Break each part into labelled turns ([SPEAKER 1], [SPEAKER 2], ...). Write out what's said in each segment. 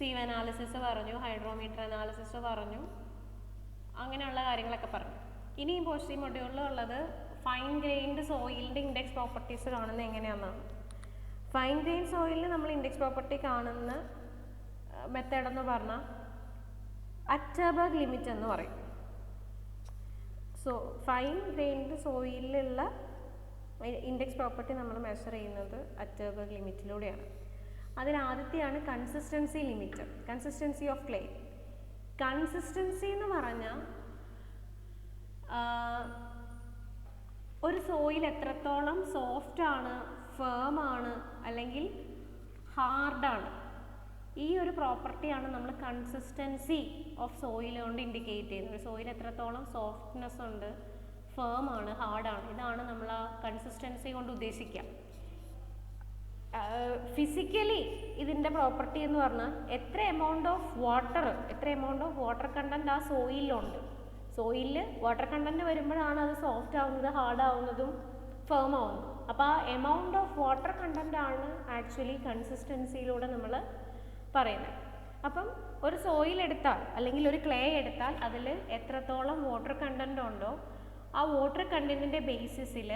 [SPEAKER 1] Sieve analysis പറഞ്ഞു, hydrometer analysis പറഞ്ഞു, അങ്ങനെയുള്ള കാര്യങ്ങളൊക്കെ പറഞ്ഞു. ഇനി ഈ പോസ്റ്റ് മൊഡ്യൂളിലുള്ളത് ഫൈൻ ഗ്രെയിൻഡ് സോയിലിൻ്റെ ഇൻഡെക്സ് പ്രോപ്പർട്ടീസ് കാണുന്നത് എങ്ങനെയാണെന്നാണ്. ഫൈൻ ഗ്രെയിൻ സോയിലിന് നമ്മൾ ഇൻഡെക്സ് പ്രോപ്പർട്ടി കാണുന്ന മെത്തേഡ് എന്ന് പറഞ്ഞാൽ അറ്റർബർഗ് ലിമിറ്റ് എന്ന് പറയും. സോ ഫൈൻ ഗ്രെയിൻഡ് സോയിലുള്ള ഇൻഡെക്സ് പ്രോപ്പർട്ടി നമ്മൾ മെഷർ ചെയ്യുന്നത് അറ്റർബർഗ് ലിമിറ്റിലൂടെയാണ്. അതിലാദ്യത്തെയാണ് consistency limit, consistency of clay. Consistency എന്ന് പറഞ്ഞാൽ ഒരു സോയിൽ എത്രത്തോളം സോഫ്റ്റ് ആണ്, ഫേം ആണ്, അല്ലെങ്കിൽ ഹാർഡാണ്, ഈ ഒരു പ്രോപ്പർട്ടിയാണ് നമ്മൾ കൺസിസ്റ്റൻസി ഓഫ് സോയിൽ കൊണ്ട് ഇൻഡിക്കേറ്റ് ചെയ്യുന്നത്. ഒരു സോയിൽ എത്രത്തോളം സോഫ്റ്റ്നെസ് ഉണ്ട്, ഫേം ആണ്, ഹാർഡാണ്, ഇതാണ് നമ്മൾ ആ കൺസിസ്റ്റൻസി കൊണ്ട് ഉദ്ദേശിക്കുക. ഫിസിക്കലി ഇതിൻ്റെ പ്രോപ്പർട്ടി എന്ന് പറഞ്ഞാൽ എത്ര എമൗണ്ട് ഓഫ് വാട്ടർ കണ്ടൻറ്റ് ആ സോയിലുണ്ട്. സോയിലിൽ വാട്ടർ കണ്ടൻറ്റ് വരുമ്പോഴാണ് അത് സോഫ്റ്റ് ആവുന്നത്, ഹാർഡ് ആവുന്നതും ഫേം ആവുന്നതും. അപ്പോൾ ആ എമൗണ്ട് ഓഫ് വാട്ടർ കണ്ടൻ്റ് ആണ് ആക്ച്വലി കൺസിസ്റ്റൻസിയിലൂടെ നമ്മൾ പറയുന്നത്. അപ്പം ഒരു സോയിൽ എടുത്താൽ അല്ലെങ്കിൽ ഒരു ക്ലേ എടുത്താൽ അതിൽ എത്രത്തോളം വാട്ടർ കണ്ടൻ്റ് ഉണ്ടോ ആ വാട്ടർ കണ്ടൻറ്റിൻ്റെ ബേസിസിൽ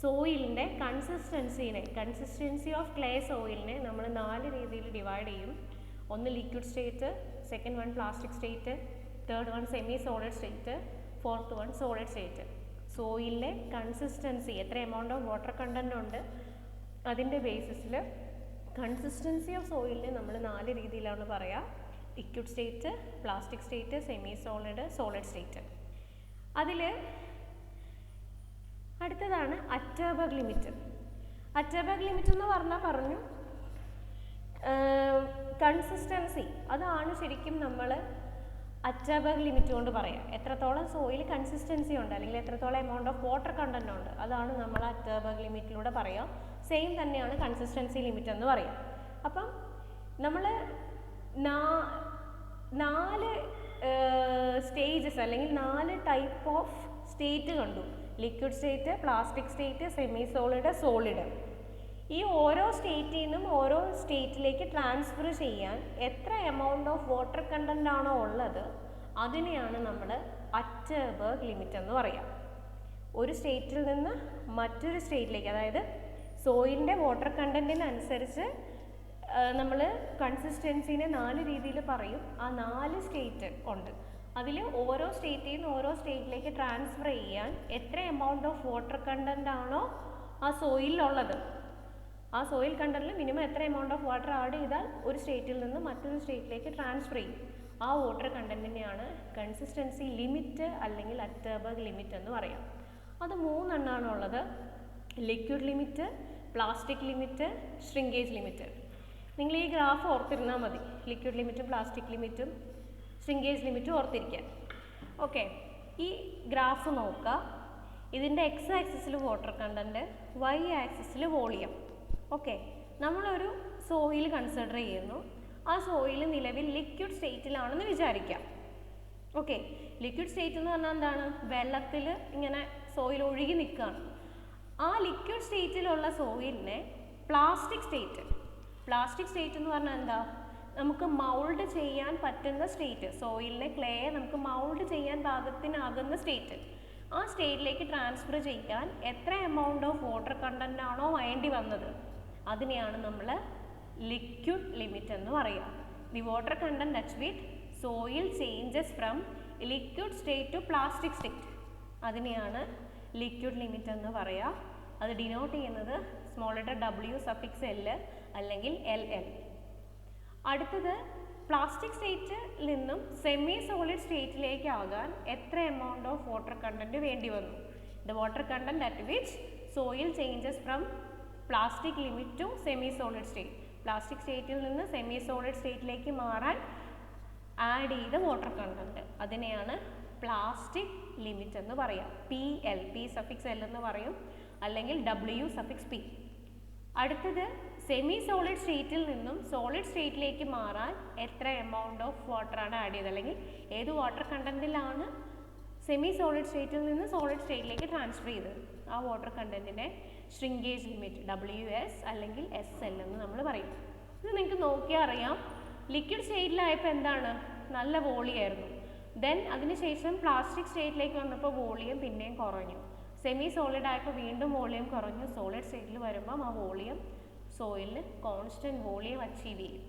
[SPEAKER 1] സോയിലിൻ്റെ കൺസിസ്റ്റൻസി ഓഫ് ക്ലേ സോയിലിനെ നമ്മൾ 4 രീതിയിൽ ഡിവൈഡ് ചെയ്യും. ഒന്ന് liquid state, second one plastic state, third one semi solid state, fourth one solid state. സോയിലിലെ കൺസിസ്റ്റൻസി എത്ര എമൗണ്ട് ഓഫ് വാട്ടർ കണ്ടൻ്റ് ഉണ്ട് അതിൻ്റെ ബേസിസിൽ കൺസിസ്റ്റൻസി ഓഫ് സോയിലിനെ നമ്മൾ 4 രീതിയിലാണ് പറയുക. Liquid state, plastic state, semi solid, solid state. അതിൽ അടുത്തതാണ് അറ്റർബർഗ് ലിമിറ്റ്. അറ്റർബർഗ് ലിമിറ്റ് എന്ന് പറഞ്ഞു കൺസിസ്റ്റൻസി, അതാണ് ശരിക്കും നമ്മൾ അറ്റർബർഗ് ലിമിറ്റ് കൊണ്ട് പറയാം. എത്രത്തോളം സോയിൽ കൺസിസ്റ്റൻസി ഉണ്ട് അല്ലെങ്കിൽ എത്രത്തോളം എമൗണ്ട് ഓഫ് വാട്ടർ കണ്ടന്റ് ഉണ്ട് അതാണ് നമ്മൾ അറ്റർബർഗ് ലിമിറ്റിലൂടെ പറയാം. സെയിം തന്നെയാണ് കൺസിസ്റ്റൻസി ലിമിറ്റ് എന്ന് പറയാം. അപ്പം നമ്മൾ 4 സ്റ്റേജസ് അല്ലെങ്കിൽ 4 ടൈപ്പ് ഓഫ് സ്റ്റേറ്റ് കണ്ടു. Liquid state, plastic state, semi solid, solid. ഈ ഓരോ സ്റ്റേറ്റിൽ നിന്നും ഓരോ സ്റ്റേറ്റിലേക്ക് ട്രാൻസ്ഫർ ചെയ്യാൻ എത്ര എമൗണ്ട് ഓഫ് വാട്ടർ കണ്ടൻ്റ് ആണോ ഉള്ളത് അതിനെയാണ് നമ്മൾ അറ്റർബർഗ് ലിമിറ്റ് എന്ന് പറയാം. ഒരു സ്റ്റേറ്റിൽ നിന്ന് മറ്റൊരു സ്റ്റേറ്റിലേക്ക്, അതായത് സോയിലിൻ്റെ വാട്ടർ കണ്ടൻറ്റിനനുസരിച്ച് നമ്മൾ കൺസിസ്റ്റൻസിനെ 4 രീതിയിൽ പറയും. ആ 4 സ്റ്റേറ്റ് ഉണ്ട്. അതിൽ ഓരോ സ്റ്റേറ്റിൽ നിന്ന് ഓരോ സ്റ്റേറ്റിലേക്ക് ട്രാൻസ്ഫർ ചെയ്യാൻ എത്ര എമൗണ്ട് ഓഫ് വാട്ടർ കണ്ടൻ്റ് ആണോ ആ സോയിലുള്ളത്, ആ സോയിൽ കണ്ടൻറ്റിൽ മിനിമം എത്ര എമൗണ്ട് ഓഫ് വാട്ടർ ആഡ് ചെയ്താൽ ഒരു സ്റ്റേറ്റിൽ നിന്ന് മറ്റൊരു സ്റ്റേറ്റിലേക്ക് ട്രാൻസ്ഫർ ചെയ്യും. ആ വാട്ടർ കണ്ടൻറ്റിനെയാണ് കൺസിസ്റ്റൻസി ലിമിറ്റ് അല്ലെങ്കിൽ അറ്റർബർഗ് ലിമിറ്റ് എന്ന് പറയാം. അത് 3 എണ്ണമാണ് ഉള്ളത്. Liquid limit, plastic limit, shrinkage limit. നിങ്ങൾ ഈ ഗ്രാഫ് ഓർത്തിരുന്നാൽ മതി. ലിക്വിഡ് ലിമിറ്റും പ്ലാസ്റ്റിക് ലിമിറ്റും ഷ്രിങ്കേജ് ലിമിറ്റും ഓർത്തിരിക്കാൻ. ഓക്കെ, ഈ ഗ്രാഫ് നോക്കുക. ഇതിൻ്റെ എക്സ് ആക്സിസിൽ വാട്ടർ കണ്ടൻറ്റ്, വൈ ആക്സിസിൽ വോളിയം. ഓക്കെ, നമ്മളൊരു സോയിൽ കൺസിഡർ ചെയ്യുന്നു. ആ സോയിൽ നിലവിൽ ലിക്വിഡ് സ്റ്റേറ്റിലാണെന്ന് വിചാരിക്കാം. ഓക്കെ, ലിക്വിഡ് സ്റ്റേറ്റ് എന്ന് പറഞ്ഞാൽ എന്താണ്? വെള്ളത്തിൽ ഇങ്ങനെ സോയിൽ ഒഴുകി നിൽക്കുകയാണ്. ആ ലിക്വിഡ് സ്റ്റേറ്റിലുള്ള സോയിലിനെ പ്ലാസ്റ്റിക് സ്റ്റേറ്റ് എന്ന് പറഞ്ഞാൽ എന്താ? നമുക്ക് മൗൾഡ് ചെയ്യാൻ പറ്റുന്ന സ്റ്റേറ്റ്, സോയിലിനെ ക്ലേയെ നമുക്ക് മൗൾഡ് ചെയ്യാൻ പാകത്തിനാകുന്ന സ്റ്റേറ്റ്. ആ സ്റ്റേറ്റിലേക്ക് ട്രാൻസ്ഫർ ചെയ്യാൻ എത്ര എമൗണ്ട് ഓഫ് വാട്ടർ കണ്ടൻ്റ് ആണോ വേണ്ടി വന്നത് അതിനെയാണ് നമ്മൾ ലിക്വിഡ് ലിമിറ്റ് എന്ന് പറയുക. The water content at which soil changes from liquid state to plastic state, അതിനെയാണ് ലിക്വിഡ് ലിമിറ്റ് എന്ന് പറയുക. അത് ഡിനോട്ട് ചെയ്യുന്നത് സ്മോൾ ലെറ്റർ W_L അല്ലെങ്കിൽ LL. അടുത്തത് പ്ലാസ്റ്റിക് സ്റ്റേറ്റിൽ നിന്നും സെമി സോളിഡ് സ്റ്റേറ്റിലേക്ക് ആകാൻ എത്ര എമൗണ്ട് ഓഫ് വാട്ടർ കണ്ടന്റ് വേണ്ടി വന്നു. The water content at which soil changes from plastic limit to semi solid state. Plastic സ്റ്റേറ്റിൽ നിന്ന് സെമി സോളിഡ് സ്റ്റേറ്റിലേക്ക് മാറാൻ ആഡ് ചെയ്ത വാട്ടർ കണ്ടന്റ് അതിനെയാണ് പ്ലാസ്റ്റിക് ലിമിറ്റ് എന്ന് പറയാം. P_L എന്ന് പറയും, അല്ലെങ്കിൽ W_P. അടുത്തത് സെമി സോളിഡ് സ്റ്റേറ്റിൽ നിന്നും സോളിഡ് സ്റ്റേറ്റിലേക്ക് മാറാൻ എത്ര എമൗണ്ട് ഓഫ് വാട്ടറാണ് ആഡ് ചെയ്തത്, അല്ലെങ്കിൽ ഏത് വാട്ടർ കണ്ടൻറ്റിലാണ് സെമി സോളിഡ് സ്റ്റേറ്റിൽ നിന്ന് സോളിഡ് സ്റ്റേറ്റിലേക്ക് ട്രാൻസ്ഫർ ചെയ്തത്. ആ വാട്ടർ കണ്ടൻറ്റിനെ ഷ്രിങ്കേജ് ലിമിറ്റ് WS അല്ലെങ്കിൽ SL എന്ന് നമ്മൾ പറയും. ഇത് നിങ്ങൾക്ക് നോക്കിയാൽ അറിയാം. ലിക്വിഡ് സ്റ്റേറ്റിലായപ്പോൾ എന്താണ്, നല്ല വോളിയായിരുന്നു. ദെൻ അതിനുശേഷം പ്ലാസ്റ്റിക് സ്റ്റേറ്റിലേക്ക് വന്നപ്പോൾ വോളിയം പിന്നെയും കുറഞ്ഞു. സെമി സോളിഡ് ആയപ്പോൾ വീണ്ടും വോളിയം കുറഞ്ഞു. സോളിഡ് സ്റ്റേറ്റിൽ വരുമ്പം ആ വോളിയം സോയിലിന് കോൺസ്റ്റൻറ്റ് വോളിയം അച്ചീവ് ചെയ്യും.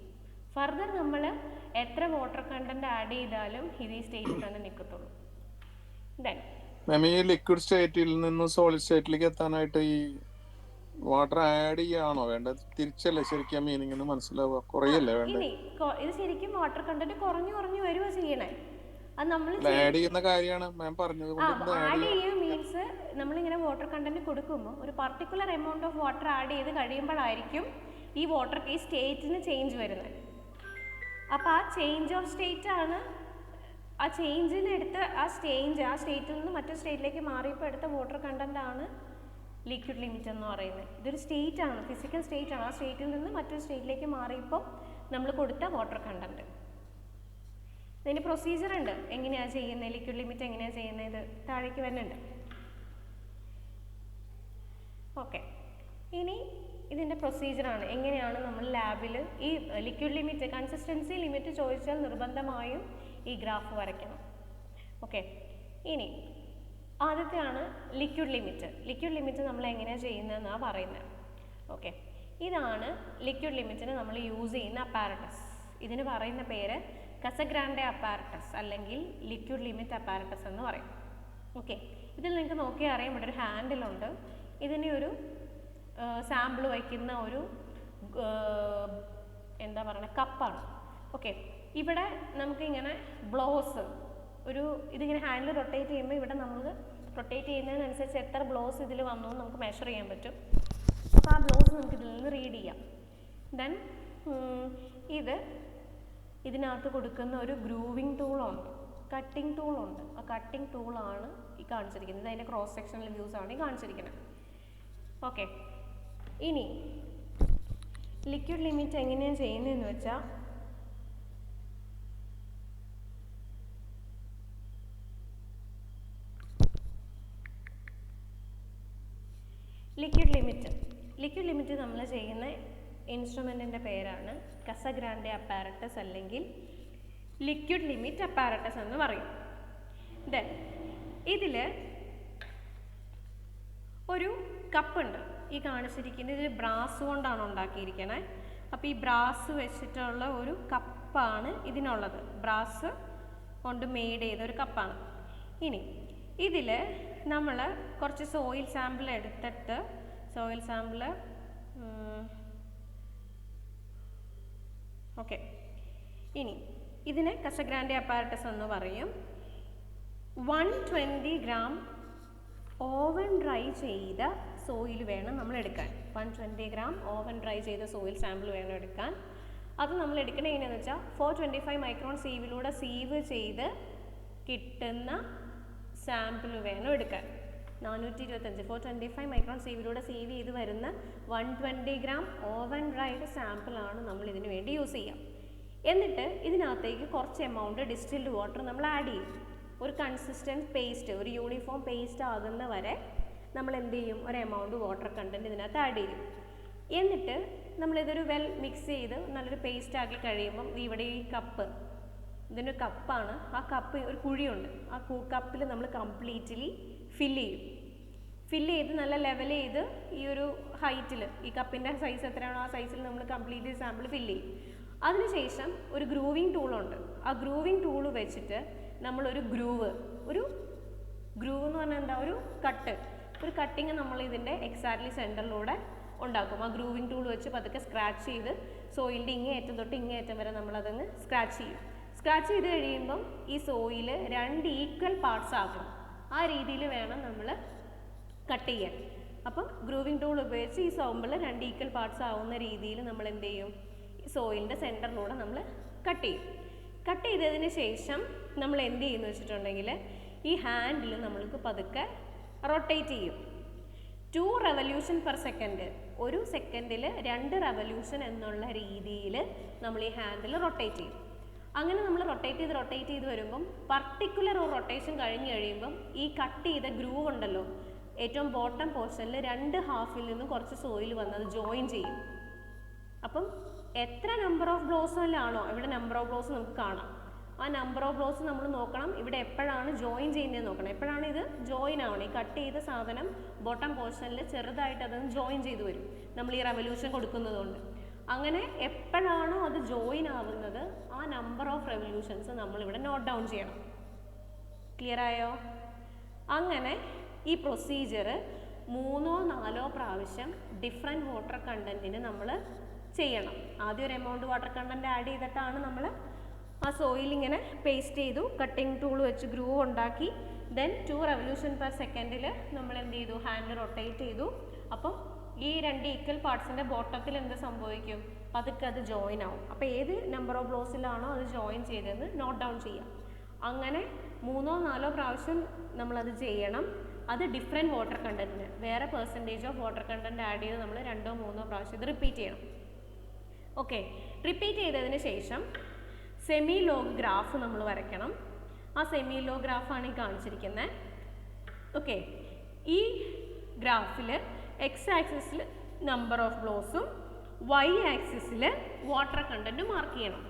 [SPEAKER 1] ഫർദർ നമ്മൾ എത്ര വാട്ടർ കണ്ടന്റ് ആഡ് ചെയ്താലും ഇത് ഈ സ്റ്റേറ്റിൽ തന്നെ നിൽക്കത്തുള്ളൂ. ദെൻ
[SPEAKER 2] ഈ ലിക്വിഡ് സ്റ്റേറ്റിൽ നിന്ന് സോളിഡ് സ്റ്റേറ്റിലേക്ക് എത്താനായിട്ട് ഈ വാട്ടർ ആഡ് ചെയ്യാണോ വേണ്ടത്? തിരിച്ചല്ലേ ശരിക്കും മീനിങ് മനസ്സിലാവുക? കുറയല്ലേ വേണ്ടത്?
[SPEAKER 1] ഇനി ഇത് ശരിക്കും വാട്ടർ കണ്ടന്റ് കുറഞ്ഞു വരുക ചെയ്യണേ. അത് നമ്മൾ
[SPEAKER 2] ആഡ് ചെയ്യുന്ന കാര്യമാണ് മാം പറഞ്ഞത്.
[SPEAKER 1] ആഡ് ചെയ്യുക മീൻസ് നമ്മളിങ്ങനെ വാട്ടർ കണ്ടന്റ് കൊടുക്കുമ്പോൾ ഒരു particular amount of water add ചെയ്ത് കഴിയുമ്പോഴായിരിക്കും ഈ സ്റ്റേറ്റിന് ചേഞ്ച് വരുന്നത്. അപ്പോൾ ആ ചേഞ്ച് ഓഫ് സ്റ്റേറ്റ് ആണ്, ആ ചേഞ്ചിനെടുത്ത് ആ സ്റ്റേറ്റിൽ നിന്ന് മറ്റൊരു സ്റ്റേറ്റിലേക്ക് മാറിയപ്പോൾ എടുത്ത വാട്ടർ കണ്ടന്റ് ആണ് ലിക്വിഡ് ലിമിറ്റ് എന്ന് പറയുന്നത്. ഇതൊരു സ്റ്റേറ്റ് ആണ്, ഫിസിക്കൽ സ്റ്റേറ്റ് ആണ്. ആ സ്റ്റേറ്റിൽ നിന്ന് മറ്റൊരു സ്റ്റേറ്റിലേക്ക് മാറിയപ്പോൾ നമ്മൾ കൊടുത്ത വാട്ടർ കണ്ടന്റ്. ഇതിന് പ്രൊസീജിയർ ഉണ്ട്, എങ്ങനെയാണ് ചെയ്യുന്നത്, ലിക്വിഡ് ലിമിറ്റ് എങ്ങനെയാണ് ചെയ്യുന്നത്, ഇത് താഴേക്ക് വരുന്നുണ്ട്. ഓക്കെ, ഇനി ഇതിൻ്റെ പ്രൊസീജിയറാണ് എങ്ങനെയാണ് നമ്മൾ ലാബിൽ ഈ ലിക്വിഡ് ലിമിറ്റ്, കൺസിസ്റ്റൻസി ലിമിറ്റ് ചോദിച്ചാൽ നിർബന്ധമായും ഈ ഗ്രാഫ് വരയ്ക്കണം. ഓക്കെ, ഇനി ആദ്യത്തെയാണ് ലിക്വിഡ് ലിമിറ്റ്. ലിക്വിഡ് ലിമിറ്റ് നമ്മൾ എങ്ങനെയാണ് ചെയ്യുന്നതെന്നാണ് പറയുന്നത്. ഓക്കെ, ഇതാണ് ലിക്വിഡ് ലിമിറ്റിന് നമ്മൾ യൂസ് ചെയ്യുന്ന അപ്പാരറ്റസ്. ഇതിന് പറയുന്ന പേര് കസഗ്രാൻഡെ അപ്പാരറ്റസ് അല്ലെങ്കിൽ ലിക്വിഡ് ലിമിറ്റ് അപ്പാരറ്റസ് എന്ന് പറയും. ഓക്കെ, ഇതിൽ നിങ്ങൾക്ക് നോക്കിയാൽ അറിയാം, ഇവിടെ ഒരു ഹാൻഡിലുണ്ട്. ഇതിന് ഒരു സാമ്പിൾ വയ്ക്കുന്ന ഒരു എന്താ പറയുക കപ്പാണ്. ഓക്കെ, ഇവിടെ നമുക്കിങ്ങനെ ബ്ലോസ് ഇതിങ്ങനെ ഹാൻഡിൽ റൊട്ടേറ്റ് ചെയ്യുമ്പോൾ ഇവിടെ നമ്മൾ റൊട്ടേറ്റ് ചെയ്യുന്നതിനനുസരിച്ച് എത്ര ബ്ലോസ് ഇതിൽ വന്നു എന്ന് നമുക്ക് മെഷർ ചെയ്യാൻ പറ്റും. അപ്പോൾ ആ ബ്ലോസ് നമുക്ക് ഇതിൽ നിന്ന് റീഡ് ചെയ്യാം. ദെൻ ഇതിനകത്ത് കൊടുക്കുന്ന ഒരു ഗ്രൂവിങ് ടൂളുണ്ട്, കട്ടിംഗ് ടൂളുണ്ട്. ആ കട്ടിംഗ് ടൂളാണ് ഈ കാണിച്ചിരിക്കുന്നത്. അതിൻ്റെ ക്രോസ് സെക്ഷണൽ വ്യൂസ് ആണ് ഈ കാണിച്ചിരിക്കുന്നത്. ഓക്കെ, ഇനി ലിക്വിഡ് ലിമിറ്റ് എങ്ങനെയാണ് ചെയ്യുന്നതെന്ന് വെച്ചാൽ ലിക്വിഡ് ലിമിറ്റ് നമ്മൾ ചെയ്യുന്ന ഇൻസ്ട്രുമെൻറ്റിൻ്റെ പേരാണ് കസഗ്രാൻഡെ അപ്പാരറ്റസ് അല്ലെങ്കിൽ ലിക്വിഡ് ലിമിറ്റ് അപ്പാരറ്റസ് എന്ന് പറയും. ദെൻ ഇതിൽ ഒരു കപ്പുണ്ട്, ഈ കാണിച്ചിരിക്കുന്നത്. ഇത് ബ്രാസ് കൊണ്ടാണ് ഉണ്ടാക്കിയിരിക്കണേ. അപ്പോൾ ഈ ബ്രാസ് വെച്ചിട്ടുള്ള ഒരു കപ്പാണ് ഇതിനുള്ളത്. ബ്രാസ് കൊണ്ട് മെയ്ഡ് ചെയ്ത ഒരു കപ്പാണ്. ഇനി ഇതിൽ നമ്മൾ കുറച്ച് സോയിൽ സാമ്പിൾ എടുത്തിട്ട് ഓക്കെ, ഇനി ഇതിന് കസഗ്രാൻഡെ അപ്പാരറ്റസ് എന്ന് പറയും. 120 ഗ്രാം ഓവൻ ഡ്രൈ ചെയ്ത സോയിൽ വേണം നമ്മൾ എടുക്കാൻ. 120 ഗ്രാം ഓവൻ ഡ്രൈ ചെയ്ത സോയിൽ സാമ്പിൾ വേണം എടുക്കാൻ. അത് നമ്മൾ എടുക്കണത് എങ്ങനെയാണെന്ന് വെച്ചാൽ 425 മൈക്രോൺ സീവിലൂടെ സീവ് ചെയ്ത് കിട്ടുന്ന സാമ്പിൾ വേണം എടുക്കാൻ. 425 425 മൈക്രോൺ സീവിലൂടെ സീവ് ചെയ്ത് വരുന്ന 120 ഗ്രാം ഓവൻ ഡ്രൈഡ് സാമ്പിളാണ് നമ്മൾ ഇതിനു വേണ്ടി യൂസ് ചെയ്യുക. എന്നിട്ട് ഇതിനകത്തേക്ക് കുറച്ച് എമൗണ്ട് ഡിസ്റ്റിൽഡ് വാട്ടർ നമ്മൾ ആഡ് ചെയ്യും. ഒരു കൺസിസ്റ്റൻറ്റ് പേസ്റ്റ്, ഒരു യൂണിഫോം പേസ്റ്റ് ആകുന്ന വരെ നമ്മൾ എന്ത് ചെയ്യും, ഒരു എമൗണ്ട് വാട്ടർ കണ്ടൻറ്റ് ഇതിനകത്ത് ആഡ് ചെയ്യും. എന്നിട്ട് നമ്മളിതൊരു മിക്സ് ചെയ്ത് നല്ലൊരു പേസ്റ്റ് ആക്കി കഴിയുമ്പം ഇവിടെ ഈ ഇതിൻ്റെ കപ്പാണ്. ആ കപ്പ് ഒരു കുഴിയുണ്ട്, ആ കപ്പിൽ നമ്മൾ കംപ്ലീറ്റ്ലി ഫില്ല് ചെയ്ത് നല്ല ലെവൽ ചെയ്ത് ഈ ഒരു ഹൈറ്റിൽ, ഈ കപ്പിൻ്റെ സൈസ് എത്രയാണോ ആ സൈസിൽ നമ്മൾ കംപ്ലീറ്റ് സാമ്പിൾ ഫില്ല് ചെയ്യും. അതിനുശേഷം ഒരു ഗ്രൂവിങ് ടൂളുണ്ട്. ആ ഗ്രൂവിങ് ടൂൾ വെച്ചിട്ട് നമ്മളൊരു ഗ്രൂവ് എന്ന് പറഞ്ഞാൽ എന്താ, ഒരു കട്ടിങ് നമ്മൾ ഇതിൻ്റെ എക്സാക്ട്ലി സെൻറ്ററിലൂടെ ഉണ്ടാക്കും. ആ ഗ്രൂവിങ് ടൂൾ വെച്ച് പതുക്കെ സ്ക്രാച്ച് ചെയ്ത് സോയിലിൻ്റെ ഇങ്ങേയറ്റം തൊട്ട് ഇങ്ങേയറ്റം വരെ നമ്മളതങ്ങ് സ്ക്രാച്ച് ചെയ്യും. സ്ക്രാച്ച് ചെയ്ത് കഴിയുമ്പം ഈ സോയിൽ 2 ഈക്വൽ പാർട്സ് ആക്കണം. ആ രീതിയിൽ വേണം നമ്മൾ കട്ട് ചെയ്യാൻ. അപ്പം ഗ്രൂവിങ് ടൂൾ ഉപയോഗിച്ച് ഈ സാമ്പിൾ 2 ഈക്വൽ പാർട്സ് ആവുന്ന രീതിയിൽ നമ്മൾ എന്ത് ചെയ്യും, ഈ സോയിലിൻ്റെ സെൻറ്ററിലൂടെ നമ്മൾ കട്ട് ചെയ്യും. കട്ട് ചെയ്തതിന് ശേഷം നമ്മൾ എന്ത് ചെയ്യുമെന്ന് വെച്ചിട്ടുണ്ടെങ്കിൽ ഈ ഹാൻഡിൽ നമ്മൾക്ക് പതുക്കെ റൊട്ടേറ്റ് ചെയ്യും. 2 revolution per second, ഒരു സെക്കൻഡിൽ 2 revolution എന്നുള്ള രീതിയിൽ നമ്മൾ ഈ ഹാൻഡിൽ റൊട്ടേറ്റ് ചെയ്യും. അങ്ങനെ നമ്മൾ റൊട്ടേറ്റ് ചെയ്ത് വരുമ്പം പർട്ടിക്കുലർ ഒരു റൊട്ടേഷൻ കഴിഞ്ഞ് കഴിയുമ്പം ഈ കട്ട് ചെയ്ത ഗ്രൂവ് ഉണ്ടല്ലോ, ഏറ്റവും ബോട്ടം പോർഷനിൽ 2 ഹാഫിൽ നിന്നും കുറച്ച് സോയിൽ വന്നത് ജോയിൻ ചെയ്യും. അപ്പം എത്ര നമ്പർ ഓഫ് ബ്ലോസമിലാണോ, ഇവിടെ നമ്പർ ഓഫ് ബ്ലോസ് നമുക്ക് കാണാം, ആ നമ്പർ ഓഫ് ബ്ലോസ് നമ്മൾ നോക്കണം. ഇവിടെ എപ്പോഴാണ് ജോയിൻ ചെയ്യുന്നത് നോക്കണം, എപ്പോഴാണ് ഇത് ജോയിൻ ആവണം. ഈ കട്ട് ചെയ്ത സാധനം ബോട്ടം പോർഷനിൽ ചെറുതായിട്ട് അതൊന്ന് ജോയിൻ ചെയ്ത് വരും നമ്മൾ ഈ റെവല്യൂഷൻ കൊടുക്കുന്നത് കൊണ്ട്. അങ്ങനെ എപ്പോഴാണോ അത് ജോയിൻ ആവുന്നത് ആ നമ്പർ ഓഫ് റെവല്യൂഷൻസ് നമ്മളിവിടെ നോട്ട് ഡൗൺ ചെയ്യണം. ക്ലിയർ ആയോ? അങ്ങനെ ഈ പ്രൊസീജിയർ 3 or 4 പ്രാവശ്യം ഡിഫറെൻറ്റ് വാട്ടർ കണ്ടൻറ്റിന് നമ്മൾ ചെയ്യണം. ആദ്യം ഒരു എമൗണ്ട് വാട്ടർ കണ്ടൻറ്റ് ആഡ് ചെയ്തിട്ടാണ് നമ്മൾ ആ സോയിൽ ഇങ്ങനെ പേസ്റ്റ് ചെയ്തു, കട്ടിംഗ് ടൂൾ വെച്ച് ഗ്രൂവ് ഉണ്ടാക്കി, ദെൻ 2 revolution per second നമ്മൾ എന്ത് ചെയ്തു, ഹാൻഡ് റൊട്ടേറ്റ് ചെയ്തു. അപ്പം ഈ 2 ഈക്വൽ പാർട്സിൻ്റെ ബോട്ടത്തിൽ എന്ത് സംഭവിക്കും, പതുക്കെ അത് ജോയിൻ ആവും. അപ്പോൾ ഏത് നമ്പർ ഓഫ് ബ്ലോസിലാണോ അത് ജോയിൻ ചെയ്തതെന്ന് നോട്ട് ഡൗൺ ചെയ്യാം. അങ്ങനെ 3 or 4 പ്രാവശ്യം നമ്മളത് ചെയ്യണം. അത് ഡിഫറെൻറ്റ് വാട്ടർ കണ്ടൻറ്റിന് വേറെ percentage of water content add ചെയ്ത് നമ്മൾ 2 or 3 പ്രാവശ്യം ഇത് റിപ്പീറ്റ് ചെയ്യണം. ഓക്കെ, റിപ്പീറ്റ് ചെയ്തതിന് ശേഷം സെമി ലോഗ് ഗ്രാഫ് നമ്മൾ വരയ്ക്കണം. ആ സെമി ലോഗ് ഗ്രാഫാണ് ഈ കാണിച്ചിരിക്കുന്നത്. ഓക്കെ, ഈ ഗ്രാഫിൽ എക്സ് ആക്സിസിൽ നമ്പർ ഓഫ് ബ്ലോസും വൈ ആക്സിസിൽ വാട്ടർ കണ്ടൻറ്റും മാർക്ക് ചെയ്യണം.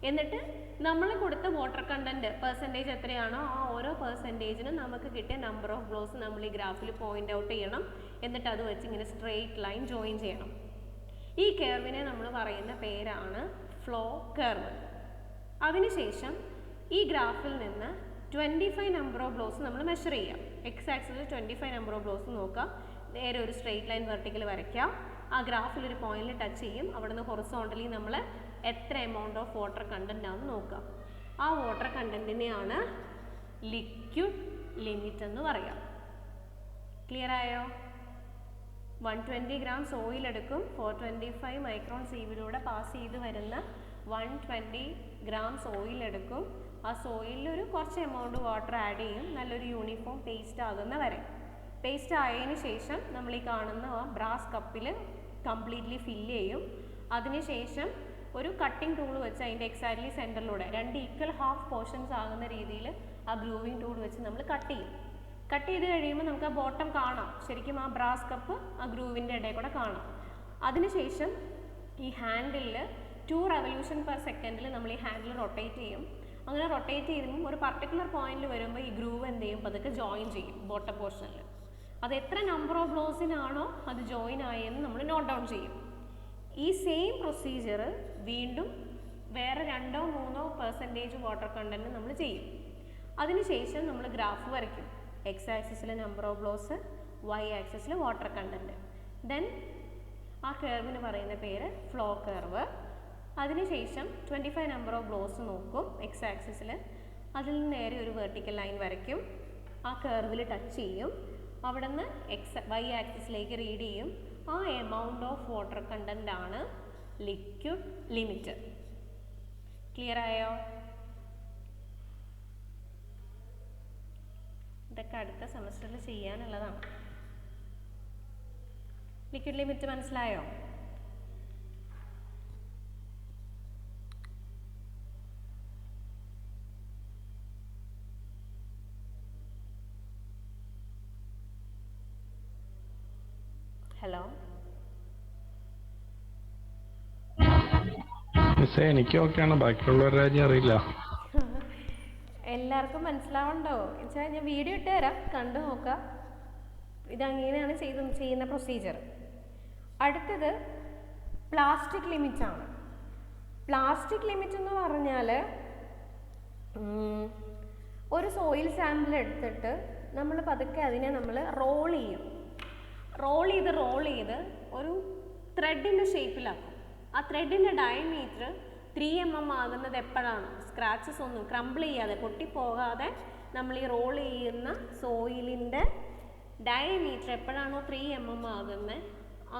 [SPEAKER 1] എന്നിട്ട് നമ്മൾ കൊടുത്ത വാട്ടർ കണ്ടൻറ്റ് പെർസെൻറ്റേജ് എത്രയാണോ ആ ഓരോ പെർസെൻറ്റേജിനും നമുക്ക് കിട്ടിയ നമ്പർ ഓഫ് ബ്ലോസ് നമ്മൾ ഈ ഗ്രാഫിൽ പോയിൻ്റ് ഔട്ട് ചെയ്യണം. എന്നിട്ട് അത് വെച്ച് ഇങ്ങനെ സ്ട്രെയിറ്റ് ലൈൻ ജോയിൻ ചെയ്യണം. ഈ കർവിനെ നമ്മൾ പറയുന്ന പേരാണ് ഫ്ലോ കർവ്. അതിനുശേഷം ഈ ഗ്രാഫിൽ നിന്ന് 25 നമ്പർ ഓഫ് ബ്ലോസ് നമ്മൾ മെഷർ ചെയ്യാം. എക്സ് ആക്സിസിൽ 25 നമ്പർ ഓഫ് ബ്ലോസ് നോക്കുക, നേരെ ഒരു സ്ട്രെയിറ്റ് ലൈൻ വെർട്ടിക്കൽ വരയ്ക്കാം. ആ ഗ്രാഫിൽ ഒരു പോയിന്റിൽ ടച്ച് ചെയ്യും. അവിടെ നിന്ന് ഹൊറിസോണ്ടലി നമ്മൾ എത്ര എമൗണ്ട് ഓഫ് വാട്ടർ കണ്ടൻ്റ് ആണെന്ന് നോക്കുക. ആ വാട്ടർ കണ്ടൻറ്റിനെയാണ് ലിക്വിഡ് ലിമിറ്റ് എന്ന് പറയാം. ക്ലിയർ ആയോ? 120 gram സോയിൽ എടുക്കും, 425 മൈക്രോൺ സീവിലൂടെ പാസ് ചെയ്ത് വരുന്ന 120 gram സോയിൽ എടുക്കും. ആ സോയിലിൽ ഒരു കുറച്ച് എമൗണ്ട് വാട്ടർ ആഡ് ചെയ്യും, നല്ലൊരു യൂണിഫോം പേസ്റ്റ് ആകുന്ന വരെ. പേസ്റ്റ് ആയതിന് ശേഷം നമ്മൾ ഈ കാണുന്ന ആ ബ്രാസ് കപ്പിൽ കംപ്ലീറ്റ്ലി ഫില്ല് ചെയ്യും. അതിനുശേഷം ഒരു കട്ടിംഗ് ടൂൾ വെച്ച് അതിൻ്റെ എക്സാക്ട്ലി സെൻറ്ററിലൂടെ 2 ഈക്വൽ ഹാഫ് പോർഷൻസ് ആകുന്ന രീതിയിൽ ആ ഗ്രൂവിങ് ടൂൾ വെച്ച് നമ്മൾ കട്ട് ചെയ്യും. കട്ട് ചെയ്ത് കഴിയുമ്പോൾ നമുക്ക് ആ ബോട്ടം കാണാം, ശരിക്കും ആ ബ്രാസ് കപ്പ് ആ ഗ്രൂവിൻ്റെ ഇടയിൽ കൂടെ കാണാം. അതിനുശേഷം ഈ ഹാൻഡിലിൽ 2 revolution per second നമ്മൾ ഈ ഹാൻഡിൽ റൊട്ടേറ്റ് ചെയ്യും. അങ്ങനെ റൊട്ടേറ്റ് ചെയ്യുമ്പോൾ ഒരു പർട്ടിക്കുലർ പോയിന്റിൽ വരുമ്പോൾ ഈ ഗ്രൂവ് എന്ത് ചെയ്യും, പതുക്കെ ജോയിൻ ചെയ്യും ബോട്ടം പോർഷനിൽ. അത് എത്ര നമ്പർ ഓഫ് ബ്ലോസിനാണോ അത് ജോയിൻ ആയെന്ന് നമ്മൾ നോട്ട് ഡൗൺ ചെയ്യും. ഈ സെയിം പ്രൊസീജിയർ വീണ്ടും വേറെ 2 or 3% വാട്ടർ കണ്ടൻറ്റ് നമ്മൾ ചെയ്യും. അതിനുശേഷം നമ്മൾ ഗ്രാഫ് വരയ്ക്കും. എക്സ് ആക്സിസിൽ നമ്പർ ഓഫ് ബ്ലോസ്, വൈ ആക്സിസിൽ വാട്ടർ കണ്ടൻറ്റ്. ദെൻ ആ കർവിന് പറയുന്ന പേര് ഫ്ലോ കർവ്. അതിനുശേഷം 25 നമ്പർ ഓഫ് ബ്ലോസ് നോക്കും എക്സ് ആക്സിസിൽ. അതിൽ നിന്ന് നേരെ ഒരു വെർട്ടിക്കൽ ലൈൻ വരയ്ക്കും. ആ കർവിൽ ടച്ച് ചെയ്യും. അവിടെ നിന്ന് വൈ ആക്സിസിലേക്ക് റീഡ് ചെയ്യും. ആ എമൗണ്ട് ഓഫ് വാട്ടർ കണ്ടൻ്റ് ആണ് ലിക്വിഡ് ലിമിറ്റ്. ക്ലിയർ ആയോ? ഇതൊക്കെ അടുത്ത സെമസ്റ്ററിൽ ചെയ്യാനുള്ളതാണ്. ലിക്വിഡ് ലിമിറ്റ് മനസ്സിലായോ? ഹലോ,
[SPEAKER 3] എനിക്ക് ഓക്കെയാണ്, ബാക്കിയുള്ളവരുടെ കാര്യം അറിയില്ല.
[SPEAKER 1] എല്ലാവർക്കും മനസ്സിലാവണ്ടോ വെച്ചാൽ ഞാൻ വീഡിയോ ഇട്ട് തരാം, കണ്ടു നോക്കാം. ഇതങ്ങനെയാണ് ചെയ്യുന്ന പ്രൊസീജിയർ. അടുത്തത് പ്ലാസ്റ്റിക് ലിമിറ്റാണ്. പ്ലാസ്റ്റിക് ലിമിറ്റ് എന്ന് പറഞ്ഞാൽ ഒരു സോയിൽ സാമ്പിൾ എടുത്തിട്ട് നമ്മൾ പതുക്കെ അതിനെ നമ്മൾ റോൾ ചെയ്യും. റോൾ ചെയ്ത് ഒരു ത്രെഡിൻ്റെ ഷേപ്പിലാക്കും. ആ ത്രെഡിൻ്റെ ഡയമീറ്റർ 3 mm ആകുന്നത് എപ്പോഴാണ്, സ്ക്രാച്ചസ് ഒന്നും ക്രംബിൾ ചെയ്യാതെ പൊട്ടിപ്പോകാതെ നമ്മൾ ഈ റോൾ ചെയ്യുന്ന സോയിലിൻ്റെ ഡയമീറ്റർ എപ്പോഴാണോ 3 mm ആകുന്നത്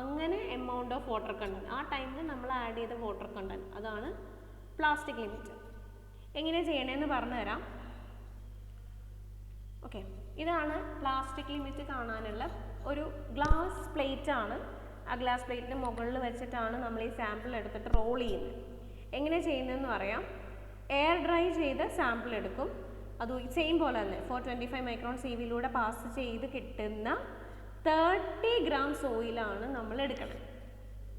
[SPEAKER 1] അങ്ങനെ എമൗണ്ട് ഓഫ് വാട്ടർ കണ്ടൻറ്റ് ആ ടൈമിൽ നമ്മൾ ആഡ് ചെയ്ത വാട്ടർ കണ്ടൻറ്റ്, അതാണ് പ്ലാസ്റ്റിക് ലിമിറ്റ്. എങ്ങനെ ചെയ്യണമെന്ന് പറഞ്ഞു തരാം. ഓക്കെ, ഇതാണ് പ്ലാസ്റ്റിക് ലിമിറ്റ് കാണാനുള്ള ഒരു ഗ്ലാസ് പ്ലേറ്റ് ആണ്. ആ ഗ്ലാസ് പ്ലേറ്റിന് മുകളിൽ വെച്ചിട്ടാണ് നമ്മൾ ഈ സാമ്പിൾ എടുത്തിട്ട് റോൾ ചെയ്യുന്നത്. എങ്ങനെ ചെയ്യുന്നതെന്ന് പറയാം. എയർ ഡ്രൈ ചെയ്ത സാമ്പിൾ എടുക്കും. അത് സെയിം പോലെ തന്നെ 425 മൈക്രോൺ സീവിലൂടെ പാസ് ചെയ്ത് കിട്ടുന്ന 30 gram സോയിലാണ് നമ്മൾ എടുക്കണം.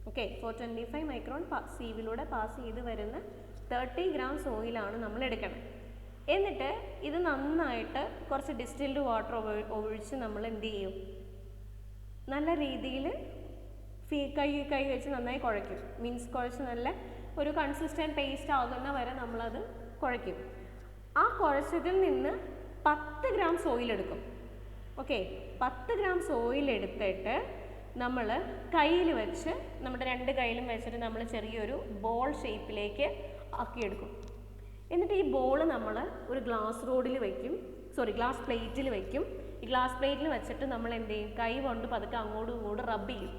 [SPEAKER 1] ഓക്കെ 425 മൈക്രോൺ സീവിലൂടെ പാസ് ചെയ്ത് വരുന്ന 30 ഗ്രാം സോയിലാണ് നമ്മൾ എടുക്കണം. എന്നിട്ട് ഇത് നന്നായിട്ട് കുറച്ച് ഡിസ്റ്റിൽഡ് വാട്ടർ ഒഴിച്ച് നമ്മൾ എന്ത് ചെയ്യും, നല്ല രീതിയിൽ കൈ വെച്ച് നന്നായി കുഴയ്ക്കും. മീൻസ് കുഴച്ച് നല്ല ഒരു കൺസിസ്റ്റൻറ്റ് പേസ്റ്റ് ആകുന്ന വരെ നമ്മളത് കുഴയ്ക്കും. ആ കുഴച്ചതിൽ നിന്ന് 10 ഗ്രാം സോയിൽ എടുക്കും. ഓക്കെ, 10 ഗ്രാം സോയിൽ എടുത്തിട്ട് നമ്മൾ കയ്യിൽ വെച്ച് നമ്മുടെ 2 കൈയിലും വെച്ചിട്ട് നമ്മൾ ചെറിയൊരു ബോൾ ഷേപ്പിലേക്ക് ആക്കിയെടുക്കും. എന്നിട്ട് ഈ ബോൾ നമ്മൾ ഒരു ഗ്ലാസ് പ്ലേറ്റിൽ വയ്ക്കും. ഈ ഗ്ലാസ് പ്ലേറ്റിൽ വെച്ചിട്ട് നമ്മൾ എന്ത് ചെയ്യും, കൈ കൊണ്ട് പതുക്കെ അങ്ങോട്ടും ഇങ്ങോട്ടും റബ്ബ് ചെയ്യും.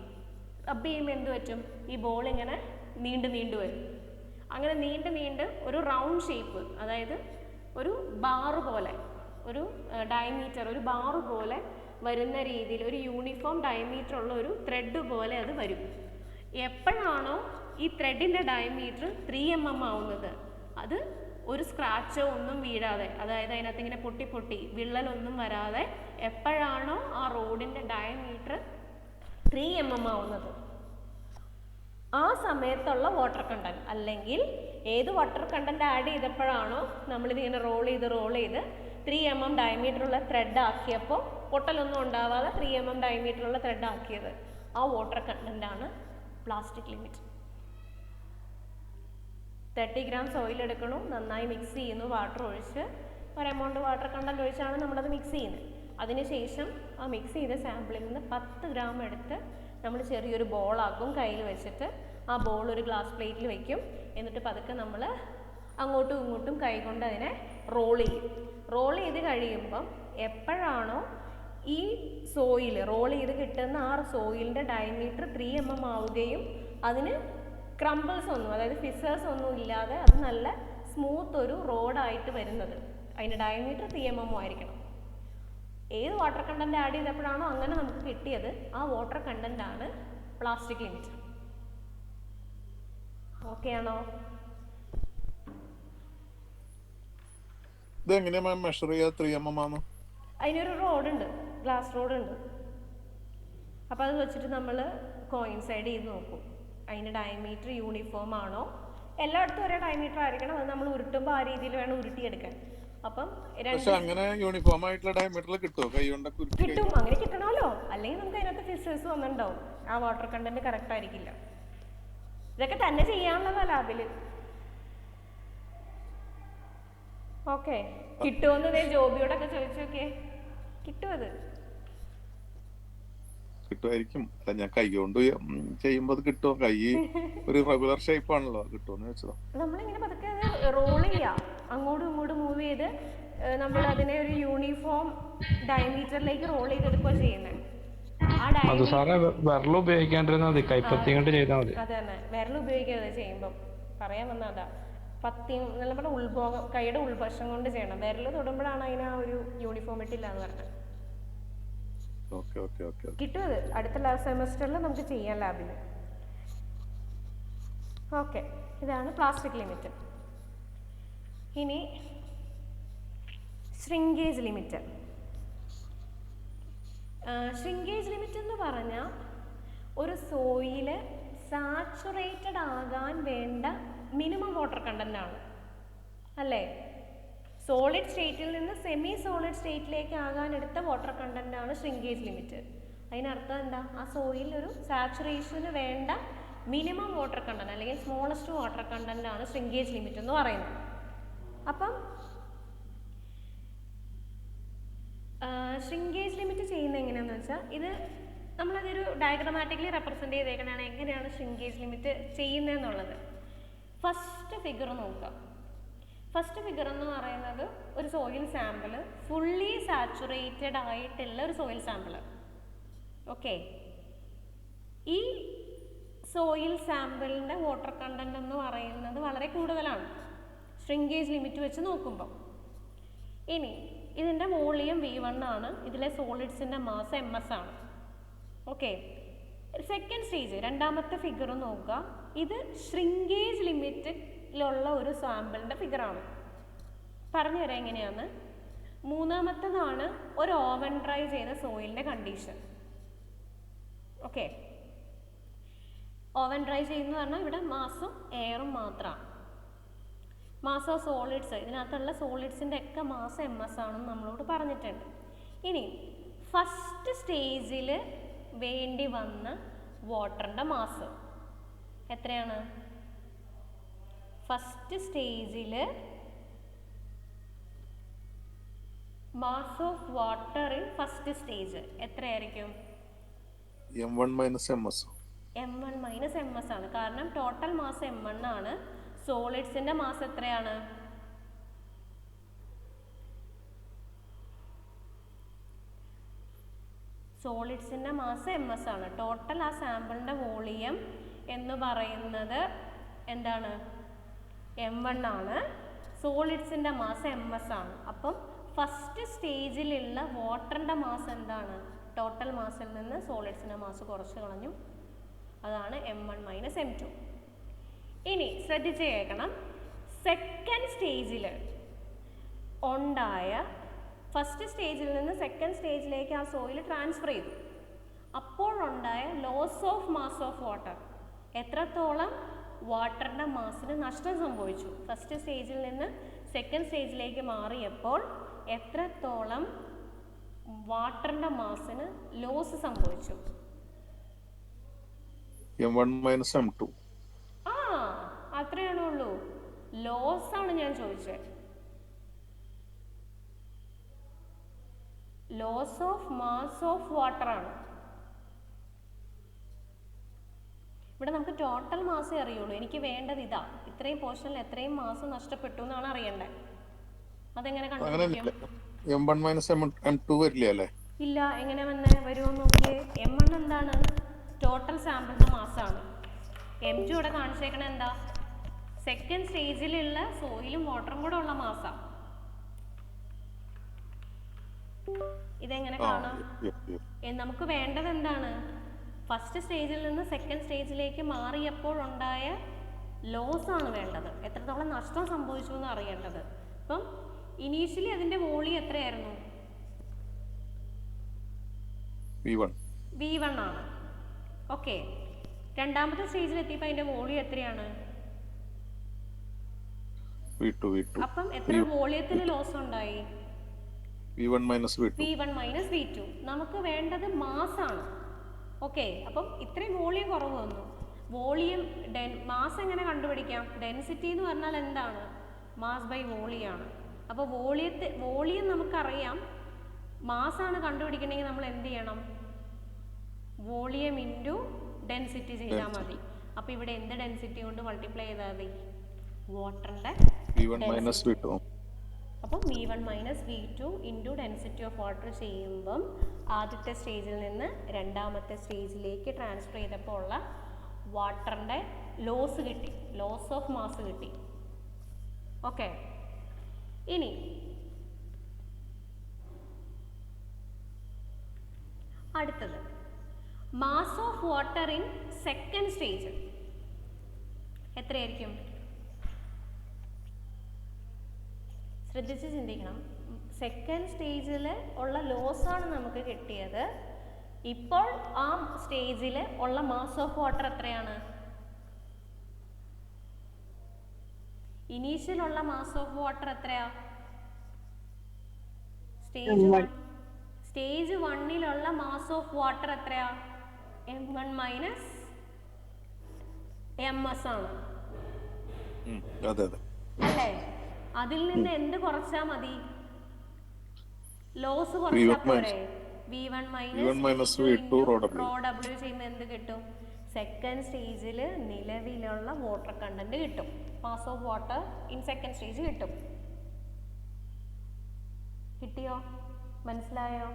[SPEAKER 1] റബ്ബ് ചെയ്യുമ്പോൾ എന്ത് പറ്റും, ഈ ബോൾ ഇങ്ങനെ നീണ്ടു വരും. അങ്ങനെ നീണ്ട് ഒരു റൗണ്ട് ഷേപ്പ്, അതായത് ഒരു ബാറ് പോലെ, ഒരു ഡയമീറ്റർ, ഒരു ബാറ് പോലെ വരുന്ന രീതിയിൽ ഒരു യൂണിഫോം ഡയമീറ്റർ ഉള്ള ഒരു ത്രെഡ് പോലെ അത് വരും. എപ്പോഴാണോ ഈ ത്രെഡിൻ്റെ ഡയമീറ്റർ 3 mm ആവുന്നത്, അത് ഒരു സ്ക്രാച്ചോ ഒന്നും വീഴാതെ, അതായത് അതിനകത്ത് ഇങ്ങനെ പൊട്ടി വിള്ളലൊന്നും വരാതെ എപ്പോഴാണോ ആ റോഡിൻ്റെ ഡയമീറ്റർ 3 mm ആവുന്നത്, ആ സമയത്തുള്ള വാട്ടർ കണ്ടന്റ്, അല്ലെങ്കിൽ ഏത് വാട്ടർ കണ്ടന്റ് ആഡ് ചെയ്തപ്പോഴാണോ നമ്മളിതിങ്ങനെ റോൾ ചെയ്ത് 3 mm ഡയമീറ്ററുള്ള ത്രെഡ് ആക്കിയപ്പോൾ പൊട്ടലൊന്നും ഉണ്ടാവാതെ 3 mm ഡയമീറ്ററുള്ള ത്രെഡ് ആക്കിയത്, ആ വാട്ടർ കണ്ടന്റാണ് പ്ലാസ്റ്റിക് ലിമിറ്റ്. 30 ഗ്രാം സോയിൽ എടുക്കണം, നന്നായി മിക്സ് ചെയ്യുന്നു, വാട്ടർ ഒഴിച്ച് ഒരു എമൗണ്ട് വാട്ടർ കണ്ടന്റ് ഒഴിച്ചാണ് നമ്മളത് മിക്സ് ചെയ്യുന്നത്. അതിനുശേഷം ആ മിക്സ് ചെയ്ത സാമ്പിളിൽ നിന്ന് 10 ഗ്രാം എടുത്ത് നമ്മൾ ചെറിയൊരു ബോളാക്കും കയ്യിൽ വെച്ചിട്ട്. ആ ബോൾ ഒരു ഗ്ലാസ് പ്ലേറ്റിൽ വയ്ക്കും. എന്നിട്ട് പതുക്കെ നമ്മൾ അങ്ങോട്ടും ഇങ്ങോട്ടും കൈകൊണ്ട് അതിനെ റോൾ ചെയ്ത് കഴിയുമ്പം എപ്പോഴാണോ ഈ സോയിൽ റോൾ ചെയ്ത് കിട്ടുന്ന ആ സോയിലിൻ്റെ ഡയമീറ്റർ 3 mm ആവുകയും അതിന് ക്രംബിൾസ് ഒന്നും, അതായത് ഫിസേഴ്സ് ഒന്നും ഇല്ലാതെ അത് നല്ല സ്മൂത്ത് ഒരു റോഡായിട്ട് വരുന്നത്, അതിൻ്റെ ഡയമീറ്റർ 3 mm ആയിരിക്കണം. ഏത് വാട്ടർ കണ്ടന്റ് ആഡ് ചെയ്തപ്പോഴാണോ അങ്ങനെ നമുക്ക് കിട്ടിയത്, ആ വാട്ടർ കണ്ടന്റ് ആണ് പ്ലാസ്റ്റിക് ലിമിറ്റ്. ഓക്കെ ആണോ?
[SPEAKER 2] ഇതെങ്ങനെയാ മെഷർ ചെയ്യുക 3 mm ആണോ?
[SPEAKER 1] അതിനൊരു റോഡുണ്ട്, ഗ്ലാസ് റോഡുണ്ട്. അപ്പോൾ അത് വെച്ചിട്ട് നമ്മൾ കോയിൻസൈഡ് ചെയ്ത് നോക്കും, അതിൻ്റെ ഡയമീറ്റർ യൂണിഫോം ആണോ. എല്ലായിടത്തും ഒരേ ഡയമീറ്റർ ആയിരിക്കണം, അത് നമ്മൾ ഉരുട്ടുമ്പോൾ ആ രീതിയിൽ വേണം ഉരുട്ടിയെടുക്കാൻ. അപ്പം
[SPEAKER 2] അങ്ങനെ യൂണിഫോം ആയിട്ടുള്ള ഡയമീറ്ററിൽ കിട്ടുമോ? കൈ കൊണ്ട്
[SPEAKER 1] കിട്ടും, അങ്ങനെ കിട്ടണമല്ലോ, അല്ലെങ്കിൽ നമുക്ക് അതിനകത്ത് ഫിസേഴ്സ് വന്നിട്ടുണ്ടാവും, ആ വാട്ടർ കണ്ടന്റ് കറക്റ്റ് ആയിരിക്കില്ല. ഇതൊക്കെ തന്നെ ചെയ്യാനുള്ളതാ ലാബിൽ. ഓക്കെ, കിട്ടുമെന്ന് ജോബിയോടൊക്കെ ചോദിച്ചു നോക്കിയേ, കിട്ടും, അത്
[SPEAKER 2] കിട്ടുമായിരിക്കും. അല്ല, ഞാൻ കൈ കൊണ്ട് ചെയ്യുമ്പോ അത് കിട്ടുമോ? കൈ ഒരു റെഗുലർ ഷേപ്പ് ആണല്ലോ, കിട്ടുമെന്ന് വെച്ചതാ.
[SPEAKER 1] നമ്മളിങ്ങനെ പതുക്കെ റോൾ ചെയ്യാം, അങ്ങോട്ടും ഇങ്ങോട്ടും മൂവ് ചെയ്ത് നമ്മൾ അതിനെ ഒരു യൂണിഫോം ഡയമീറ്ററിലേക്ക് റോൾ ചെയ്തെടുക്കുക ചെയ്യുന്നത്.
[SPEAKER 3] വിരൽ ഉപയോഗിക്കാണ്ടിരുന്നാൽ മതി, കൈപ്പത്തി കൊണ്ട് ചെയ്താൽ മതി.
[SPEAKER 1] അത് തന്നെ, വിരൽ ഉപയോഗിക്കാതെ ചെയ്യുമ്പം പറയാൻ വന്നതാ. നമ്മുടെ ഉൾഭാഗം, കൈയുടെ ഉൾവശം കൊണ്ട് ചെയ്യണം. വിരൽ തൊടുമ്പോഴാണ് അതിന് ആ ഒരു യൂണിഫോമിറ്റി ഇല്ല എന്ന് പറഞ്ഞത്. കിട്ടും, അത് അടുത്ത സെമസ്റ്ററിൽ നമുക്ക് ചെയ്യാം ലാബിൽ. ഓക്കെ, ഇതാണ് പ്ലാസ്റ്റിക് ലിമിറ്റ്. ഇനി ശ്രിങ്കേജ് ലിമിറ്റ്. ശ്രിങ്കേജ് ലിമിറ്റ് എന്ന് പറഞ്ഞാൽ ഒരു സോയിൽ സാച്ചുറേറ്റഡ് ആകാൻ വേണ്ട മിനിമം വാട്ടർ കണ്ടന്റ് ആണ്, അല്ലേ? സോളിഡ് സ്റ്റേറ്റിൽ നിന്ന് സെമി സോളിഡ് സ്റ്റേറ്റിലേക്ക് ആകാൻ എടുത്ത വാട്ടർ കണ്ടന്റ് ആണ് ശ്രിങ്കേജ് ലിമിറ്റ്. അതിനർത്ഥം എന്താ? ആ സോയിൽ ഒരു സാച്ചുറേഷന് വേണ്ട മിനിമം വാട്ടർ കണ്ടന്റ് അല്ലെങ്കിൽ സ്മോളസ്റ്റ് വാട്ടർ കണ്ടന്റ് ആണ് ശ്രിങ്കേജ് ലിമിറ്റ് എന്ന് പറയുന്നത്. അപ്പം ശ്രിങ്കേജ് ലിമിറ്റ് ചെയ്യുന്നത് എങ്ങനെയാണെന്ന് വെച്ചാൽ, ഇത് നമ്മളതൊരു ഡയഗ്രമാറ്റിക്കലി റെപ്രസെൻ്റ് ചെയ്തേക്കണതാണ് എങ്ങനെയാണ് ശ്രിങ്കേജ് ലിമിറ്റ് ചെയ്യുന്നതെന്നുള്ളത്. ഫസ്റ്റ് ഫിഗർ നോക്കാം. ഫസ്റ്റ് ഫിഗർ എന്ന് പറയുന്നത് ഒരു സോയിൽ സാമ്പിൾ, ഫുള്ളി സാച്ചുറേറ്റഡ് ആയിട്ടുള്ള ഒരു സോയിൽ സാമ്പിൾ. ഓക്കെ, ഈ സോയിൽ സാമ്പിളിൻ്റെ വാട്ടർ കണ്ടന്റ് എന്ന് പറയുന്നത് വളരെ കൂടുതലാണ് ശ്രിങ്കേജ് ലിമിറ്റ് വെച്ച് നോക്കുമ്പോൾ. ഇനി ഇതിൻ്റെ വോളിയം V1 ആണ്, ഇതിലെ സോളിഡ്സിൻ്റെ മാസ് MS ആണ്. ഓക്കെ, സെക്കൻഡ് സ്റ്റേജ് രണ്ടാമത്തെ ഫിഗർ നോക്കുക. ഇത് ശ്രിങ്കേജ് ലിമിറ്റിലുള്ള ഒരു സാമ്പിളിൻ്റെ ഫിഗറാണ്. പറഞ്ഞു തരാം എങ്ങനെയാണ്. മൂന്നാമത്തേതാണ് ഒരു ഓവൻ ഡ്രൈ ചെയ്ത സോയിലിൻ്റെ കണ്ടീഷൻ. ഓക്കെ, ഓവൻ ഡ്രൈ ചെയ്യുന്ന പറഞ്ഞാൽ ഇവിടെ മാസും എയറും മാത്രമാണ്. മാസ് ഓഫ് സോളിഡ്സ്, ഇതിനകത്തുള്ള സോളിഡ്സിൻ്റെ ഒക്കെ മാസ് MS ആണെന്ന് നമ്മളോട് പറഞ്ഞിട്ടുണ്ട്. ഇനി ഫസ്റ്റ് സ്റ്റേജിൽ വേണ്ടി വന്ന വാട്ടറിൻ്റെ മാസ് എത്രയാണ്? ഫസ്റ്റ് സ്റ്റേജിൽ mass of water in first stage എത്രയായിരിക്കും?
[SPEAKER 2] M1 minus MS.
[SPEAKER 1] M1 minus MS ആണ്. കാരണം ടോട്ടൽ മാസ് M1 ആണ്. സോളിഡ്സിന്റെ മാസ് എത്രയാണ്? സോളിഡ്സിന്റെ മാസ് MS ആണ്. ടോട്ടൽ ആ സാമ്പിളിന്റെ വോളിയം എന്ന് പറയുന്നത് എന്താണ്? M1 ആണ്. സോളിഡ്സിന്റെ മാസ് MS ആണ്. അപ്പം ഫസ്റ്റ് സ്റ്റേജിലുള്ള വാട്ടറിന്റെ മാസ് എന്താണ്? ടോട്ടൽ മാസിൽ നിന്ന് സോളിഡ്സിന്റെ മാസ് കുറച്ച് കളഞ്ഞു, അതാണ് M1 മൈനസ് M2. ഇനി ശ്രദ്ധിച്ച് കേൾക്കണം. സെക്കൻഡ് സ്റ്റേജിൽ ഉണ്ടായ, ഫസ്റ്റ് സ്റ്റേജിൽ നിന്ന് സെക്കൻഡ് സ്റ്റേജിലേക്ക് ആ സോയിൽ ട്രാൻസ്ഫർ ചെയ്തു. അപ്പോഴുണ്ടായ loss of mass of water, എത്രത്തോളം വാട്ടറിൻ്റെ മാസിന് നഷ്ടം സംഭവിച്ചു? ഫസ്റ്റ് സ്റ്റേജിൽ നിന്ന് സെക്കൻഡ് സ്റ്റേജിലേക്ക് മാറിയപ്പോൾ എത്രത്തോളം വാട്ടറിൻ്റെ മാസിന് ലോസ് സംഭവിച്ചു?
[SPEAKER 2] M1 minus M2.
[SPEAKER 1] ആ, അത്രയാണേ ഉള്ളൂ. ലോസ് ആണ് ഞാൻ ചോദിച്ചത്. Loss of mass of water ആണ്. ഇവിടെ നമുക്ക് ടോട്ടൽ മാസേ അറിയുള്ളൂ. എനിക്ക് വേണ്ടത് ഇതാ, ഇത്രയും പോർഷനിൽ എത്രയും മാസ് നഷ്ടപ്പെട്ടു എന്നാണ് അറിയണ്ടേ. അതെങ്ങനെ കണ്ടുപിടിക്കും?
[SPEAKER 2] M1 മൈനസ് M2 വരില്ല അല്ലേ?
[SPEAKER 1] ഇല്ല. എങ്ങനെ വരുമോ നോക്കിയേ. M1 എന്താണ്? ടോട്ടൽ സാമ്പിളിന്റെ മാസാണ്. M2 ഇവിടെ കാണിച്ചേക്കണ എന്താ? സെക്കൻഡ് സ്റ്റേജിലുള്ള സോയിലും വാട്ടറും കൂടെ ഉള്ള മാസാ. ഇതെങ്ങനെ കാണാം? നമുക്ക് വേണ്ടത് എന്താണ്? ഫസ്റ്റ് സ്റ്റേജിൽ നിന്ന് സെക്കൻഡ് സ്റ്റേജിലേക്ക് മാറിയപ്പോൾ ഉണ്ടായ ലോസ് ആണ് വേണ്ടത്. എത്രത്തോളം നഷ്ടം സംഭവിച്ചു എന്ന് അറിയേണ്ടത്. അപ്പം ഇനീഷ്യലി അതിന്റെ വോളിയം എത്രയായിരുന്നു? V1 ആണ്. ഓക്കെ. രണ്ടാമത്തെ സ്റ്റേജിൽ എത്തിയപ്പോൾ അതിന്റെ വോളിയം എത്രയാണ്?
[SPEAKER 2] V2.
[SPEAKER 1] അപ്പം എത്ര വോളിയത്തിൽ ലോസ് ഉണ്ടായി?
[SPEAKER 2] V1 minus
[SPEAKER 1] V2. നമുക്ക് വേണ്ടത് മാസ് ആണ്. ഓക്കെ. അപ്പം ഇത്രയും വോളിയം കുറവ് വന്നു. വോളിയം മാസ് എങ്ങനെ കണ്ടുപിടിക്കാം? ഡെൻസിറ്റി എന്ന് പറഞ്ഞാൽ എന്താണ്? മാസ് ബൈ വോളിയം ആണ്. അപ്പോൾ വോളിയം നമുക്കറിയാം. മാസാണ് കണ്ടുപിടിക്കണമെങ്കിൽ നമ്മൾ എന്ത് ചെയ്യണം? വോളിയം ഇൻറ്റു ഡെൻസിറ്റി ചെയ്താൽ മതി. അപ്പോൾ ഇവിടെ എന്ത് ഡെൻസിറ്റി കൊണ്ട് മൾട്ടിപ്ലൈ ചെയ്താൽ മതി? വാട്ടറിൻ്റെ
[SPEAKER 2] V1 മൈനസ് V2.
[SPEAKER 1] അപ്പം V1 minus V2 into density of water ചെയ്യുമ്പം ആദ്യത്തെ സ്റ്റേജിൽ നിന്ന് രണ്ടാമത്തെ സ്റ്റേജിലേക്ക് ട്രാൻസ്ഫർ ചെയ്തപ്പോൾ ഉള്ള വാട്ടറിൻ്റെ ലോസ് കിട്ടി. ലോസ് ഓഫ് മാസ് കിട്ടി. ഓക്കെ. ഇനി അടുത്തത് mass of water in second stage എത്രയായിരിക്കും? ശ്രദ്ധിച്ച് ചിന്തിക്കണം. സെക്കൻഡ് സ്റ്റേജിൽ ഉള്ള ലോസ് ആണ് നമുക്ക് കിട്ടിയത്. ഇപ്പോൾ ആ സ്റ്റേജിൽ ഉള്ള മാസ് ഓഫ് വാട്ടർ എത്രയാണ്? ഇനീഷ്യൽ ഉള്ള മാസ് ഓഫ് വാട്ടർ എത്രയാ? സ്റ്റേജ് 1ലുള്ള മാസ് ഓഫ് വാട്ടർ എത്രയാ? M1 മൈനസ് MS ആണ്. അല്ലേ? അതിൽ നിന്ന് എന്ത് കുറച്ചാ മതി? ലോസ് കുറച്ചാ പോരെ? V1 minus V2 raw W ചെയ്യുമ്പോൾ എന്ത് കിട്ടും? സെക്കൻഡ് സ്റ്റേജിൽ നിലവിലുള്ള വാട്ടർ കണ്ടന്റ് കിട്ടും. Mass of water in second stage കിട്ടും. കിട്ടിയോ? മനസ്സിലായോ?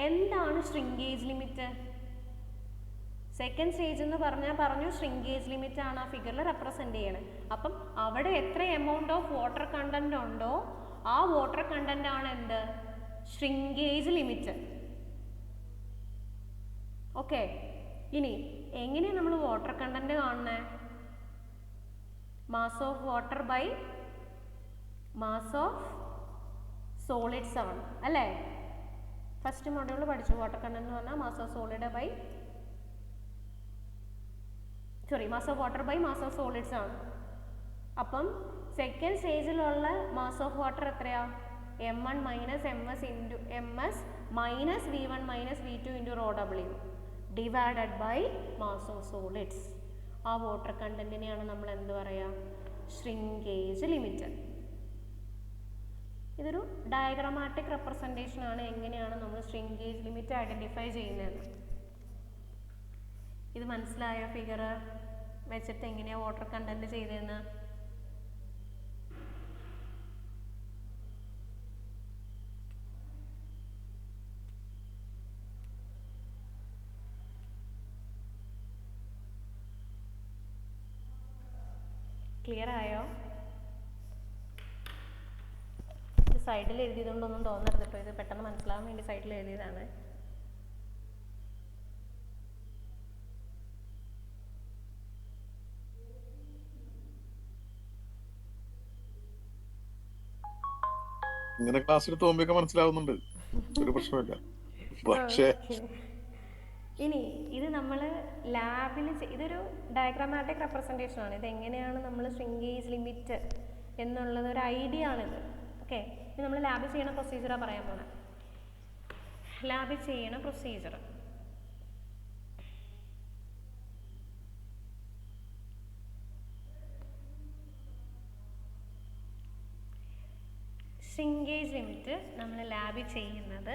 [SPEAKER 1] എന്താണ് ഷ്രിങ്കേജ് ലിമിറ്റ്? സെക്കൻഡ് സ്റ്റേജ് എന്ന് പറഞ്ഞു ഷ്രിങ്കേജ് ലിമിറ്റ് ആണ് ആ ഫിഗറിൽ റെപ്രസെന്റ് ചെയ്യണത്. അപ്പം അവിടെ എത്ര എമൗണ്ട് ഓഫ് വാട്ടർ കണ്ടന്റ് ഉണ്ടോ ആ വാട്ടർ കണ്ടന്റ് ആണ് എന്ത്? Shrinkage limit. ഓക്കെ. ഇനി എങ്ങനെയാണ് നമ്മൾ വാട്ടർ കണ്ടന്റ് കാണുന്നത്? Mass of water by mass of solids ആണ് അല്ലേ? ഫസ്റ്റ് മൊഡ്യൂൾ പഠിച്ചു വാട്ടർ കണ്ടന്റ് എന്ന് പറഞ്ഞാൽ mass of solid by mass of water by mass of solids ആണ്. അപ്പം സെക്കൻഡ് സ്റ്റേജിലുള്ള മാസ് ഓഫ് വാട്ടർ എത്രയാ? m1 minus ms minus v1 minus v2 into rho W divided by mass of solids. ആ water കണ്ടന്റിനെയാണ് നമ്മൾ എന്ത് പറയുക? Shrinkage limit. ഇതൊരു ഡയഗ്രമാറ്റിക് റെപ്രസെൻറ്റേഷൻ ആണ് എങ്ങനെയാണ് നമ്മൾ ഷ്രിങ്കേജ് ലിമിറ്റ് ഐഡൻറ്റിഫൈ ചെയ്യുന്നതെന്ന്. ഇത് മനസ്സിലായോ? ഫിഗർ വെച്ചിട്ട് എങ്ങനെയാണ് വാട്ടർ കണ്ടന്റ് ചെയ്തതെന്ന്? ക്ലിയർ ആയോ? ഇത് സൈഡിൽ എഴുതിയതുകൊണ്ടൊന്നും തോന്നരുത് കേട്ടോ, ഇത് പെട്ടെന്ന് മനസ്സിലാവാൻ വേണ്ടി സൈഡിൽ എഴുതിയതാണ്.
[SPEAKER 2] ഇങ്ങനെ ക്ലാസ് എടുത്ത് പോകുമ്പോഴൊക്കെ മനസ്സിലാവുന്നുണ്ട്, ഒരു പ്രശ്നമില്ല. പക്ഷേ
[SPEAKER 1] ഇനി ഇത് നമ്മൾ ലാബിൽ ഇതൊരു ഡയഗ്രാമാറ്റിക് റെപ്രസെൻറ്റേഷൻ ആണ്. ഇത് എങ്ങനെയാണ് നമ്മൾ ഷ്രിങ്കേജ് ലിമിറ്റ് എന്നുള്ളത് ഒരു ഐഡിയ ആണിത്. ഓക്കെ, ഇനി നമ്മൾ ലാബിൽ ചെയ്യണ പ്രൊസീജിയറാണ് പറയാൻ പോണത്. ലാബിൽ ചെയ്യണ പ്രൊസീജിയർ ഷ്രിങ്കേജ് ലിമിറ്റ് നമ്മൾ ലാബിൽ ചെയ്യുന്നത്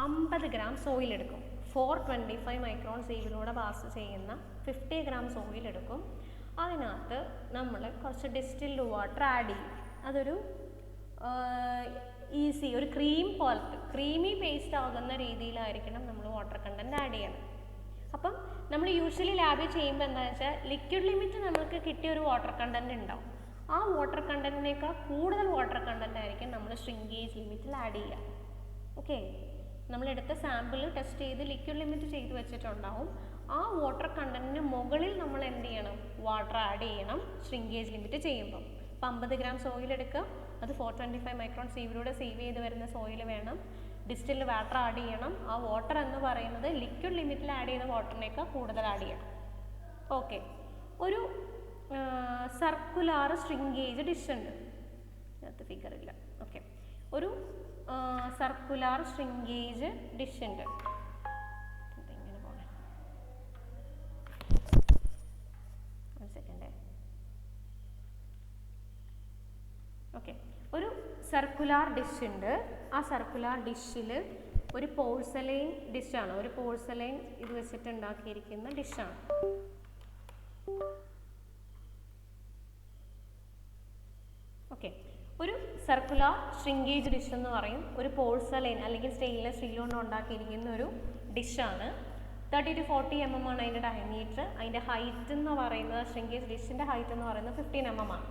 [SPEAKER 1] 50 ഗ്രാം സോയിൽ എടുക്കും. 425 മൈക്രോൺ സീവിലൂടെ പാസ് ചെയ്യുന്ന 50 ഗ്രാം സോയിൽ എടുക്കും. അതിനകത്ത് നമ്മൾ കുറച്ച് ഡിസ്റ്റിൽഡ് വാട്ടർ ആഡ് ചെയ്യും. അതൊരു ഈസി ഒരു ക്രീമി പേസ്റ്റ് ആകുന്ന രീതിയിലായിരിക്കണം നമ്മൾ വാട്ടർ കണ്ടന്റ് ആഡ് ചെയ്യണം. അപ്പം നമ്മൾ യൂഷ്വലി ലാബിൽ ചെയ്യുമ്പോൾ എന്താണെന്ന് വെച്ചാൽ ലിക്വിഡ് ലിമിറ്റ് നമ്മൾക്ക് കിട്ടിയ ഒരു വാട്ടർ കണ്ടന്റ് ഉണ്ടാവും. ആ വാട്ടർ കണ്ടന്റിനേക്കാൾ കൂടുതൽ വാട്ടർ കണ്ടന്റ് ആയിരിക്കും നമ്മൾ ഷ്രിങ്കേജ് ലിമിറ്റിൽ ആഡ് ചെയ്യുക. ഓക്കെ, നമ്മളെടുത്ത സാമ്പിൾ ടെസ്റ്റ് ചെയ്ത് ലിക്വിഡ് ലിമിറ്റ് ചെയ്ത് വെച്ചിട്ടുണ്ടാവും. ആ വാട്ടർ കണ്ടന്റിന് മുകളിൽ നമ്മൾ എന്ത് ചെയ്യണം? വാട്ടർ ആഡ് ചെയ്യണം ഷ്രിങ്കേജ് ലിമിറ്റ് ചെയ്യുമ്പോൾ. അപ്പോൾ 50 ഗ്രാം സോയിൽ എടുക്കുക, അത് 425 മൈക്രോൺ സീവിലൂടെ സേവ് ചെയ്ത് വരുന്ന സോയിൽ വേണം. ഡിസ്റ്റിൽഡ് വാട്ടർ ആഡ് ചെയ്യണം. ആ വാട്ടർ എന്ന് പറയുന്നത് ലിക്വിഡ് ലിമിറ്റിൽ ആഡ് ചെയ്ത വാട്ടറിനേക്കാൾ കൂടുതൽ ആഡ് ചെയ്യണം. ഓക്കെ, ഒരു സർക്കുലാർ ഷ്രിങ്കേജ് ഡിഷ് ഉണ്ട്, അതിനകത്ത് ഫിഗർ ഇല്ല. ഓക്കെ, ഒരു സർക്കുലാർ ഷ്രിങ്കേജ് ഡിഷ് ഉണ്ട്. ഇതെങ്ങനെ പോണേ? ഒരു സെക്കൻഡ്. ഓക്കെ, ഒരു സർക്കുലാർ ഡിഷ് ഉണ്ട്. ആ സർക്കുലാർ ഡിഷിൽ ഒരു പോഴ്സലൈൻ ഡിഷാണ്, ഒരു പോഴ്സലൈൻ ഇത് വെച്ചിട്ട് ഉണ്ടാക്കിയിരിക്കുന്ന ഡിഷാണ്. ഓക്കെ, ഒരു സർക്കുലാർ ഷ്രിങ്കേജ് ഡിഷ് എന്ന് പറയും. ഒരു പോഴ്സലൈൻ അല്ലെങ്കിൽ സ്റ്റെയിൻലെസ് സ്റ്റീൽ കൊണ്ട് ഉണ്ടാക്കിയിരിക്കുന്ന ഒരു ഡിഷാണ്. 30 to 40 mm ആണ് അതിൻ്റെ ഡയമീറ്റർ. അതിൻ്റെ ഹൈറ്റ് എന്ന് പറയുന്നത്, ഷ്രിങ്കേജ് ഡിഷിൻ്റെ ഹൈറ്റ് എന്ന് പറയുന്നത് 15 mm ആണ്.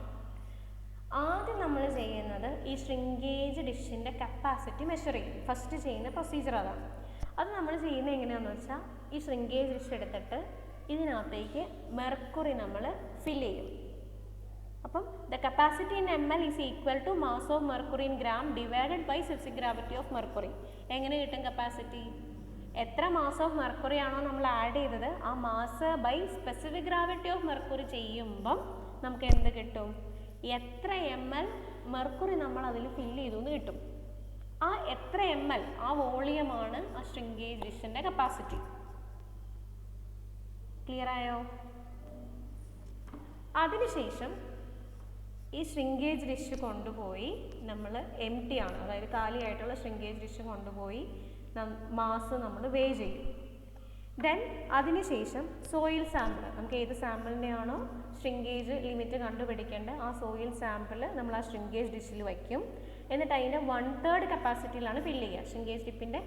[SPEAKER 1] ആദ്യം നമ്മൾ ചെയ്യുന്നത് ഈ ഷ്രിങ്കേജ് ഡിഷിൻ്റെ കപ്പാസിറ്റി മെഷർ ചെയ്യും. ഫസ്റ്റ് ചെയ്യുന്ന പ്രൊസീജിയർ അതാണ്. അത് നമ്മൾ ചെയ്യുന്നത് എങ്ങനെയാണെന്ന് വെച്ചാൽ, ഈ ഷ്രിങ്കേജ് ഡിഷ് എടുത്തിട്ട് ഇതിനകത്തേക്ക് മെർക്കുറി നമ്മൾ ഫില്ല് ചെയ്യും. അപ്പം the capacity in ml is equal to mass of mercury in gram divided by specific gravity of mercury. എങ്ങനെ കിട്ടും കപ്പാസിറ്റി? എത്ര മാസ് ഓഫ് മെർക്കുറി ആണോ നമ്മൾ ആഡ് ചെയ്തത്, ആ mass by specific gravity of mercury ചെയ്യുമ്പം നമുക്ക് എന്ത് കിട്ടും? എത്ര ml മെർക്കുറി നമ്മൾ അതിൽ ഫില്ല് ചെയ്തു എന്ന് കിട്ടും. ആ എത്ര ml, ആ വോളിയമാണ് ആ ഷ്രിങ്കേജ് ഡിഷിൻ്റെ കപ്പാസിറ്റി. ക്ലിയർ ആയോ? അതിനുശേഷം ഈ ഷ്രിങ്കേജ് ഡിഷ് കൊണ്ടുപോയി നമ്മൾ എംപ്റ്റി ആണ്, അതായത് കാലിയായിട്ടുള്ള ഷ്രിങ്കേജ് ഡിഷ് കൊണ്ടുപോയി മാസ് നമ്മൾ വേ ചെയ്യും. ദെൻ അതിനുശേഷം സോയിൽ സാമ്പിൾ, നമുക്ക് ഏത് സാമ്പിളിനെയാണോ ഷ്രിങ്കേജ് ലിമിറ്റ് കണ്ടുപിടിക്കേണ്ടത് ആ സോയിൽ സാമ്പിൾ നമ്മൾ ആ ഷ്രിങ്കേജ് ഡിഷിൽ വയ്ക്കും. എന്നിട്ട് അതിൻ്റെ 1/3 കപ്പാസിറ്റിയിലാണ് ഫില്ല് ചെയ്യുക. ഷ്രിങ്കേജ് ടിപ്പിൻ്റെ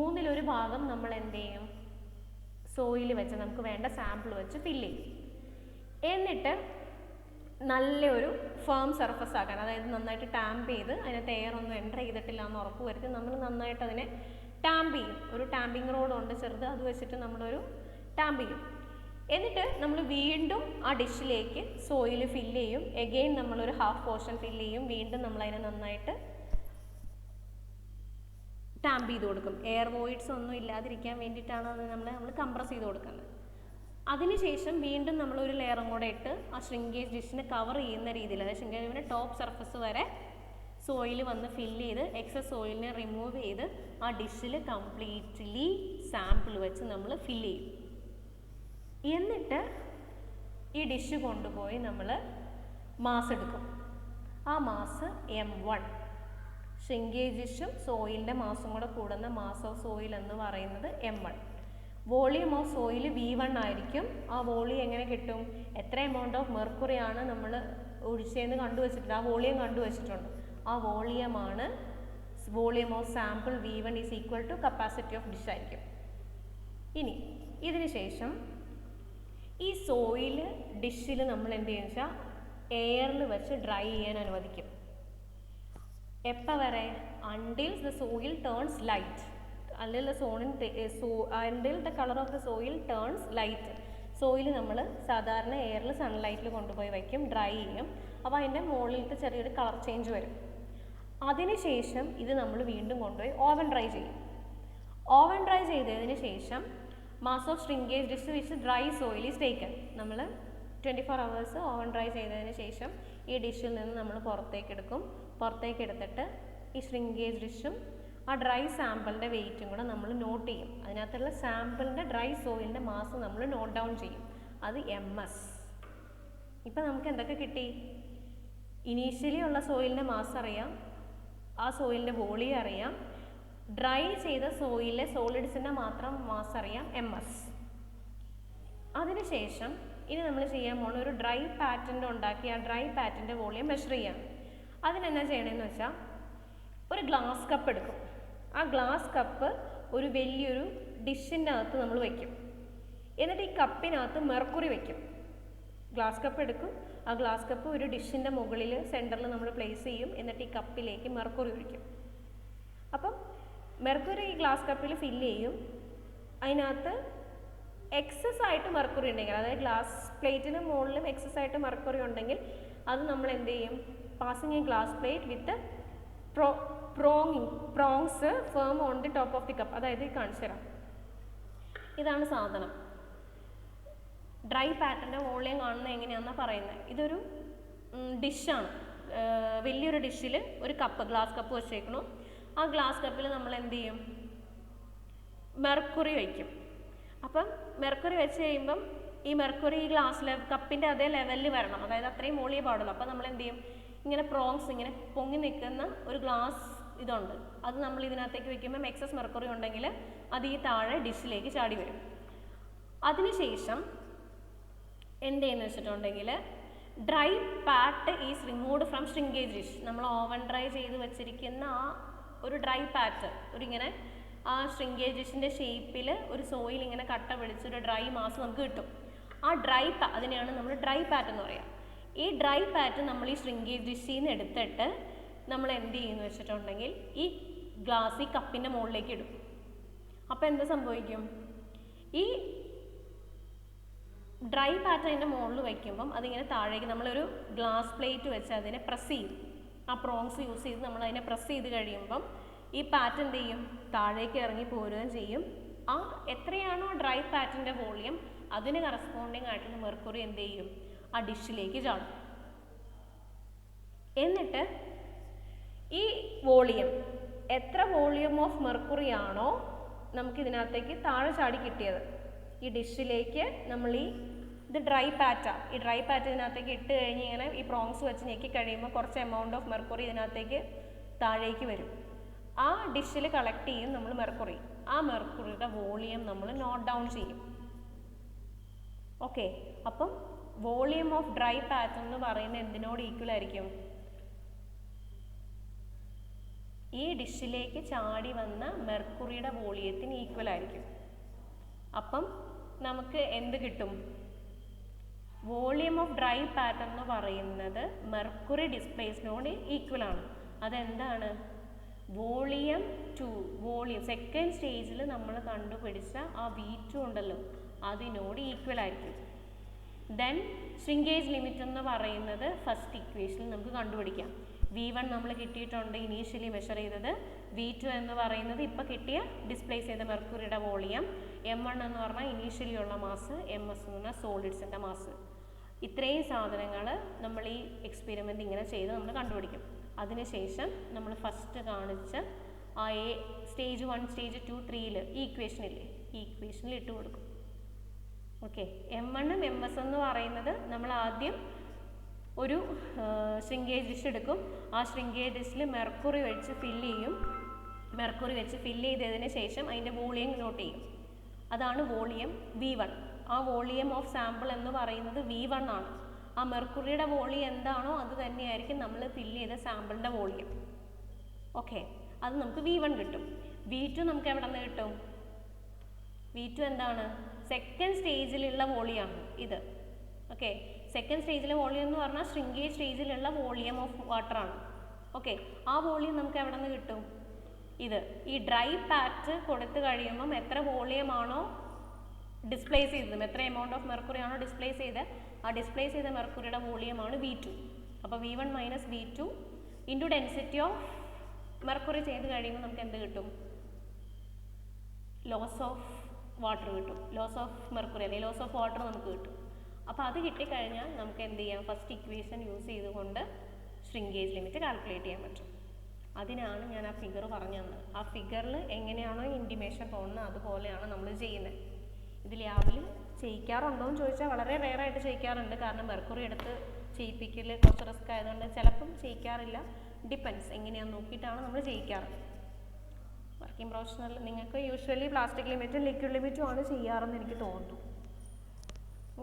[SPEAKER 1] 1/3 ഭാഗം നമ്മൾ എന്ത് ചെയ്യും? സോയിൽ വെച്ച് നമുക്ക് വേണ്ട സാമ്പിൾ വെച്ച് ഫില്ല് ചെയ്യും. എന്നിട്ട് നല്ലൊരു ഫേം സർഫസ് ആക്കാൻ, അതായത് നന്നായിട്ട് ടാമ്പ് ചെയ്ത് അതിനകത്ത് എയർ ഒന്നും എൻ്റർ ചെയ്തിട്ടില്ല എന്ന് ഉറപ്പ് വരുത്തി നമ്മൾ നന്നായിട്ട് അതിനെ ടാമ്പ് ചെയ്യും. ഒരു ടാമ്പിങ് റോഡ് ഉണ്ട് ചെറുത്, അത് വെച്ചിട്ട് നമ്മളൊരു ടാമ്പ് ചെയ്യും. എന്നിട്ട് നമ്മൾ വീണ്ടും ആ ഡിഷിലേക്ക് സോയിൽ ഫില്ല് ചെയ്യും. എഗെയിൻ നമ്മളൊരു ഹാഫ് പോർഷൻ ഫില്ല് ചെയ്യും. വീണ്ടും നമ്മൾ അതിനെ നന്നായിട്ട് ടാമ്പ് ചെയ്ത് കൊടുക്കും. എയർ വോയിഡ്സ് ഒന്നും ഇല്ലാതിരിക്കാൻ വേണ്ടിയിട്ടാണ് അത് നമ്മൾ കംപ്രസ് ചെയ്ത് കൊടുക്കുന്നത്. അതിനുശേഷം വീണ്ടും നമ്മൾ ഒരു ലെയറും കൂടെ ഇട്ട് ആ ഷ്രിങ്കേജ് ഡിഷിനെ കവർ ചെയ്യുന്ന രീതിയിൽ, അതായത് ഷ്രിങ്കേജിൻ്റെ ടോപ്പ് സർഫസ് വരെ സോയിൽ വന്ന് ഫില്ല് ചെയ്ത് എക്സസ് ഓയിലിനെ റിമൂവ് ചെയ്ത് ആ ഡിഷിൽ കംപ്ലീറ്റ്ലി സാമ്പിൾ വെച്ച് നമ്മൾ ഫില്ല് ചെയ്യും. എന്നിട്ട് ഈ ഡിഷ് കൊണ്ടുപോയി നമ്മൾ മാസ് എടുക്കും. ആ മാസ് M1, ഷ്രിങ്കേജ് ഡിഷും സോയിലിൻ്റെ മാസും കൂടെ കൂടുന്ന മാസ് ഓഫ് സോയിൽ എന്ന് പറയുന്നത് M1. Volume of soil V1 ആയിരിക്കും. ആ വോളിയം എങ്ങനെ കിട്ടും? എത്ര എമൗണ്ട് ഓഫ് മെർക്കുറി ആണ് നമ്മൾ ഒഴിച്ചതെന്ന് കണ്ടുവച്ചിട്ടുണ്ട്, ആ വോളിയം കണ്ടുവച്ചിട്ടുണ്ട്. ആ വോളിയമാണ് volume of sample V1 is equal to capacity of dish ആയിരിക്കും. ഇനി ഇതിന് ശേഷം ഈ സോയിൽ ഡിഷിൽ നമ്മൾ എന്ത് ചെയ്യുക വെച്ചാൽ എയറിൽ വെച്ച് ഡ്രൈ ചെയ്യാൻ അനുവദിക്കും. എപ്പോൾ വരെ? Until the soil turns light, until the color of the soil turns light. Soil നമ്മൾ സാധാരണ എയറിൽ സൺലൈറ്റിൽ കൊണ്ടുപോയി വയ്ക്കും, ഡ്രൈ ചെയ്യും. അപ്പോൾ അതിൻ്റെ മുകളിലത്തെ ചെറിയൊരു കളർ ചേഞ്ച് വരും. അതിനുശേഷം ഇത് നമ്മൾ വീണ്ടും കൊണ്ടുപോയി ഓവൻ ഡ്രൈ ചെയ്യും. ഓവൻ ഡ്രൈ ചെയ്തതിന് ശേഷം mass of shrinkage dish which dry soil is taken. നമ്മൾ 24 hours ഓവൻ ഡ്രൈ ചെയ്തതിന് ശേഷം ഈ ഡിഷിൽ നിന്ന് നമ്മൾ പുറത്തേക്ക് എടുക്കും. പുറത്തേക്ക് എടുത്തിട്ട് ഈ ഷ്രിങ്കേജ് ഡിഷും ആ ഡ്രൈ സാമ്പിളിൻ്റെ വെയിറ്റും കൂടെ നമ്മൾ നോട്ട് ചെയ്യും. അതിനകത്തുള്ള സാമ്പിളിൻ്റെ ഡ്രൈ സോയിലിൻ്റെ മാസ് നമ്മൾ നോട്ട് ഡൗൺ ചെയ്യും. അത് MS. ഇപ്പം നമുക്ക് എന്തൊക്കെ കിട്ടി? ഇനീഷ്യലി ഉള്ള സോയിലിൻ്റെ മാസ് അറിയാം, ആ സോയിലിൻ്റെ വോളിയം അറിയാം, ഡ്രൈ ചെയ്ത സോയിലിലെ സോളിഡ്സിൻ്റെ മാത്രം മാസ് അറിയാം, MS. അതിനുശേഷം ഇനി നമ്മൾ ചെയ്യാൻ പോകുന്ന ഒരു ഡ്രൈ പാറ്റൻ്റ് ഉണ്ടാക്കി ആ ഡ്രൈ പാറ്റൻ്റെ വോളിയം മെഷർ ചെയ്യാം. അതിനെന്നാ ചെയ്യണമെന്ന് വെച്ചാൽ ഒരു ഗ്ലാസ് കപ്പ് എടുക്കും. ആ ഗ്ലാസ് കപ്പ് ഒരു വലിയൊരു ഡിഷിൻ്റെ അകത്ത് നമ്മൾ വയ്ക്കും. എന്നിട്ട് ഈ കപ്പിനകത്ത് മെർക്കുറി വയ്ക്കും. ഗ്ലാസ് കപ്പ് എടുക്കും, ആ ഗ്ലാസ് കപ്പ് ഒരു ഡിഷിൻ്റെ മുകളിൽ സെൻറ്ററിൽ നമ്മൾ പ്ലേസ് ചെയ്യും. എന്നിട്ട് ഈ കപ്പിലേക്ക് മെർക്കുറി ഒഴിക്കും. അപ്പം മെർക്കുറി ഈ ഗ്ലാസ് കപ്പിൽ ഫില്ല് ചെയ്യും. അതിനകത്ത് എക്സസ് ആയിട്ട് മെർക്കുറി ഉണ്ടെങ്കിൽ, അതായത് ഗ്ലാസ് പ്ലേറ്റിന് മുകളിലും എക്സസ് ആയിട്ട് മെർക്കുറി ഉണ്ടെങ്കിൽ അത് നമ്മൾ എന്ത് ചെയ്യും? Passing A glass plate with prongs firm on the top of the cup. അതായത് ഈ കാണിച്ചു തരാം. ഇതാണ് സാധനം. ഡ്രൈ പാറ്റൻ്റെ വോളിയം കാണുന്നത് എങ്ങനെയാണെന്നാണ് പറയുന്നത്. ഇതൊരു ഡിഷാണ്. വലിയൊരു ഡിഷിൽ ഒരു കപ്പ്, ഗ്ലാസ് കപ്പ് വെച്ചേക്കണം. ആ ഗ്ലാസ് കപ്പിൽ നമ്മൾ എന്ത് ചെയ്യും? മെർക്കുറി വയ്ക്കും. അപ്പം മെർക്കുറി വെച്ച് കഴിയുമ്പം ഈ മെർക്കുറി ഈ ഗ്ലാസ് കപ്പിൻ്റെ അതേ ലെവലിൽ വരണം, അതായത് അത്രയും വോളിയം പാടുള്ളൂ. അപ്പം നമ്മൾ എന്ത് ചെയ്യും? ഇങ്ങനെ പ്രോങ്സ് ഇങ്ങനെ പൊങ്ങി നിൽക്കുന്ന ഒരു ഗ്ലാസ് ഇതുണ്ട്, അത് നമ്മൾ ഇതിനകത്തേക്ക് വെക്കുമ്പം എക്സസ് മെർക്കുറി ഉണ്ടെങ്കിൽ അത് ഈ താഴെ ഡിഷിലേക്ക് ചാടി വരും. അതിനുശേഷം എന്ത് ചെയ്യുന്നു വെച്ചിട്ടുണ്ടെങ്കിൽ dry PAT is removed from shrinkage dish. നമ്മൾ ഓവൻ ഡ്രൈ ചെയ്ത് വെച്ചിരിക്കുന്ന ആ ഒരു ഡ്രൈ പാറ്റ്, ഒരിങ്ങനെ ആ ഷ്രിങ്കേജ് ഡിഷിൻ്റെ ഷേപ്പിൽ ഒരു സോയിൽ ഇങ്ങനെ കട്ട പിടിച്ചൊരു ഡ്രൈ മാസ് നമുക്ക് കിട്ടും. ആ ഡ്രൈ അതിനെയാണ് നമ്മൾ ഡ്രൈ പാറ്റ് എന്ന് പറയുക. ഈ ഡ്രൈ പാറ്റ് നമ്മൾ ഈ ഷ്രിങ്കേജ് ഡിഷിൽ നിന്ന് എടുത്തിട്ട് നമ്മൾ എന്ത് ചെയ്യുന്നു വെച്ചിട്ടുണ്ടെങ്കിൽ ഈ ഗ്ലാസ് ഈ കപ്പിൻ്റെ മുകളിലേക്ക് ഇടും. അപ്പോൾ എന്ത് സംഭവിക്കും? ഈ ഡ്രൈ പാറ്റ് അതിൻ്റെ മുകളിൽ വയ്ക്കുമ്പം അതിങ്ങനെ താഴേക്ക് നമ്മളൊരു ഗ്ലാസ് പ്ലേറ്റ് വെച്ച് അതിനെ പ്രസ് ചെയ്യും. ആ പ്രോങ്സ് യൂസ് ചെയ്ത് നമ്മൾ അതിനെ പ്രസ് ചെയ്ത് കഴിയുമ്പം ഈ പാറ്റ് എന്ത് ചെയ്യും? താഴേക്ക് ഇറങ്ങി പോരുകയും ചെയ്യും. ആ എത്രയാണോ ഡ്രൈ പാറ്റിൻ്റെ വോളിയം അതിന് കറസ്പോണ്ടിങ് ആയിട്ടുള്ള മെർക്കുറി എന്ത് ചെയ്യും? ആ ഡിഷിലേക്ക് ചാടും. എന്നിട്ട് ഈ വോളിയം, എത്ര വോളിയം ഓഫ് മെർക്കുറി ആണോ നമുക്കിതിനകത്തേക്ക് താഴെ ചാടി കിട്ടിയത്, ഈ ഡിഷിലേക്ക് നമ്മൾ ഇത് ഡ്രൈ പാറ്റാണ്, ഈ ഡ്രൈ പാറ്റ് ഇതിനകത്തേക്ക് ഇട്ട് കഴിഞ്ഞ് ഇങ്ങനെ ഈ പ്രോങ്സ് വെച്ച് ഞെക്കി കഴിയുമ്പോൾ കുറച്ച് എമൗണ്ട് ഓഫ് മെർക്കുറി ഇതിനകത്തേക്ക് താഴേക്ക് വരും. ആ ഡിഷിൽ കളക്ട് ചെയ്യും നമ്മൾ മെർക്കുറി. ആ മെർക്കുറിയുടെ വോളിയം നമ്മൾ നോട്ട് ഡൗൺ ചെയ്യും. ഓക്കെ, അപ്പം വോളിയം ഓഫ് ഡ്രൈ പാറ്റ് എന്ന് പറയുന്നത് എന്തിനോട് ഈക്വൽ ആയിരിക്കും? ഈ ഡിഷിലേക്ക് ചാടി വന്ന മെർക്കുറിയുടെ വോളിയത്തിന് ഈക്വൽ ആയിരിക്കും. അപ്പം നമുക്ക് എന്ത് കിട്ടും? വോളിയം ഓഫ് ഡ്രൈ പാറ്റ് എന്ന് പറയുന്നത് മെർക്കുറി ഡിസ്പ്ലേസിനോട് ഈക്വൽ ആണ്. അതെന്താണ്? വോളിയം ടു വോളിയം സെക്കൻഡ് സ്റ്റേജിൽ നമ്മൾ കണ്ടുപിടിച്ച ആ V2 ഉണ്ടല്ലോ, അതിനോട് ഈക്വൽ ആയിരിക്കും. ദെൻ ഷ്രിങ്കേജ് ലിമിറ്റ് എന്ന് പറയുന്നത് ഫസ്റ്റ് ഇക്വേഷനിൽ നമുക്ക് കണ്ടുപിടിക്കാം. V1 നമ്മൾ കിട്ടിയിട്ടുണ്ട് ഇനീഷ്യലി മെഷർ ചെയ്തത്. V2 എന്ന് പറയുന്നത് ഇപ്പോൾ കിട്ടിയ ഡിസ്പ്ലേസ് ചെയ്ത മെർക്കുറിയുടെ വോളിയം. M1 എന്ന് പറഞ്ഞാൽ ഇനീഷ്യലി ഉള്ള മാസ്. MS എന്ന് പറഞ്ഞാൽ സോളിഡ്സിൻ്റെ മാസ്. ഇത്രയും സാധനങ്ങൾ നമ്മൾ ഈ എക്സ്പെരിമെൻ്റ് ഇങ്ങനെ ചെയ്ത് നമ്മൾ കണ്ടുപിടിക്കും. അതിനുശേഷം നമ്മൾ ഫസ്റ്റ് കാണിച്ച ആ സ്റ്റേജ് 1, സ്റ്റേജ് 2, 3 ഈ ഇക്വേഷനില്ലേ, ഈ ഇക്വേഷനിൽ ഇട്ട് കൊടുക്കും. ഓക്കെ, M1 ഉം MS എന്ന് പറയുന്നത് നമ്മൾ ആദ്യം ഒരു ശ്രിങ്കേജ് ഡിഷ് എടുക്കും. ആ ശ്രിങ്കേജ് ഡിഷിൽ മെർക്കുറി വെച്ച് ഫില്ല് ചെയ്യും. മെർക്കുറി വെച്ച് ഫില്ല് ചെയ്തതിന് ശേഷം അതിൻ്റെ വോളിയം നോട്ട് ചെയ്യും. അതാണ് വോളിയം V1. ആ വോളിയം ഓഫ് സാമ്പിൾ എന്ന് പറയുന്നത് V1 ആണ്. ആ മെർക്കുറിയുടെ വോളിയം എന്താണോ അത് തന്നെയായിരിക്കും നമ്മൾ ഫില്ല് ചെയ്ത സാമ്പിളിൻ്റെ വോളിയം. ഓക്കെ, അത് നമുക്ക് V1 കിട്ടും. V2 നമുക്ക് എവിടെ നിന്ന് കിട്ടും? V2 എന്താണ്? സെക്കൻഡ് സ്റ്റേജിലുള്ള വോളിയമാണ് ഇത്. ഓക്കെ, സെക്കൻഡ് സ്റ്റേജിലെ വോളിയം എന്ന് പറഞ്ഞാൽ ശ്രിങ്കേജ് സ്റ്റേജിലുള്ള വോളിയം ഓഫ് വാട്ടറാണ്. ഓക്കെ, ആ വോളിയം നമുക്ക് എവിടെ നിന്ന് കിട്ടും? ഇത് ഈ ഡ്രൈ പാറ്റ് കൊടുത്തു കഴിയുമ്പം എത്ര വോളിയമാണോ ഡിസ്പ്ലേസ് ചെയ്തത്, എത്ര എമൗണ്ട് ഓഫ് മെർക്കുറി ആണോ ഡിസ്പ്ലേസ് ചെയ്ത്, ആ ഡിസ്പ്ലേസ് ചെയ്ത മെർക്കുറിയുടെ വോളിയമാണ് V2. അപ്പോൾ V1 minus V2 into density of mercury ചെയ്ത് കഴിയുമ്പോൾ നമുക്ക് എന്ത് കിട്ടും? ലോസ് ഓഫ് വാട്ടർ കിട്ടും. ലോസ് ഓഫ് മെർക്കുറി അല്ലെങ്കിൽ ലോസ് ഓഫ് വാട്ടർ നമുക്ക് കിട്ടും. അപ്പോൾ അത് കിട്ടിക്കഴിഞ്ഞാൽ നമുക്ക് എന്ത് ചെയ്യാം? ഫസ്റ്റ് ഇക്വേഷൻ യൂസ് ചെയ്തുകൊണ്ട് ശ്രിങ്കേജ് ലിമിറ്റ് കാൽക്കുലേറ്റ് ചെയ്യാൻ പറ്റും. അതിനാണ് ഞാൻ ആ ഫിഗർ പറഞ്ഞു തന്നത്. ആ ഫിഗറിൽ എങ്ങനെയാണോ ഇൻറ്റിമേഷൻ പോകുന്നത് അതുപോലെയാണ് നമ്മൾ ചെയ്യുന്നത്. ഇത് ലാബിൽ ചെയ്യിക്കാറുണ്ടോ എന്ന് ചോദിച്ചാൽ വളരെ റെയറായിട്ട് ചെയ്യിക്കാറുണ്ട്. കാരണം മെർക്കുറി എടുത്ത് ചെയ്യിപ്പിക്കൽ കുറച്ച് റിസ്ക് ആയതുകൊണ്ട് ചിലപ്പം ചെയ്യിക്കാറില്ല. ഡിപ്പെൻസ് എങ്ങനെയാണെന്ന് നോക്കിയിട്ടാണ് നമ്മൾ ചെയ്യിക്കാറ്. വർക്കിംഗ് പ്രൊഫഷണൽ നിങ്ങൾക്ക് യൂഷ്വലി പ്ലാസ്റ്റിക് ലിമിറ്റും ലിക്വിഡ് ലിമിറ്റും ആണ് ചെയ്യാറെന്ന് എനിക്ക് തോന്നുന്നു.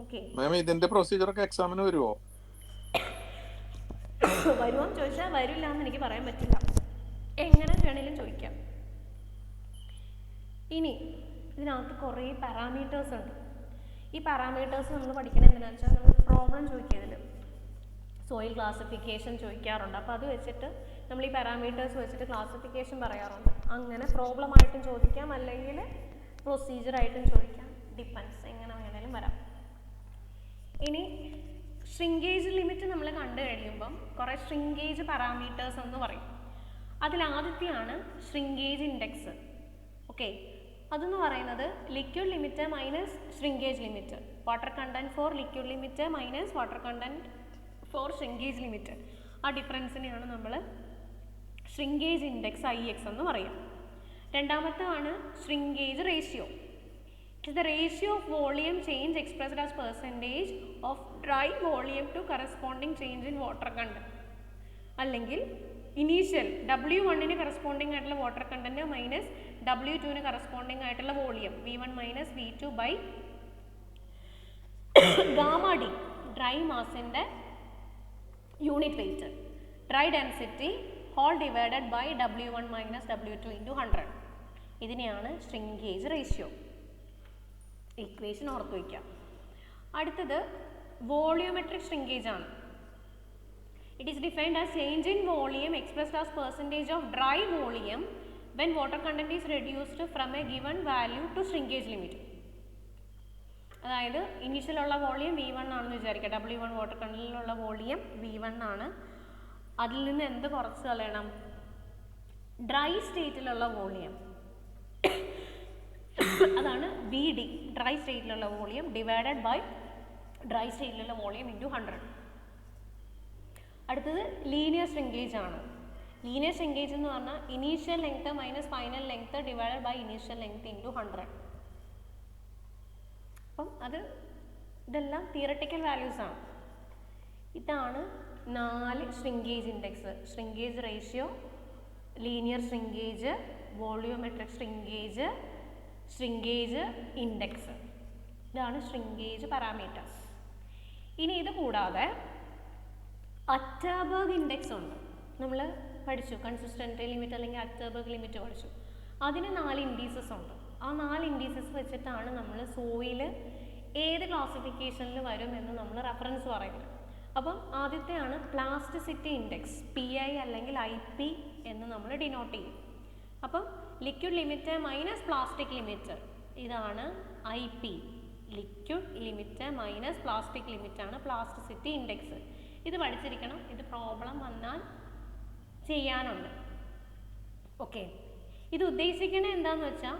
[SPEAKER 1] ഓക്കെ,
[SPEAKER 2] ഇതിന്റെ പ്രൊസീജിയർ ഒക്കെ എക്സാമിന് വരുമോ?
[SPEAKER 1] വരുമോന്ന് ചോദിച്ചാൽ വരില്ല എന്ന് എനിക്ക് പറയാൻ പറ്റില്ല. എങ്ങനെ വേണേലും ചോദിക്കാം. ഇനി ഇതിനകത്ത് കുറേ പാരാമീറ്റേഴ്സ് ഉണ്ട്. ഈ പാരാമീറ്റേഴ്സ് നമ്മൾ പഠിക്കുന്നത് എന്തിനാണെന്ന് വെച്ചാൽ നമ്മൾ പ്രോബ്ലം ചോദിക്കുന്നതിൽ സോയിൽ ക്ലാസിഫിക്കേഷൻ ചോദിക്കാറുണ്ട്. അപ്പോൾ അത് വെച്ചിട്ട് നമ്മൾ ഈ പാരാമീറ്റേഴ്സ് വെച്ചിട്ട് ക്ലാസിഫിക്കേഷൻ പറയാറുണ്ട്. അങ്ങനെ പ്രോബ്ലമായിട്ടും ചോദിക്കാം, അല്ലെങ്കിൽ പ്രൊസീജിയറായിട്ടും ചോദിക്കാം. ഡിപ്പെൻസ്, എങ്ങനെ വേണേലും വരാം. ഇനി ശ്രിങ്കേജ് ലിമിറ്റ് നമ്മൾ കണ്ടു കഴിയുമ്പം കുറേ ശ്രിങ്കേജ് പാരാമീറ്റേഴ്സ് എന്ന് പറയും. അതിലാദ്യത്തെയാണ് ശ്രിങ്കേജ് ഇൻഡെക്സ്. ഓക്കെ, അതെന്ന് പറയുന്നത് liquid limit minus shrinkage limit. Water content for liquid limit minus water content for shrinkage limit. ആ ഡിഫറൻസിനെയാണ് നമ്മൾ ശ്രിങ്കേജ് ഇൻഡെക്സ് IX എന്ന് പറയും. രണ്ടാമത്തെയാണ് shrinkage ratio. It is the ratio of volume change expressed as percentage of dry volume to corresponding change in water content. അല്ലെങ്കിൽ initial W1 corresponding ആയിട്ടുള്ള water content minus W2 corresponding ആയിട്ടുള്ള volume V1 minus V2 by gamma D dry മാസിൻ്റെ unit weight, dry density whole divided by W1 minus W2 into 100. ഇതിനെയാണ് shrinkage ratio. Equation ഓർത്ത് വയ്ക്കാം. അടുത്തത് volumetric shrinkage ആണ്. It is defined as change in volume expressed as percentage of dry volume when water content is reduced from a given value to shrinkage limit. അതായത് ഇനീഷ്യലുള്ള volume V1 ആണെന്ന് വിചാരിക്കുക. W1 water കണ്ടന്റിലുള്ള volume V1 ആണ്. അതിൽ നിന്ന് എന്ത് കുറച്ച് കളയണം? Dry സ്റ്റേറ്റിലുള്ള വോളിയം, അതാണ് VD, ഡ്രൈ സ്റ്റേറ്റിലുള്ള വോളിയം ഡിവൈഡഡ് ബൈ ഡ്രൈ സ്റ്റേറ്റിലുള്ള വോളിയം ഇൻറ്റു 100. അടുത്തത് ലീനിയർ ശ്രിങ്കേജ് ആണ്. ലീനിയർ ശ്രിങ്കേജ് എന്ന് പറഞ്ഞാൽ initial length minus final length divided by initial length into 100. അപ്പം ഇതെല്ലാം തിയറട്ടിക്കൽ വാല്യൂസ് ആണ്. ഇതാണ് 4 shrinkage index: shrinkage ratio, linear shrinkage, volumetric shrinkage, shrinkage index. ഇതാണ് ശ്രിങ്കേജ് പാരാമീറ്റേഴ്സ്. ഇനി ഇത് കൂടാതെ അറ്റർബർഗ് ഇൻഡെക്സ് ഉണ്ട്. നമ്മൾ പഠിച്ചു കൺസിസ്റ്റൻറ്റി ലിമിറ്റ് അല്ലെങ്കിൽ അറ്റർബർഗ് ലിമിറ്റ് പഠിച്ചു. അതിന് 4 ഇൻഡീസസ് ഉണ്ട്. ആ 4 ഇൻഡീസസ് വെച്ചിട്ടാണ് നമ്മൾ സോയിൽ ഏത് ക്ലാസിഫിക്കേഷനിൽ വരും എന്ന് നമ്മൾ റെഫറൻസ് പറയുന്നത്. അപ്പം ആദ്യത്തെയാണ് പ്ലാസ്റ്റിസിറ്റി ഇൻഡെക്സ്, PI അല്ലെങ്കിൽ IP എന്ന് നമ്മൾ ഡിനോട്ട് ചെയ്യും. അപ്പം liquid limit minus plastic limit, ഇതാണ് IP. Liquid limit minus plastic limit ആണ് പ്ലാസ്റ്റിസിറ്റി ഇൻഡെക്സ്. ഇത് പഠിച്ചിരിക്കണം. ഇത് പ്രോബ്ലം വന്നാൽ ചെയ്യാനുണ്ട്. ഓക്കെ, ഇത് ഉദ്ദേശിക്കുന്നത് എന്താണെന്ന് വെച്ചാൽ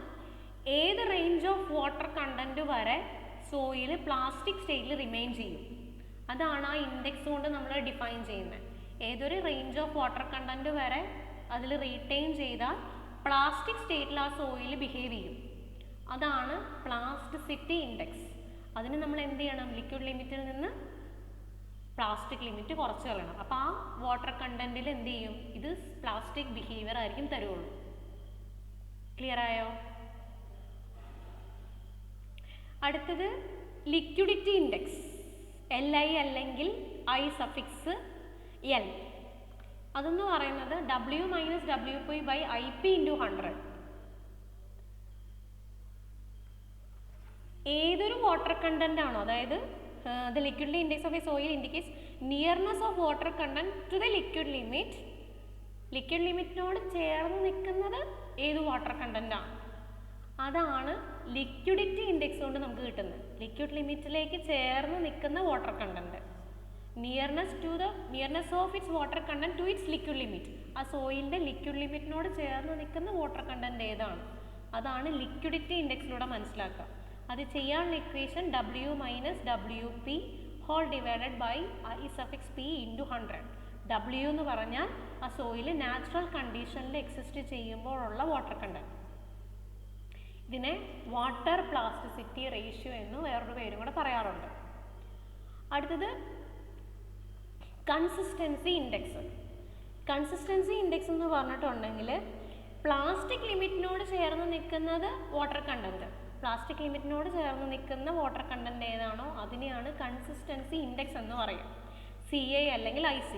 [SPEAKER 1] ഏത് റേഞ്ച് ഓഫ് വാട്ടർ കണ്ടൻറ്റ് വരെ സോയിൽ പ്ലാസ്റ്റിക് സ്റ്റേറ്റിൽ റിമെയിൻ ചെയ്യും, അതാണ് ആ ഇൻഡെക്സ് കൊണ്ട് നമ്മൾ ഡിഫൈൻ ചെയ്യുന്നത്. ഏതൊരു റേഞ്ച് ഓഫ് വാട്ടർ കണ്ടൻറ്റ് വരെ അതിൽ റീറ്റെയിൻ ചെയ്താൽ പ്ലാസ്റ്റിക് സ്റ്റേറ്റിൽ ആ സോയിൽ ബിഹേവ് ചെയ്യും, അതാണ് പ്ലാസ്റ്റിസിറ്റി ഇൻഡെക്സ്. അതിന് നമ്മൾ എന്ത് ചെയ്യണം? ലിക്വിഡ് ലിമിറ്റിൽ നിന്ന് പ്ലാസ്റ്റിക് ലിമിറ്റ് കുറച്ച് കളയണം. അപ്പോൾ ആ വാട്ടർ കണ്ടൻറ്റിൽ എന്ത് ചെയ്യും? ഇത് പ്ലാസ്റ്റിക് ബിഹേവിയർ ആയിരിക്കും തരുള്ളൂ. ക്ലിയർ ആയോ? അടുത്തത് ലിക്വിഡിറ്റി ഇൻഡെക്സ്, LI അല്ലെങ്കിൽ I സഫിക്സ് L. അതെന്ന് പറയുന്നത് W - WP/IP × 100. ഏതൊരു വാട്ടർ കണ്ടന്റ് ആണോ, അതായത് the liquidity index of a soil indicates nearness of water content to the liquid limit. Liquid ലിമിറ്റിനോട് ചേർന്ന് നിൽക്കുന്നത് ഏത് വാട്ടർ കണ്ടന്റ് ആണ്, അതാണ് ലിക്വിഡിറ്റി ഇൻഡെക്സ് കൊണ്ട് നമുക്ക് കിട്ടുന്നത്. ലിക്വിഡ് ലിമിറ്റിലേക്ക് ചേർന്ന് നിൽക്കുന്ന water content, nearness of its water content to its liquid limit. ആ സോയിലിൻ്റെ ലിക്വിഡ് ലിമിറ്റിനോട് ചേർന്ന് നിൽക്കുന്ന വാട്ടർ കണ്ടന്റ് ഏതാണ്, അതാണ് ലിക്വിഡിറ്റി ഇൻഡെക്സിലൂടെ മനസ്സിലാക്കുക. അത് ചെയ്യാനുള്ള equation W - WP / I suffix P × 100. W എന്ന് പറഞ്ഞാൽ ആ സോയിൽ നാച്ചുറൽ കണ്ടീഷനിൽ എക്സിസ്റ്റ് ചെയ്യുമ്പോഴുള്ള വാട്ടർ കണ്ടന്റ്. ഇതിനെ വാട്ടർ പ്ലാസ്റ്റിസിറ്റി റേഷ്യോ എന്ന് വേറൊരു പേരും കൂടെ പറയാറുണ്ട്. അടുത്തത് കൺസിസ്റ്റൻസി ഇൻഡെക്സ്. കൺസിസ്റ്റൻസി ഇൻഡെക്സ് എന്ന് പറഞ്ഞിട്ടുണ്ടെങ്കിൽ പ്ലാസ്റ്റിക് ലിമിറ്റിനോട് ചേർന്ന് നിൽക്കുന്നത് വാട്ടർ കണ്ടന്റ്, പ്ലാസ്റ്റിക് ലിമിറ്റിനോട് ചേർന്ന് നിൽക്കുന്ന വാട്ടർ കണ്ടന്റ് ഏതാണോ അതിനെയാണ് കൺസിസ്റ്റൻസി ഇൻഡെക്സ് എന്ന് പറയുക. CA അല്ലെങ്കിൽ IC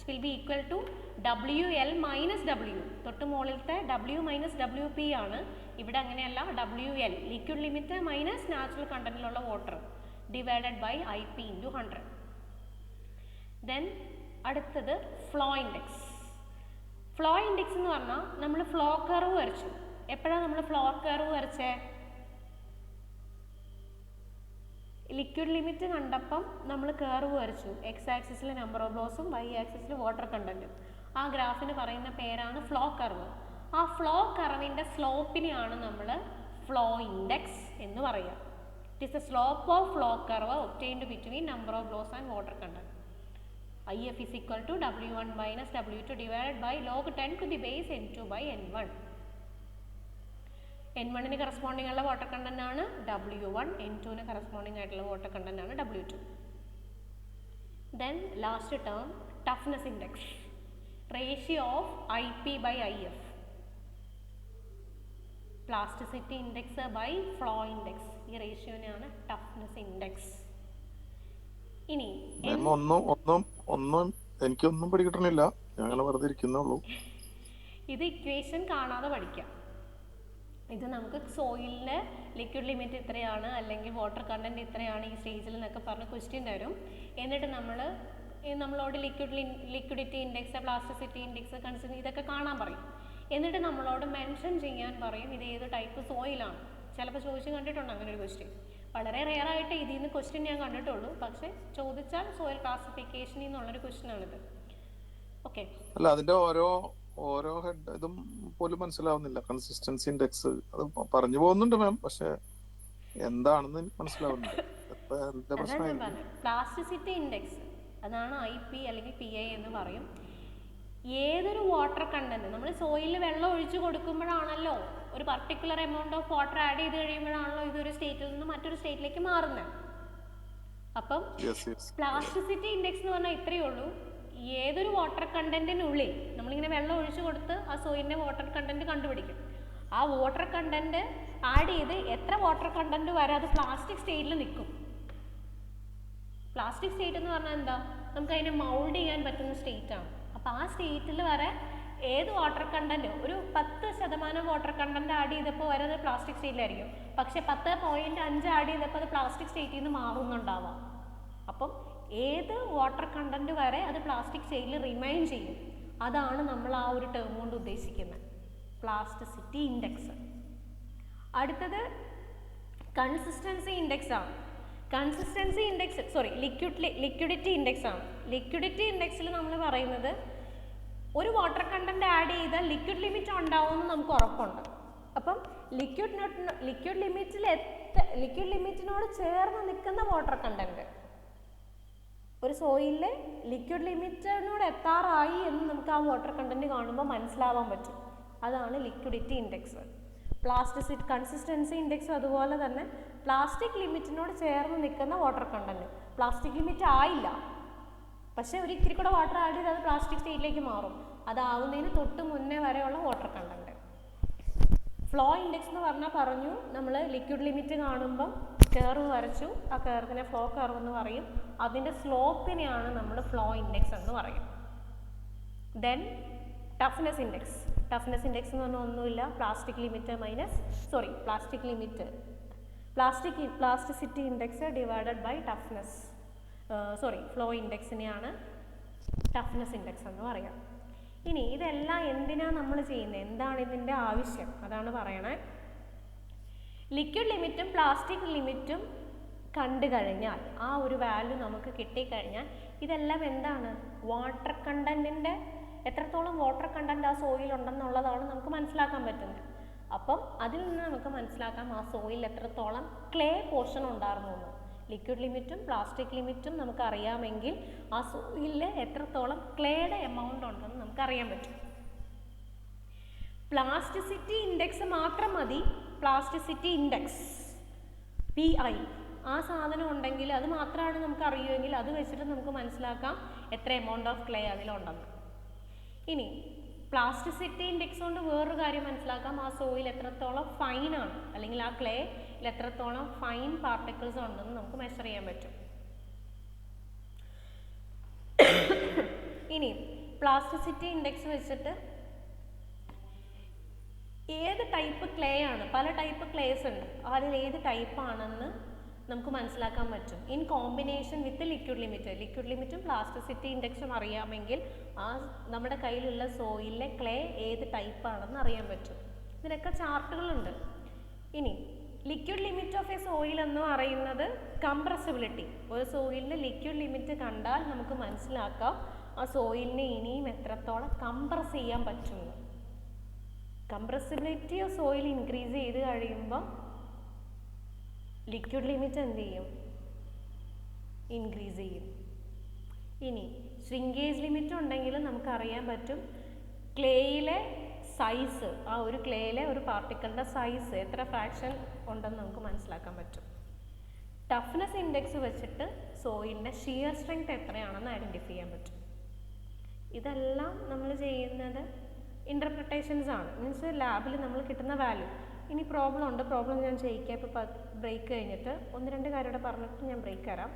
[SPEAKER 1] will be equal to WL - W. തൊട്ട് മുകളിലത്തെ W - WP ആണ്, ഇവിടെ അങ്ങനെയല്ല, WL liquid limit minus natural കണ്ടന്റിലുള്ള water divided by IP × 100. Then അടുത്തത് ഫ്ലോ ഇൻഡെക്സ്. ഫ്ലോ ഇൻഡെക്സ് എന്ന് പറഞ്ഞാൽ നമ്മൾ ഫ്ലോ കർവ് വരച്ചു. എപ്പോഴാണ് നമ്മൾ ഫ്ലോ കർവ് വരച്ചേ? ലിക്വിഡ് ലിമിറ്റ് കണ്ടപ്പം നമ്മൾ കർവ് വരച്ചു. X ആക്സിസിൽ നമ്പർ ഓഫ് ഫ്ലോസും Y ആക്സിസിൽ വാട്ടർ കണ്ടന്റും. ആ ഗ്രാഫിന് പറയുന്ന പേരാണ് ഫ്ലോ കർവ്. ആ ഫ്ലോ കർവിൻ്റെ സ്ലോപ്പിനെയാണ് നമ്മൾ ഫ്ലോ ഇൻഡെക്സ് എന്ന് പറയുക. It is the slope of flow curve obtained between number of flows and water content. IF is equal to W1 - W2 divided by log 10 to the base N2/N1. N1 corresponding ഉള്ള water content ആണ് W1, N2 corresponding ആയിട്ടുള്ള water content ആണ് W2. Then last term toughness index, ratio of IP/IF, plasticity index by flow index. ഈ റേഷ്യോനെയാണ് toughness index. ഇനി
[SPEAKER 2] ഒന്നും എനിക്കൊന്നും പിടികിട്ടണില്ല, ഞങ്ങൾ വെറുതെ ഇരിക്കുന്നുള്ളൂ.
[SPEAKER 1] ഇത് ഇക്വേഷൻ കാണാതെ പഠിക്കാം. ഇത് നമുക്ക് സോയിലിൻ്റെ ലിക്വിഡ് ലിമിറ്റ് ഇത്രയാണ് അല്ലെങ്കിൽ വാട്ടർ കണ്ടന്റ് ഇത്രയാണ് ഈ സ്റ്റേജിൽ എന്നൊക്കെ പറഞ്ഞ് ക്വസ്റ്റ്യൻ തരും. എന്നിട്ട് നമ്മളോട് liquidity index, plasticity index, consistency ഇതൊക്കെ കാണാൻ പറയും. എന്നിട്ട് നമ്മളോട് മെൻഷൻ ചെയ്യാൻ പറയും ഇത് ഏത് ടൈപ്പ് സോയിലാണ്. ചിലപ്പോൾ ചോദിച്ച് കണ്ടിട്ടുണ്ട് അങ്ങനെ ഒരു ക്വസ്റ്റ്യൻ. വളരെ റെയർ ആയിട്ട് ഇതിൽ നിന്ന് ക്വസ്റ്റ്യൻ ഞാൻ കണ്ടിട്ടുള്ളൂ, പക്ഷേ ചോദിച്ചാൽ സോയിൽ ക്ലാസിഫിക്കേഷനിൽ നിന്നുള്ളൊരു ക്വസ്റ്റ്യൻ ആണിത്. ഓക്കെ,
[SPEAKER 2] അല്ല അതിന്റെ ഓരോ ഹെഡ് ഇതും പോലും മനസ്സിലാവുന്നില്ല. കൺസിസ്റ്റൻസി ഇൻഡെക്സ് അത് പറഞ്ഞു പോകുന്നുണ്ട് മാം, പക്ഷെ എന്താണെന്ന് മനസ്സിലാവുന്നില്ല.
[SPEAKER 1] പ്ലാസ്റ്റിസിറ്റി ഇൻഡെക്സ് അതാണ് IP അല്ലെങ്കിൽ PI എന്ന് പറയും. ഏതൊരു വാട്ടർ കണ്ടന്റ് നമ്മൾ സോയിലിൽ വെള്ളം ഒഴിച്ചു കൊടുക്കുമ്പോഴാണല്ലോ ഒരു particular amount of water add ചെയ്ത് കഴിയുമ്പോഴാണല്ലോ ഇതൊരു സ്റ്റേറ്റിൽ നിന്ന് മറ്റൊരു സ്റ്റേറ്റിലേക്ക് മാറുന്നത്. അപ്പം പ്ലാസ്റ്റിസിറ്റി ഇൻഡെക്സ് എന്ന് പറഞ്ഞാൽ ഇത്രയേ ഉള്ളൂ. ഏതൊരു വാട്ടർ കണ്ടന്റിനുള്ളിൽ നമ്മളിങ്ങനെ വെള്ളം ഒഴിച്ചു കൊടുത്ത് ആ സോയിലിൻ്റെ വാട്ടർ കണ്ടന്റ് കണ്ടുപിടിക്കും. ആ വാട്ടർ കണ്ടന്റ് ആഡ് ചെയ്ത് എത്ര വാട്ടർ കണ്ടന്റ് വരെ അത് പ്ലാസ്റ്റിക് സ്റ്റേറ്റിൽ നിൽക്കും. പ്ലാസ്റ്റിക് സ്റ്റേറ്റ് എന്ന് പറഞ്ഞാൽ എന്താ? നമുക്ക് അതിനെ മൗൾഡ് ചെയ്യാൻ പറ്റുന്ന സ്റ്റേറ്റ് ആണ്. അപ്പോൾ ആ സ്റ്റേറ്റിൽ വരെ ഏത് വാട്ടർ കണ്ടന്റ് ഒരു 10% വാട്ടർ കണ്ടന്റ് ആഡ് ചെയ്തപ്പോൾ വരെ അത് പ്ലാസ്റ്റിക് സ്റ്റേറ്റിലായിരിക്കും. പക്ഷെ 10.5 ആഡ് ചെയ്തപ്പോൾ അത് പ്ലാസ്റ്റിക് സ്റ്റേറ്റിൽ നിന്ന് മാറുന്നുണ്ടാവാം. അപ്പം ഏത് വാട്ടർ കണ്ടന്റ് വരെ അത് പ്ലാസ്റ്റിക് സ്റ്റേറ്റിൽ റിമൈൻ ചെയ്യും, അതാണ് നമ്മൾ ആ ഒരു ടേം കൊണ്ട് ഉദ്ദേശിക്കുന്നത്, പ്ലാസ്റ്റിസിറ്റി ഇൻഡെക്സ്. അടുത്തത് കൺസിസ്റ്റൻസി ഇൻഡെക്സ് ആണ്. കൺസിസ്റ്റൻസി ഇൻഡെക്സ് ലിക്വിഡിറ്റി ഇൻഡെക്സ് ആണ്. ലിക്വിഡിറ്റി ഇൻഡെക്സിൽ നമ്മൾ പറയുന്നത് ഒരു വാട്ടർ കണ്ടന്റ് ആഡ് ചെയ്താൽ ലിക്വിഡ് ലിമിറ്റ് ഉണ്ടാവുമെന്ന് നമുക്ക് ഉറപ്പുണ്ട്. അപ്പം ലിക്വിഡ് ലിമിറ്റിനോട് ചേർന്ന് നിൽക്കുന്ന വാട്ടർ കണ്ടന്റ്, ഒരു സോയിലിലെ ലിക്വിഡ് ലിമിറ്റിനോട് എത്താറായി എന്ന് നമുക്ക് ആ വാട്ടർ കണ്ടന്റ് കാണുമ്പോൾ മനസ്സിലാവാൻ പറ്റും. അതാണ് ലിക്വിഡിറ്റി ഇൻഡെക്സ്. പ്ലാസ്റ്റിസിറ്റി കൺസിസ്റ്റൻസി ഇൻഡെക്സും അതുപോലെ തന്നെ പ്ലാസ്റ്റിക് ലിമിറ്റിനോട് ചേർന്ന് നിൽക്കുന്ന വാട്ടർ കണ്ടന്റ്. പ്ലാസ്റ്റിക് ലിമിറ്റ് ആയില്ല, പക്ഷേ ഒരു ഇത്തിരി കൂടെ വാട്ടർ ആഡ് ചെയ്ത് അത് പ്ലാസ്റ്റിക് സ്റ്റേറ്റിലേക്ക് മാറും. അതാവുന്നതിന് തൊട്ട് മുന്നേ വരെയുള്ള വാട്ടർ കണ്ടന്റ്. ഫ്ലോ ഇൻഡെക്സ് എന്ന് പറഞ്ഞു നമ്മൾ ലിക്വിഡ് ലിമിറ്റ് കാണുമ്പം കർവ് വരച്ചു, ആ കർവിനെ ഫ്ലോ കർവ് എന്ന് പറയും. അതിൻ്റെ സ്ലോപ്പിനെയാണ് നമ്മൾ ഫ്ലോ ഇൻഡെക്സ് എന്ന് പറയും. Then toughness index. Toughness index എന്ന് പറഞ്ഞാൽ ഒന്നുമില്ല, plasticity index divided by flow ഇൻഡെക്സിനെയാണ് ടഫ്നെസ് ഇൻഡെക്സ് എന്ന് പറയാം. ഇനി ഇതെല്ലാം എന്തിനാണ് നമ്മൾ ചെയ്യുന്നത്, എന്താണ് ഇതിൻ്റെ ആവശ്യം, അതാണ് പറയണേ. ലിക്വിഡ് ലിമിറ്റും പ്ലാസ്റ്റിക് ലിമിറ്റും കണ്ടു കഴിഞ്ഞാൽ, ആ ഒരു വാല്യൂ നമുക്ക് കിട്ടിക്കഴിഞ്ഞാൽ, ഇതെല്ലാം എന്താണ്, വാട്ടർ കണ്ടന്റിൻ്റെ എത്രത്തോളം വാട്ടർ കണ്ടന്റ് ആ സോയിൽ ഉണ്ടെന്നുള്ളതാണ് നമുക്ക് മനസ്സിലാക്കാൻ പറ്റുന്നത്. അപ്പം അതിൽ നിന്ന് നമുക്ക് മനസ്സിലാക്കാം ആ സോയിൽ എത്രത്തോളം ക്ലേ പോർഷൻ ഉണ്ടായിരുന്നു എന്ന്. ലിക്വിഡ് ലിമിറ്റും പ്ലാസ്റ്റിക് ലിമിറ്റും നമുക്കറിയാമെങ്കിൽ ആ സോയിലിൽ എത്രത്തോളം ക്ലേയുടെ എമൗണ്ട് ഉണ്ടെന്ന് നമുക്കറിയാൻ പറ്റും. പ്ലാസ്റ്റിസിറ്റി ഇൻഡെക്സ് മാത്രം മതി. പ്ലാസ്റ്റിസിറ്റി ഇൻഡെക്സ് PI, ആ സാധനം ഉണ്ടെങ്കിൽ അത് മാത്രമാണ് നമുക്ക് അറിയുമെങ്കിൽ അത് വെച്ചിട്ട് നമുക്ക് മനസ്സിലാക്കാം എത്ര എമൗണ്ട് ഓഫ് ക്ലേ അതിലുണ്ടെന്ന്. ഇനി പ്ലാസ്റ്റിസിറ്റി ഇൻഡെക്സ് കൊണ്ട് വേറൊരു കാര്യം മനസ്സിലാക്കാം, ആ സോയിൽ എത്രത്തോളം ഫൈനാണ്, അല്ലെങ്കിൽ ആ ക്ലേയിൽ എത്രത്തോളം ഫൈൻ പാർട്ടിക്കിൾസ് ഉണ്ടെന്ന് നമുക്ക് മെഷർ ചെയ്യാൻ പറ്റും. ഇനി പ്ലാസ്റ്റിസിറ്റി ഇൻഡെക്സ് വെച്ചിട്ട് ഏത് ടൈപ്പ് ക്ലേ ആണ്, പല ടൈപ്പ് ക്ലേസ് ഉണ്ട്, അതിൽ ഏത് ടൈപ്പ് ആണെന്ന് നമുക്ക് മനസ്സിലാക്കാൻ പറ്റും. ഇൻ കോമ്പിനേഷൻ വിത്ത് ലിക്വിഡ് ലിമിറ്റും പ്ലാസ്റ്റിസിറ്റി ഇൻഡെക്സും അറിയാമെങ്കിൽ ആ നമ്മുടെ കയ്യിലുള്ള സോയിലിലെ ക്ലേ ഏത് ടൈപ്പ് ആണെന്ന് അറിയാൻ പറ്റും. ഇതിനൊക്കെ ചാർട്ടുകളുണ്ട്. ഇനി liquid limit of A soil എന്ന് പറയുന്നത് കംപ്രസിബിലിറ്റി. ഒരു സോയിലിൻ്റെ ലിക്വിഡ് ലിമിറ്റ് കണ്ടാൽ നമുക്ക് മനസ്സിലാക്കാം ആ സോയിലിനെ ഇനിയും എത്രത്തോളം കംപ്രസ് ചെയ്യാൻ പറ്റുമെന്ന്. കംപ്രസിബിലിറ്റി ഓഫ് സോയിൽ ഇൻക്രീസ് ചെയ്ത് കഴിയുമ്പോൾ ലിക്വിഡ് ലിമിറ്റ് എന്ത് ചെയ്യും, ഇൻക്രീസ് ചെയ്യും. ഇനി ശ്രിങ്കേജ് ലിമിറ്റ് ഉണ്ടെങ്കിൽ നമുക്കറിയാൻ പറ്റും ക്ലേയിലെ സൈസ്, ആ ഒരു ക്ലേയിലെ ഒരു പാർട്ടിക്കിളിൻ്റെ സൈസ് എത്ര ഫ്രാക്ഷൻ ഉണ്ടെന്ന് നമുക്ക് മനസ്സിലാക്കാൻ പറ്റും. ടഫ്നെസ് ഇൻഡെക്സ് വെച്ചിട്ട് സോയിലിൻ്റെ ഷിയർ സ്ട്രെങ്ത് എത്രയാണെന്ന് ഐഡൻറ്റിഫൈ ചെയ്യാൻ പറ്റും. ഇതെല്ലാം നമ്മൾ ചെയ്യുന്നത് ഇൻ്റർപ്രിട്ടേഷൻസ് ആണ്, മീൻസ് ലാബിൽ നമ്മൾ കിട്ടുന്ന വാല്യൂ. ഇനി പ്രോബ്ലം ഉണ്ട്, പ്രോബ്ലം ഞാൻ ചെയ്യിക്കാം. ഇപ്പോൾ ബ്രേക്ക് കഴിഞ്ഞിട്ട് 1-2 കാര്യം കൂടെ പറഞ്ഞിട്ട് ഞാൻ ബ്രേക്ക് തരാം.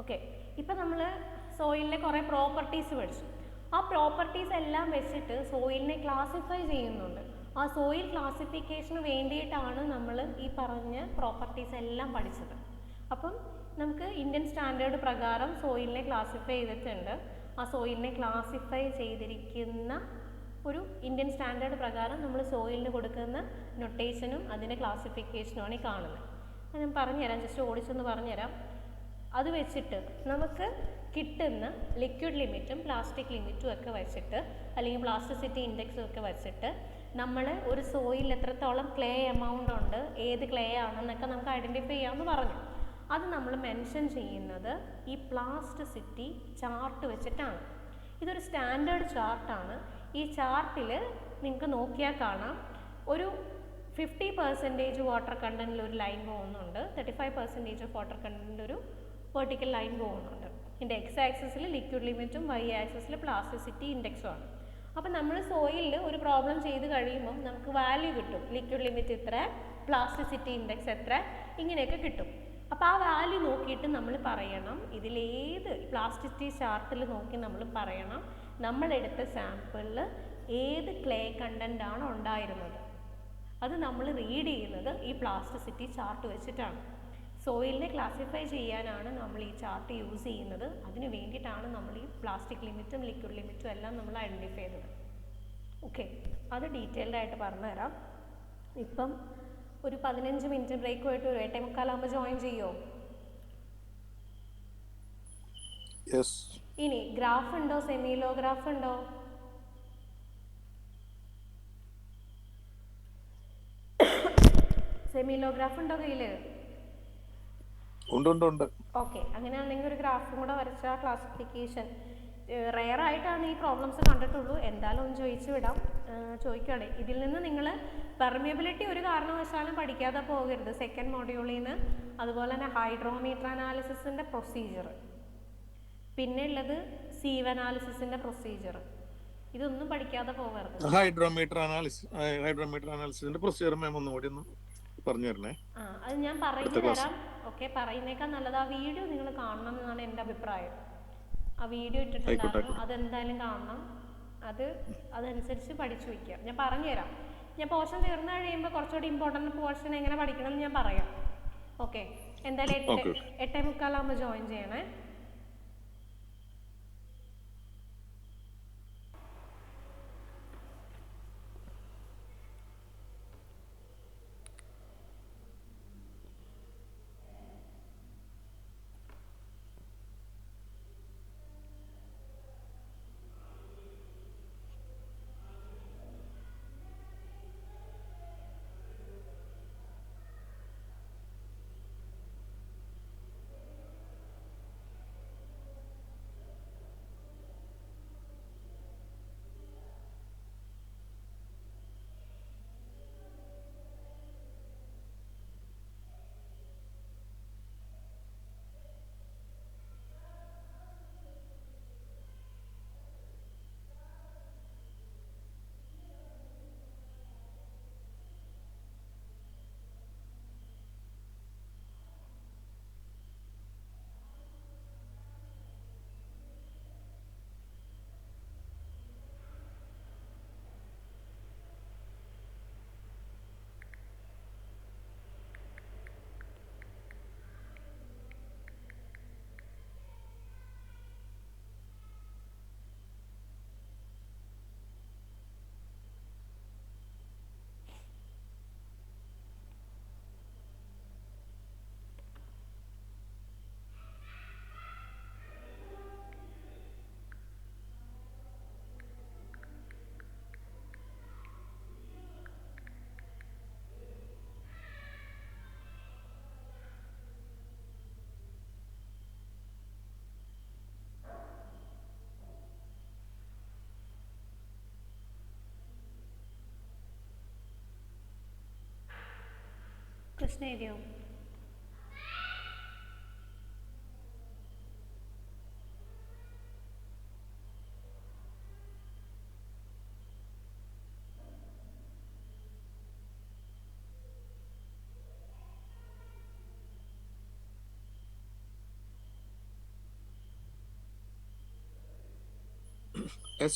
[SPEAKER 1] ഓക്കെ, ഇപ്പം നമ്മൾ സോയിലിൻ്റെ കുറേ പ്രോപ്പർട്ടീസ് പഠിച്ചു. ആ പ്രോപ്പർട്ടീസ് എല്ലാം വെച്ചിട്ട് സോയിലിനെ ക്ലാസിഫൈ ചെയ്യുന്നുണ്ട്. ആ സോയിൽ ക്ലാസിഫിക്കേഷന് വേണ്ടിയിട്ടാണ് നമ്മൾ ഈ പറഞ്ഞ പ്രോപ്പർട്ടീസ് എല്ലാം പഠിച്ചത്. അപ്പം നമുക്ക് ഇന്ത്യൻ സ്റ്റാൻഡേർഡ് പ്രകാരം സോയിലിനെ ക്ലാസിഫൈ ചെയ്തിട്ടുണ്ട്. ആ സോയിലിനെ ക്ലാസിഫൈ ചെയ്തിരിക്കുന്ന ഒരു ഇന്ത്യൻ സ്റ്റാൻഡേർഡ് പ്രകാരം നമ്മൾ സോയിലിന് കൊടുക്കുന്ന നൊട്ടേഷനും അതിൻ്റെ ക്ലാസിഫിക്കേഷനുമാണ് ഈ കാണുന്നത്. അത് ഞാൻ പറഞ്ഞുതരാം, ജസ്റ്റ് ഓടിച്ചൊന്ന് പറഞ്ഞുതരാം. അത് വെച്ചിട്ട് നമുക്ക് കിട്ടുന്ന ലിക്വിഡ് ലിമിറ്റും പ്ലാസ്റ്റിക് ലിമിറ്റും ഒക്കെ വെച്ചിട്ട്, അല്ലെങ്കിൽ പ്ലാസ്റ്റിസിറ്റി ഇൻഡെക്സും ഒക്കെ വെച്ചിട്ട് നമ്മൾ ഒരു സോയിൽ എത്രത്തോളം ക്ലേ എമൗണ്ട് ഉണ്ട്, ഏത് ക്ലേ ആണെന്നൊക്കെ നമുക്ക് ഐഡൻറ്റിഫൈ ചെയ്യാമെന്ന് പറഞ്ഞു. അത് നമ്മൾ മെൻഷൻ ചെയ്യുന്നത് ഈ പ്ലാസ്റ്റിസിറ്റി ചാർട്ട് വെച്ചിട്ടാണ്. ഇതൊരു സ്റ്റാൻഡേർഡ് ചാർട്ടാണ്. ഈ ചാർട്ടിൽ നിങ്ങൾക്ക് നോക്കിയാൽ കാണാം ഒരു 50% വാട്ടർ കണ്ടൻറ്റിൽ ഒരു ലൈൻ പോകുന്നുണ്ട്, 35% ഓഫ് വാട്ടർ കണ്ടൻറ്റിൽ ഒരു വെർട്ടിക്കൽ ലൈൻ പോകുന്നുണ്ട്. ഇതിൻ്റെ എക്സ് ആക്സിസിൽ ലിക്വിഡ് ലിമിറ്റും വൈ ആക്സിസിൽ പ്ലാസ്റ്റിസിറ്റി ഇൻഡെക്സും ആണ്. അപ്പം നമ്മൾ സോയിലിൽ ഒരു പ്രോബ്ലം ചെയ്ത് കഴിയുമ്പം നമുക്ക് വാല്യൂ കിട്ടും, ലിക്വിഡ് ലിമിറ്റ് ഇത്ര, പ്ലാസ്റ്റിസിറ്റി ഇൻഡെക്സ് എത്ര, ഇങ്ങനെയൊക്കെ കിട്ടും. അപ്പോൾ ആ വാല്യൂ നോക്കിയിട്ട് നമ്മൾ പറയണം ഇതിലേത് പ്ലാസ്റ്റിസിറ്റി ചാർട്ടിൽ നോക്കി നമ്മൾ പറയണം നമ്മളെടുത്ത സാമ്പിളിൽ ഏത് ക്ലേ കണ്ടൻ്റ് ആണ് ഉണ്ടായിരുന്നത്. അത് നമ്മൾ റീഡ് ചെയ്യുന്നത് ഈ പ്ലാസ്റ്റിസിറ്റി ചാർട്ട് വെച്ചിട്ടാണ്. സോയിലിനെ ക്ലാസിഫൈ ചെയ്യാനാണ് നമ്മൾ ഈ ചാർട്ട് യൂസ് ചെയ്യുന്നത്. അതിന് വേണ്ടിയിട്ടാണ് നമ്മൾ ഈ പ്ലാസ്റ്റിക് ലിമിറ്റും ലിക്വിഡ് ലിമിറ്റും എല്ലാം നമ്മൾ ഐഡൻറ്റിഫൈ ചെയ്തത്. ഓക്കെ, അത് ഡീറ്റെയിൽഡ് ആയിട്ട് പറഞ്ഞുതരാം. ഇപ്പം ഒരു 15 മിനിറ്റ് ബ്രേക്ക് പോയിട്ട് ഒരു 8:45 ജോയിൻ ചെയ്യുമോ?
[SPEAKER 2] യെസ്.
[SPEAKER 1] ഇനി ഗ്രാഫ് ഉണ്ടോ, സെമിലോഗ്രാഫ് ഉണ്ടോ? സെമിലോഗ്രാഫ് ഉണ്ടോ കയ്യില്?
[SPEAKER 2] ഉണ്ട് ഉണ്ട് ഉണ്ട്.
[SPEAKER 1] ഓക്കെ, അങ്ങനെയാണെങ്കിൽ ഒരു ഗ്രാഫും കൂടെ വരച്ച ക്ലാസിഫിക്കേഷൻ റെയർ ആയിട്ടാണ് ഈ പ്രോബ്ലംസ് കണ്ടിട്ടുള്ളൂ. എന്തായാലും ഒന്ന് ചോദിച്ചു വിടാം. ചോദിക്കുകയാണ്, ഇതിൽ നിന്ന് നിങ്ങൾ പെർമിയബിലിറ്റി ഒരു കാരണവശാലും പഠിക്കാതെ പോകരുത് സെക്കൻഡ് മൊഡ്യൂളിൽ നിന്ന്. അതുപോലെ തന്നെ ഹൈഡ്രോമീറ്റർ അനാലിസിസിൻ്റെ പ്രൊസീജിയർ, പിന്നെ ഉള്ളത് സീവ് അനാലിസിസിൻ്റെ പ്രൊസീജിയർ, ഇതൊന്നും പഠിക്കാതെ പോകരുത്.
[SPEAKER 2] ഹൈഡ്രോമീറ്റർ അനാലിസിസിന്റെ പ്രൊസീജിയർ മാം ഒന്നുകൂടി ഒന്ന് പറഞ്ഞു തരണേ.
[SPEAKER 1] അത് ഞാൻ പറഞ്ഞു തരാം. ഓക്കെ, പറയുന്നേക്കാൾ നല്ലത് ആ വീഡിയോ നിങ്ങൾ കാണണം എന്നാണ് എൻ്റെ അഭിപ്രായം. ആ വീഡിയോ ഇട്ടിട്ടുണ്ടായിരുന്നു, അതെന്തായാലും കാണണം. അതനുസരിച്ച് പഠിച്ചു വയ്ക്കുക. ഞാൻ പറഞ്ഞു തരാം. ഞാൻ പോർഷൻ തീർന്നു കഴിയുമ്പോൾ കുറച്ചുകൂടി ഇമ്പോർട്ടൻറ്റ് പോർഷൻ എങ്ങനെ പഠിക്കണം എന്ന് ഞാൻ പറയാം. ഓക്കെ, എന്തായാലും 8:45 ജോയിൻ ചെയ്യണേ. കൃഷ്ണ എഴുതിയോ?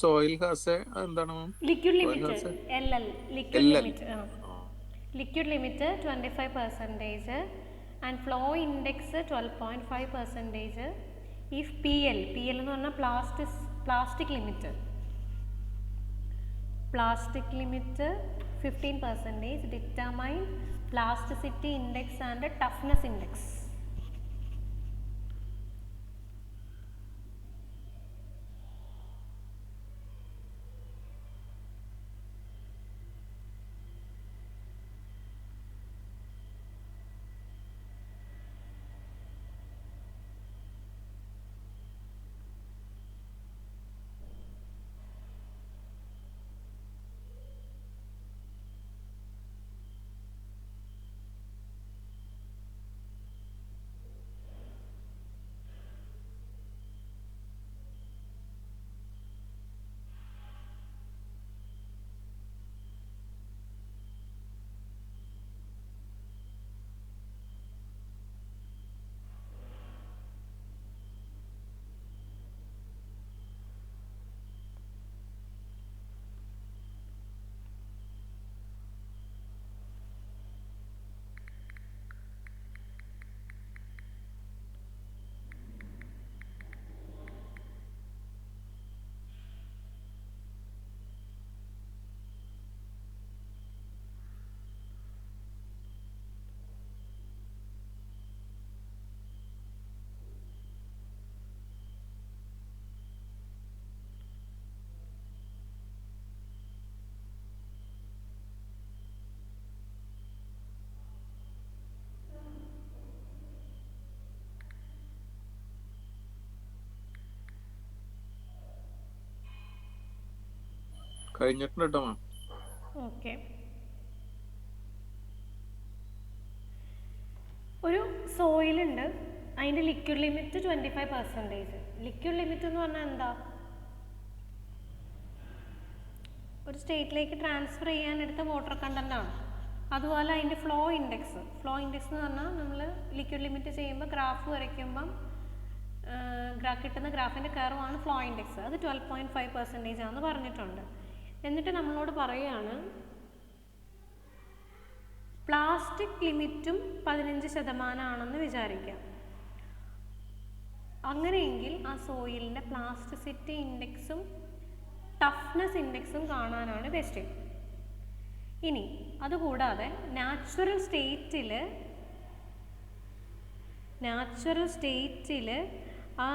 [SPEAKER 2] സോയിൽ ഹാസ് എന്താണ്
[SPEAKER 1] liquid limit, LL liquid limit. Liquid limit 25% and flow index 12.5%. If PL എന്ന് പറഞ്ഞാൽ plastic limit 15%. Determine plasticity index and toughness index.
[SPEAKER 2] കഴിഞ്ഞിട്ടുണ്ട് കേട്ടോ മാം.
[SPEAKER 1] ഓക്കെ. ഒരു സോയിലുണ്ട്, അതിൻ്റെ ലിക്വിഡ് ലിമിറ്റ് 25%. ലിക്വിഡ് ലിമിറ്റ് എന്ന് പറഞ്ഞാൽ എന്താ? ഒരു സ്റ്റേറ്റിലേക്ക് ട്രാൻസ്ഫർ ചെയ്യാൻ എടുത്ത വാട്ടർ കണ്ടന്റ് ആണ്. അതുപോലെ അതിൻ്റെ ഫ്ലോ ഇൻഡെക്സ് എന്ന് പറഞ്ഞാൽ നമ്മൾ ലിക്വിഡ് ലിമിറ്റ് ചെയ്യുമ്പോൾ ഗ്രാഫ് വരയ്ക്കുമ്പം കിട്ടുന്ന ഗ്രാഫിൻ്റെ കർവാണ് ഫ്ലോ ഇൻഡെക്സ്. അത് 12.5% ആണെന്ന് പറഞ്ഞിട്ടുണ്ട്. എന്നിട്ട് നമ്മളോട് പറയുകയാണ് പ്ലാസ്റ്റിക് ലിമിറ്റും 15% ആണെന്ന് വിചാരിക്കാം. അങ്ങനെയെങ്കിൽ ആ സോയിലിൻ്റെ പ്ലാസ്റ്റിസിറ്റി ഇൻഡെക്സും ടഫ്നെസ് ഇൻഡെക്സും കാണാനാണ് ബെസ്റ്റ്. ഇനി അതുകൂടാതെ നാച്ചുറൽ സ്റ്റേറ്റിൽ ആ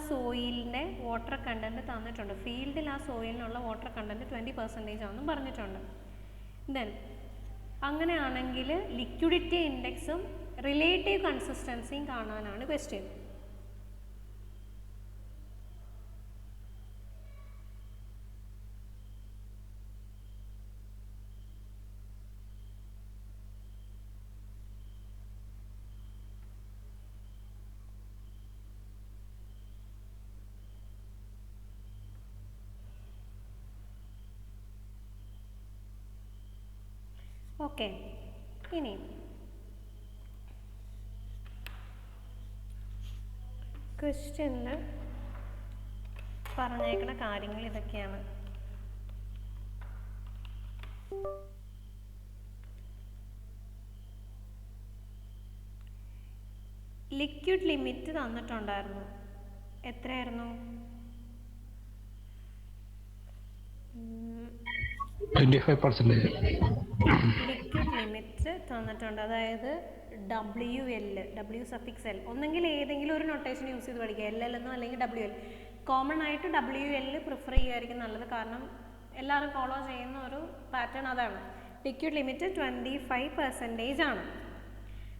[SPEAKER 1] സോയിലിൻ്റെ വാട്ടർ കണ്ടൻറ്റ് തന്നിട്ടുണ്ട്. ഫീൽഡിൽ ആ സോയിലിനുള്ള വാട്ടർ കണ്ടൻറ്റ് 20% ആണെന്നും പറഞ്ഞിട്ടുണ്ട്. ദെൻ അങ്ങനെയാണെങ്കിൽ ലിക്വിഡിറ്റി ഇൻഡെക്സും റിലേറ്റീവ് കൺസിസ്റ്റൻസിയും കാണാനാണ് ക്വസ്റ്റ്യൻ. ഓക്കെ. ഇനി ക്വസ്റ്റ്യനിൽ പറഞ്ഞേക്കുന്ന കാര്യങ്ങൾ ഇതൊക്കെയാണ്. ലിക്വിഡ് ലിമിറ്റ് തന്നിട്ടുണ്ടായിരുന്നു. എത്രയായിരുന്നു?
[SPEAKER 3] 25%.
[SPEAKER 1] ലിക്വിഡ് ലിമിറ്റ് തന്നിട്ടുണ്ട്. അതായത് W_L ഒന്നെങ്കിൽ ഏതെങ്കിലും ഒരു നൊട്ടേഷൻ യൂസ് ചെയ്ത് പഠിക്കുക. LL എന്നോ അല്ലെങ്കിൽ WL. കോമൺ ആയിട്ട് WL പ്രിഫർ ചെയ്യുമായിരിക്കും നല്ലത്, കാരണം എല്ലാവരും ഫോളോ ചെയ്യുന്ന ഒരു പാറ്റേൺ അതാണ്. ലിക്വിഡ് ലിമിറ്റ് 25% ആണ്.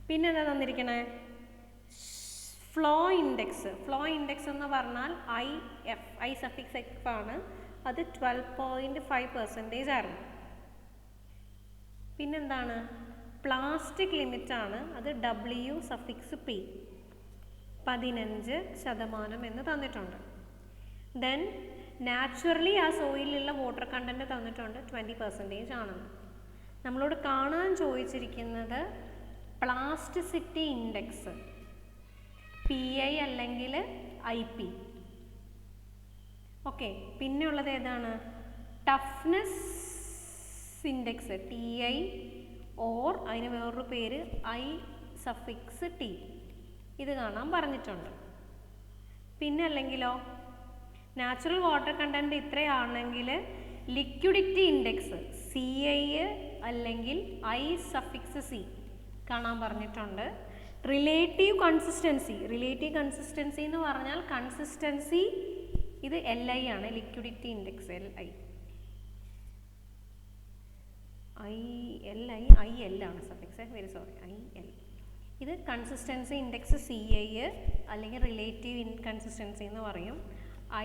[SPEAKER 1] പിന്നെ എന്താ തന്നിരിക്കണേ? ഫ്ലോ ഇൻഡെക്സ് എന്ന് പറഞ്ഞാൽ I_F ആണ്. അത് 12.5% ആയിരുന്നു. പിന്നെന്താണ്? പ്ലാസ്റ്റിക് ലിമിറ്റാണ്. അത് W_P 15% എന്ന് തന്നിട്ടുണ്ട്. ദെൻ നാച്ചുറലി ആ സോയിലുള്ള വാട്ടർ കണ്ടൻറ്റ് തന്നിട്ടുണ്ട് 20% ആണെന്ന്. നമ്മളോട് കാണാൻ ചോദിച്ചിരിക്കുന്നത് പ്ലാസ്റ്റിസിറ്റി ഇൻഡെക്സ് PI അല്ലെങ്കിൽ IP. ഓക്കെ. പിന്നെ ഉള്ളത് ഏതാണ്? ടഫ്നെസ് ഇൻഡെക്സ് TI ഓർ അതിന് വേറൊരു പേര് I_T. ഇത് കാണാൻ പറഞ്ഞിട്ടുണ്ട്. പിന്നെ അല്ലെങ്കിലോ നാച്ചുറൽ വാട്ടർ കണ്ടൻറ്റ് ഇത്രയാണെങ്കിൽ ലിക്വിഡിറ്റി ഇൻഡെക്സ് CI അല്ലെങ്കിൽ I_C കാണാൻ പറഞ്ഞിട്ടുണ്ട്. റിലേറ്റീവ് കൺസിസ്റ്റൻസി എന്ന് പറഞ്ഞാൽ കൺസിസ്റ്റൻസി ഇത് LI ആണ്. ലിക്വിഡിറ്റി ഇൻഡെക്സ് IL ആണ് സഫിക്സ്. Very sorry, IL. ഇത് കൺസിസ്റ്റൻസി ഇൻഡെക്സ് CI അല്ലെങ്കിൽ റിലേറ്റീവ് കൺസിസ്റ്റൻസി എന്ന് പറയും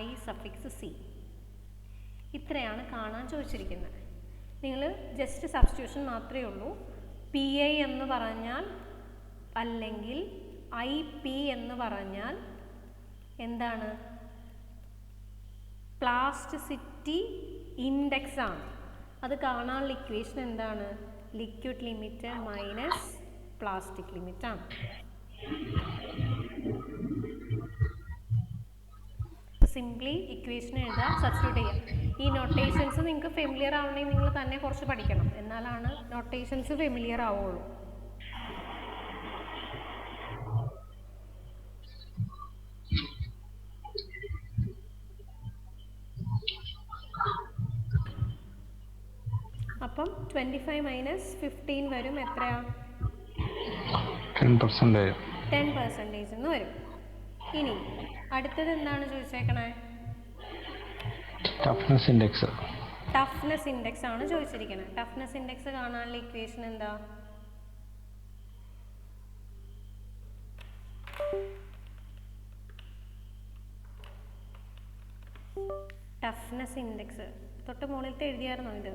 [SPEAKER 1] I_C. ഇത്രയാണ് കാണാൻ ചോദിച്ചിരിക്കുന്നത്. നിങ്ങൾ ജസ്റ്റ് സബ്സ്റ്റിറ്റ്യൂഷൻ മാത്രമേ ഉള്ളൂ. PI എന്ന് പറഞ്ഞാൽ അല്ലെങ്കിൽ IP എന്ന് പറഞ്ഞാൽ എന്താണ്? പ്ലാസ്റ്റിസിറ്റി ഇൻഡെക്സ് ആണ്. അത് കാണാനുള്ള ഇക്വേഷൻ എന്താണ്? Liquid limit minus plastic limit ആണ്. സിംപ്ലി ഇക്വേഷൻ എഴുതുക, സബ്സ്റ്റിറ്റ്യൂട്ട് ചെയ്യുക. ഈ നൊട്ടേഷൻസ് നിങ്ങൾക്ക് ഫെമിലിയർ ആവണമെങ്കിൽ നിങ്ങൾ തന്നെ കുറച്ച് പഠിക്കണം, എന്നാലാണ് നൊട്ടേഷൻസ് ഫെമിലിയർ ആവുള്ളൂ. അപ്പം 25 - 15 വരും. എത്രയാ? 10% എന്ന് വരും. ഇനി അടുത്തത് എന്താണ് ചോദിച്ചേക്കണേ?
[SPEAKER 3] ടഫ്നെസ് ഇൻഡെക്സ്
[SPEAKER 1] ആണ് ചോദിച്ചിരിക്കുന്നത്. ടഫ്നെസ് ഇൻഡെക്സ് കാണാനുള്ള ഇക്വേഷൻ എന്താ? ടഫ്നെസ് ഇൻഡെക്സ് തൊട്ട് മുകളിലത്തെ എഴുതിയായിരുന്നോ ഇത്?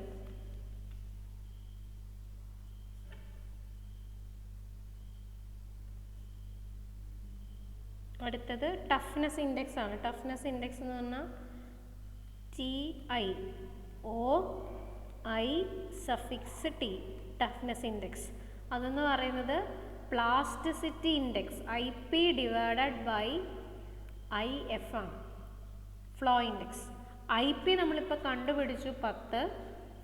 [SPEAKER 1] അടുത്തത് ടഫ്നെസ് ഇൻഡെക്സ് ആണ്. ടഫ്നെസ് ഇൻഡെക്സ് എന്ന് പറഞ്ഞാൽ TI ടഫ്നെസ് ഇൻഡെക്സ്. അതെന്ന് പറയുന്നത് plasticity index IP divided by IF ആണ്. ഫ്ലോ ഇൻഡെക്സ് IP നമ്മളിപ്പോൾ കണ്ടുപിടിച്ചു 10.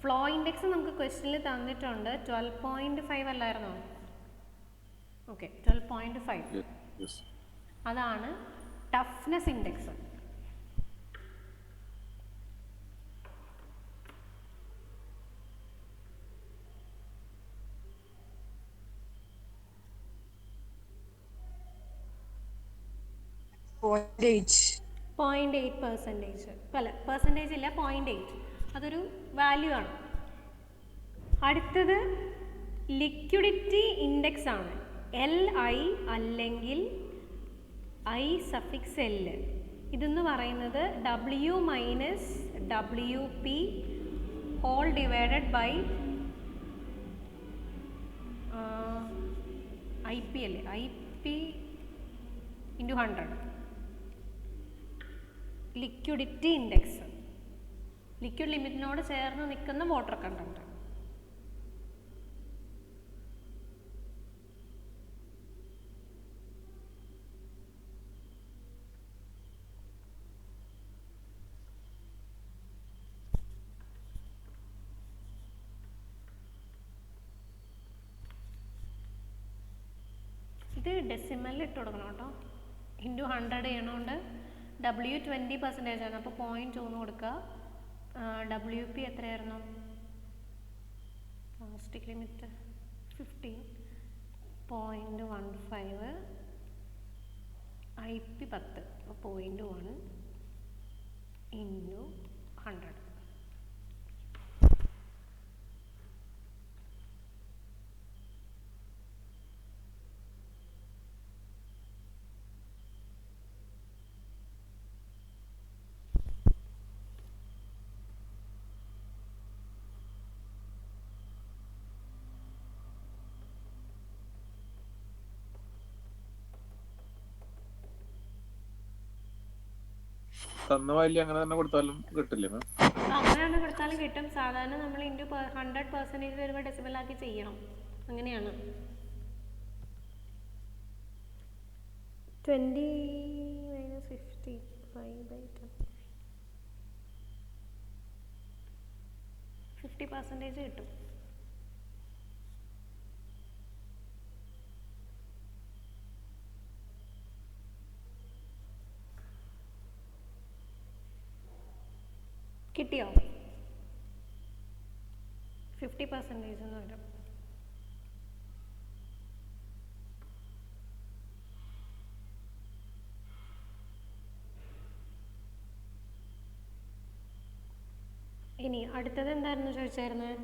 [SPEAKER 1] ഫ്ലോ ഇൻഡെക്സ് നമുക്ക് ക്വസ്റ്റ്യനിൽ തന്നിട്ടുണ്ട് 12.5 അല്ലായിരുന്നോ? ഓക്കെ, 12.5. അതാണ് ടഫ്നെസ് ഇൻഡെക്സ്. പോയിന്റ് 8%. അല്ല, പെർസെൻറ്റേജ് ഇല്ല, 0.8. അതൊരു വാല്യൂ ആണ്. അടുത്തത് ലിക്വിഡിറ്റി ഇൻഡെക്സ് ആണ്. LI അല്ലെങ്കിൽ I(L). ഇതെന്ന് പറയുന്നത് W minus WP whole divided by IP അല്ലേ, IP into 100. Liquidity index liquid ലിമിറ്റിനോട് ചേർന്ന് നിൽക്കുന്ന വാട്ടർ കണ്ടന്റ്. ഇത് ഡെസിമലിൽ ഇട്ട് കൊടുക്കണം കേട്ടോ. ഇൻറ്റു 100 ചെയ്യണോണ്ട് W 20% ആണ്, അപ്പോൾ 0.2 കൊടുക്കുക. WP എത്രയായിരുന്നു? Plastic limit 15. 0.15. IP 10, അപ്പോൾ 0.1 ഇൻറ്റു 100.
[SPEAKER 2] തന്ന വാല്യൂ അങ്ങനെ തന്നെ കൊടുത്താലും കിട്ടില്ലേ മാം?
[SPEAKER 1] അങ്ങനെയാണ് കൊടുത്താലും കിട്ടും. സാധാരണ നമ്മൾ ഇൻറ്റു 100% വരുമ്പോൾ ഡെസിമലാക്കി ചെയ്യണം. അങ്ങനെയാണ്. 20 - 50 5/10 50% കിട്ടും. കിട്ടിയോ? 50% എന്ന് വരും. ഇനി അടുത്തത് എന്തായിരുന്നു ചോദിച്ചായിരുന്നത്?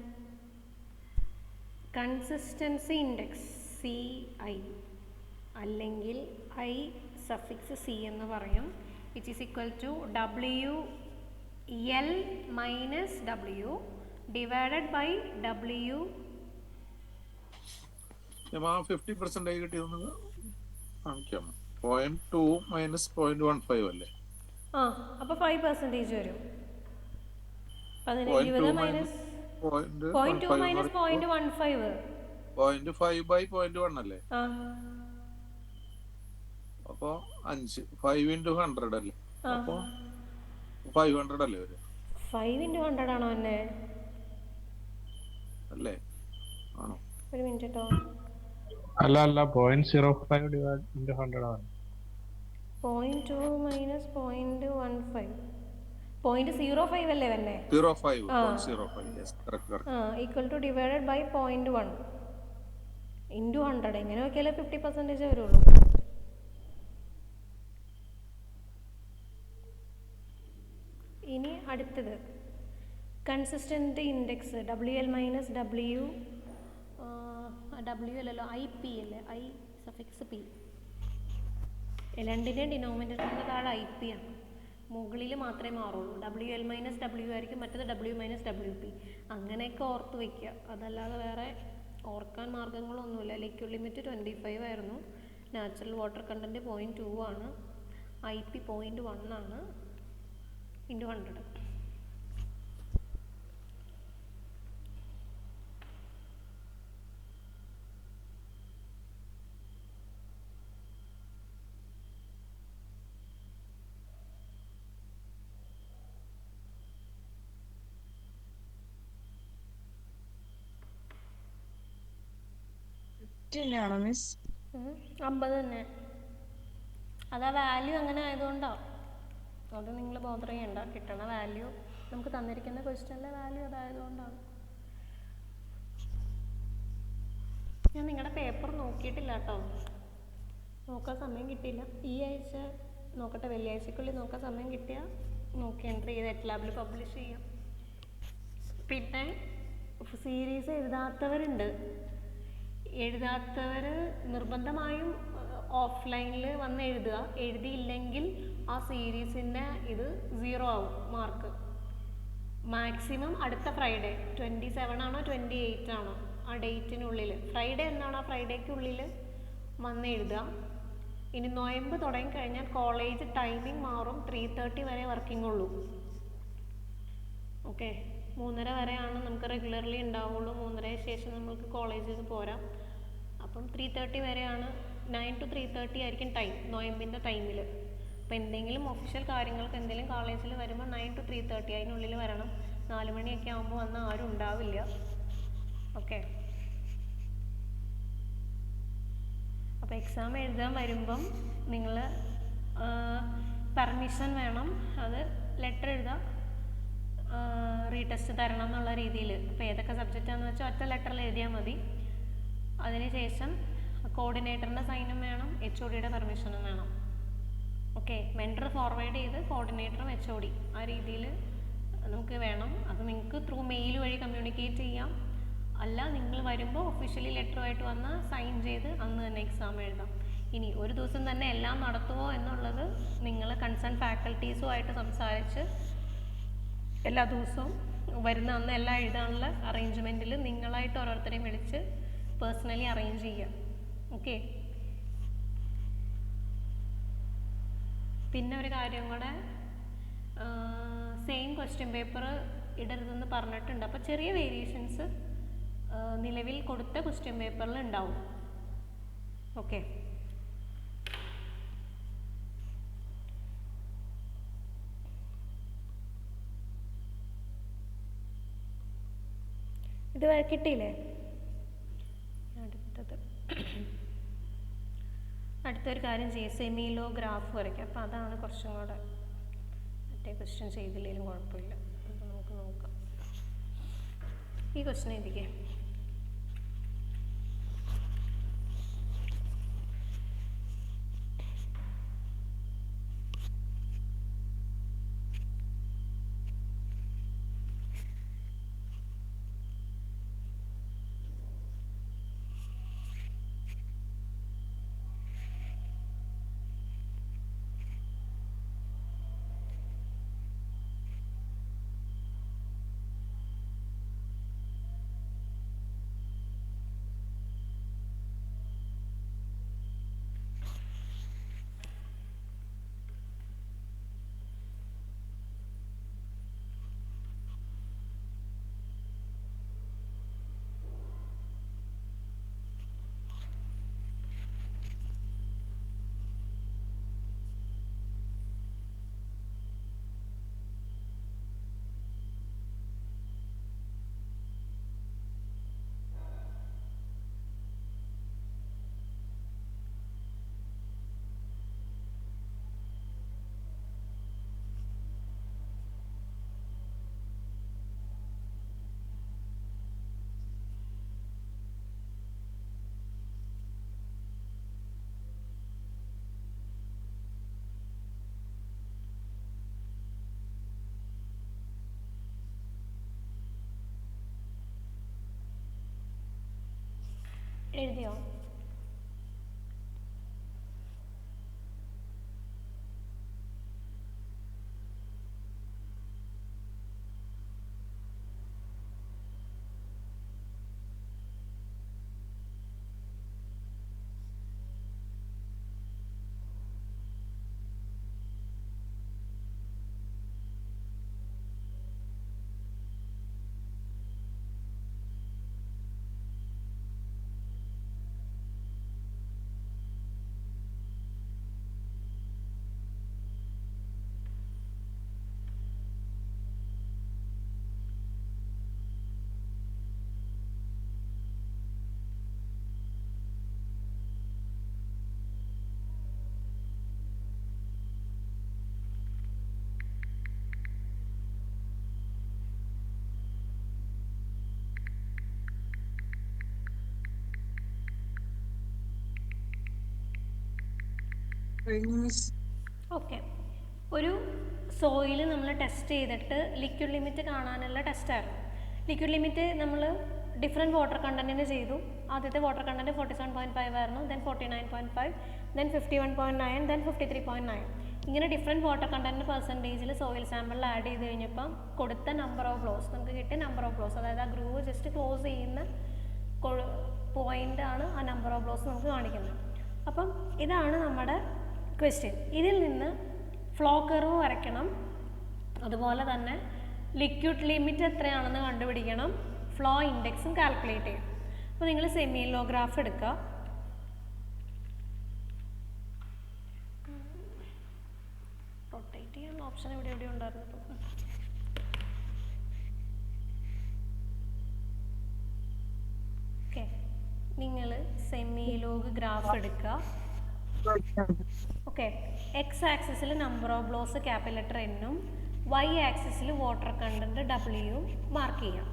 [SPEAKER 1] കൺസിസ്റ്റൻസി ഇൻഡെക്സ് CI അല്ലെങ്കിൽ I(C) എന്ന് പറയും. Which is equal to WL minus W divided by W.
[SPEAKER 2] 50% കിട്ടിയത് കാണിക്കാം. 0.2 മൈനസ് 0.15 അല്ലേ?
[SPEAKER 1] ആ, അപ്പോൾ 5% വരും. 20 മൈനസ് 0.2 മൈനസ് 0.15
[SPEAKER 2] 0.5/0.1 അല്ലേ?
[SPEAKER 1] ആ,
[SPEAKER 2] അപ്പൊ 5 5 × 100 അല്ലേ? അപ്പൊ 500 അല്ലേ വരും?
[SPEAKER 1] 5 × 100 ആണോ എന്നെ?
[SPEAKER 2] അല്ലേ? ആണോ?
[SPEAKER 1] ഒരു മിനിറ്റ് കേട്ടോ.
[SPEAKER 3] അല്ല 0.05 ഡിവൈഡ് ഇൻറ്റു 100 ആണ്.
[SPEAKER 1] 0.2 മൈനസ് 0.15 0.05 അല്ലേ വന്നെ?
[SPEAKER 2] 0.05 yes correct.
[SPEAKER 1] Equal to divided by 0.1 into 100. എങ്ങനെ നോക്കിയാലേ 50% വരുള്ളൂ. ഇനി അടുത്തത് consistent index WL minus W അല്ലല്ലോ IP അല്ലേ? I(P). രണ്ടിൻ്റെയും ഡിനോമിനേറ്ററിൻ്റെ താഴെ IP ആണ്. മുകളിൽ മാത്രമേ മാറുള്ളൂ. WL മൈനസ് W ആയിരിക്കും, മറ്റേത് W മൈനസ് WP. അങ്ങനെയൊക്കെ ഓർത്ത് വയ്ക്കുക. അതല്ലാതെ വേറെ ഓർക്കാൻ മാർഗങ്ങളൊന്നുമില്ല. ലിക്വിഡ് ലിമിറ്റ് 25 ആയിരുന്നു. നാച്ചുറൽ വാട്ടർ കണ്ടൻറ്റ് 0.2 ആണ്. IP 0.1 ആണ് × 100.
[SPEAKER 4] ആണോ മിസ്?
[SPEAKER 1] 50 തന്നെ. അതാ വാല്യൂ അങ്ങനെ ആയതുകൊണ്ടാണ്. അത് നിങ്ങൾ ബോധർ ചെയ്യണ്ട. കിട്ടണ വാല്യൂ നമുക്ക് തന്നിരിക്കുന്ന ക്വസ്റ്റ്യനിലെ വാല്യൂ അതായതുകൊണ്ടാണ്. ഞാൻ നിങ്ങളുടെ പേപ്പർ നോക്കിയിട്ടില്ല കേട്ടോ. നോക്കാൻ സമയം കിട്ടിയില്ല. ഈ ആഴ്ച നോക്കട്ടെ, വെള്ളിയാഴ്ചക്കുള്ളിൽ നോക്കാൻ സമയം കിട്ടിയാൽ നോക്കി എൻട്രി ചെയ്ത് എറ്റ്ലാബിൽ പബ്ലിഷ് ചെയ്യാം. പിന്നെ സീരീസ് എഴുതാത്തവർ നിർബന്ധമായും ഓഫ്ലൈനിൽ വന്ന് എഴുതുക. എഴുതിയില്ലെങ്കിൽ ആ സീരീസിൻ്റെ ഇത് 0 ആവും മാർക്ക്. മാക്സിമം അടുത്ത ഫ്രൈഡേ 27 ആണോ 28 ആണോ ആ ഡേറ്റിനുള്ളിൽ, ഫ്രൈഡേ എന്നാണോ ആ ഫ്രൈഡേക്കുള്ളിൽ വന്ന് എഴുതുക. ഇനി നോയമ്പ് തുടങ്ങിക്കഴിഞ്ഞാൽ കോളേജ് ടൈമിംഗ് മാറും. 3:30 വരെ വർക്കിംഗ് ഉള്ളൂ. ഓക്കെ, 3:30 വരെയാണ് നമുക്ക് റെഗുലർലി ഉണ്ടാവുള്ളൂ. 3:30 ശേഷം നമുക്ക് കോളേജിൽ പോരാം. അപ്പം 3:30 വരെയാണ്. 9 to 3:30 ആയിരിക്കും ടൈം, നോയമ്പിൻ്റെ ടൈമിൽ. അപ്പോൾ എന്തെങ്കിലും ഒഫീഷ്യൽ കാര്യങ്ങൾക്ക് എന്തെങ്കിലും കോളേജിൽ വരുമ്പോൾ 9 to 3:30 അതിനുള്ളിൽ വരണം. 4 മണിയൊക്കെ ആകുമ്പോൾ വന്നാൽ ആരും ഉണ്ടാവില്ല. ഓക്കെ, അപ്പോൾ എക്സാം എഴുതാൻ വരുമ്പം നിങ്ങൾ പെർമിഷൻ വേണം. അത് ലെറ്റർ എഴുതാം, റീടെസ്റ്റ് തരണം എന്നുള്ള രീതിയിൽ. അപ്പോൾ ഏതൊക്കെ സബ്ജക്റ്റാണെന്ന് വെച്ചാൽ ഒറ്റ ലെറ്ററിൽ എഴുതിയാൽ മതി. അതിനുശേഷം കോർഡിനേറ്ററിൻ്റെ സൈനും വേണം, HODയുടെ പെർമിഷനും വേണം. ഓക്കെ, മെൻറ്റർ ഫോർവേഡ് ചെയ്ത് കോർഡിനേറ്ററും HOD ആ രീതിയിൽ നമുക്ക് വേണം. അത് നിങ്ങൾക്ക് ത്രൂ മെയിൽ വഴി കമ്മ്യൂണിക്കേറ്റ് ചെയ്യാം. അല്ല, നിങ്ങൾ വരുമ്പോൾ ഒഫീഷ്യലി ലെറ്ററുമായിട്ട് വന്ന് സൈൻ ചെയ്ത് അന്ന് തന്നെ എക്സാം എഴുതാം. ഇനി ഒരു ദിവസം തന്നെ എല്ലാം നടത്തുമോ എന്നുള്ളത് നിങ്ങൾ കൺസേൺ ഫാക്കൽറ്റീസുമായിട്ട് സംസാരിച്ച് എല്ലാ ദിവസവും വരുന്ന അന്ന് എല്ലാം എഴുതാനുള്ള അറേഞ്ച്മെൻറ്റിൽ നിങ്ങളായിട്ട് ഓരോരുത്തരെയും വിളിച്ച് പേഴ്സണലി അറേഞ്ച് ചെയ്യുക. ഓക്കെ, പിന്നെ ഒരു കാര്യം കൂടെ, സെയിം ക്വസ്റ്റ്യൻ പേപ്പർ ഇടരുതെന്ന് പറഞ്ഞിട്ടുണ്ട്. അപ്പോൾ ചെറിയ വേരിയേഷൻസ് നിലവിൽ കൊടുത്ത ക്വസ്റ്റ്യൻ പേപ്പറിൽ ഉണ്ടാവും. ഓക്കെ, ഇത് കിട്ടിയില്ലേ? അടുത്തൊരു കാര്യം ചെയ്യും, സെമിയിലോ ഗ്രാഫ് വരയ്ക്കുക. അപ്പോൾ അതാണ് കുറച്ചും കൂടെ, മറ്റേ ക്വസ്റ്റ്യൻ ചെയ്തില്ലെങ്കിലും കുഴപ്പമില്ല. അപ്പോൾ നമുക്ക് നോക്കാം. ഈ ക്വസ്റ്റ്യൻ എഴുതിക്കേ. എഴുതിയോ? ഓക്കെ, ഒരു സോയിൽ നമ്മൾ ടെസ്റ്റ് ചെയ്തിട്ട് ലിക്വിഡ് ലിമിറ്റ് കാണാനുള്ള ടെസ്റ്റായിരുന്നു. ലിക്വിഡ് ലിമിറ്റ് നമ്മൾ ഡിഫറെൻറ്റ് വാട്ടർ കണ്ടൻറ്റിന് ചെയ്തു. ആദ്യത്തെ വാട്ടർ കണ്ടൻറ്റ് 47.5 ആയിരുന്നു, ദെൻ 49.5, ദെൻ 51.9, ദെൻ 53.9. ഇങ്ങനെ ഡിഫറെൻറ്റ് വാട്ടർ കണ്ടൻറ്റ് പെർസെൻറ്റേജിൽ സോയിൽ സാമ്പിളിൽ ആഡ് ചെയ്ത് കഴിഞ്ഞപ്പം കൊടുത്ത നമ്പർ ഓഫ് ഫ്ലോസ് നമുക്ക് കിട്ടിയ നമ്പർ ഓഫ് ഫ്ലോസ്, അതായത് ആ ഗ്രൂവ് ജസ്റ്റ് ക്ലോസ് ചെയ്യുന്ന പോയിൻ്റ് ആണ് ആ നമ്പർ ഓഫ് ഫ്ലോസ് നമുക്ക് കാണിക്കുന്നത്. അപ്പം ഇതാണ് നമ്മുടെ ക്വസ്റ്റ്യൻ. ഇതിൽ നിന്ന് ഫ്ലോ കർവ് വരയ്ക്കണം, അതുപോലെ തന്നെ ലിക്വിഡ് ലിമിറ്റ് എത്രയാണെന്ന് കണ്ടുപിടിക്കണം, ഫ്ലോ ഇൻഡെക്സും കാൽക്കുലേറ്റ് ചെയ്യും. അപ്പോൾ നിങ്ങൾ സെമിലോഗ്രാഫ് എടുക്കുക. റൊട്ടേറ്റ് ചെയ്യാനുള്ള ഓപ്ഷൻ എവിടെ ഉണ്ടായിരുന്നു. ഓക്കെ, നിങ്ങൾ സെമിലോഗ് ഗ്രാഫ് എടുക്കുക. ഓക്കെ, എക്സ് ആക്സിസിൽ number of blows capital letter എന്നും വൈ ആക്സിസിൽ വാട്ടർ കണ്ടന്റ് ഡബ്ല്യുവും മാർക്ക് ചെയ്യാം.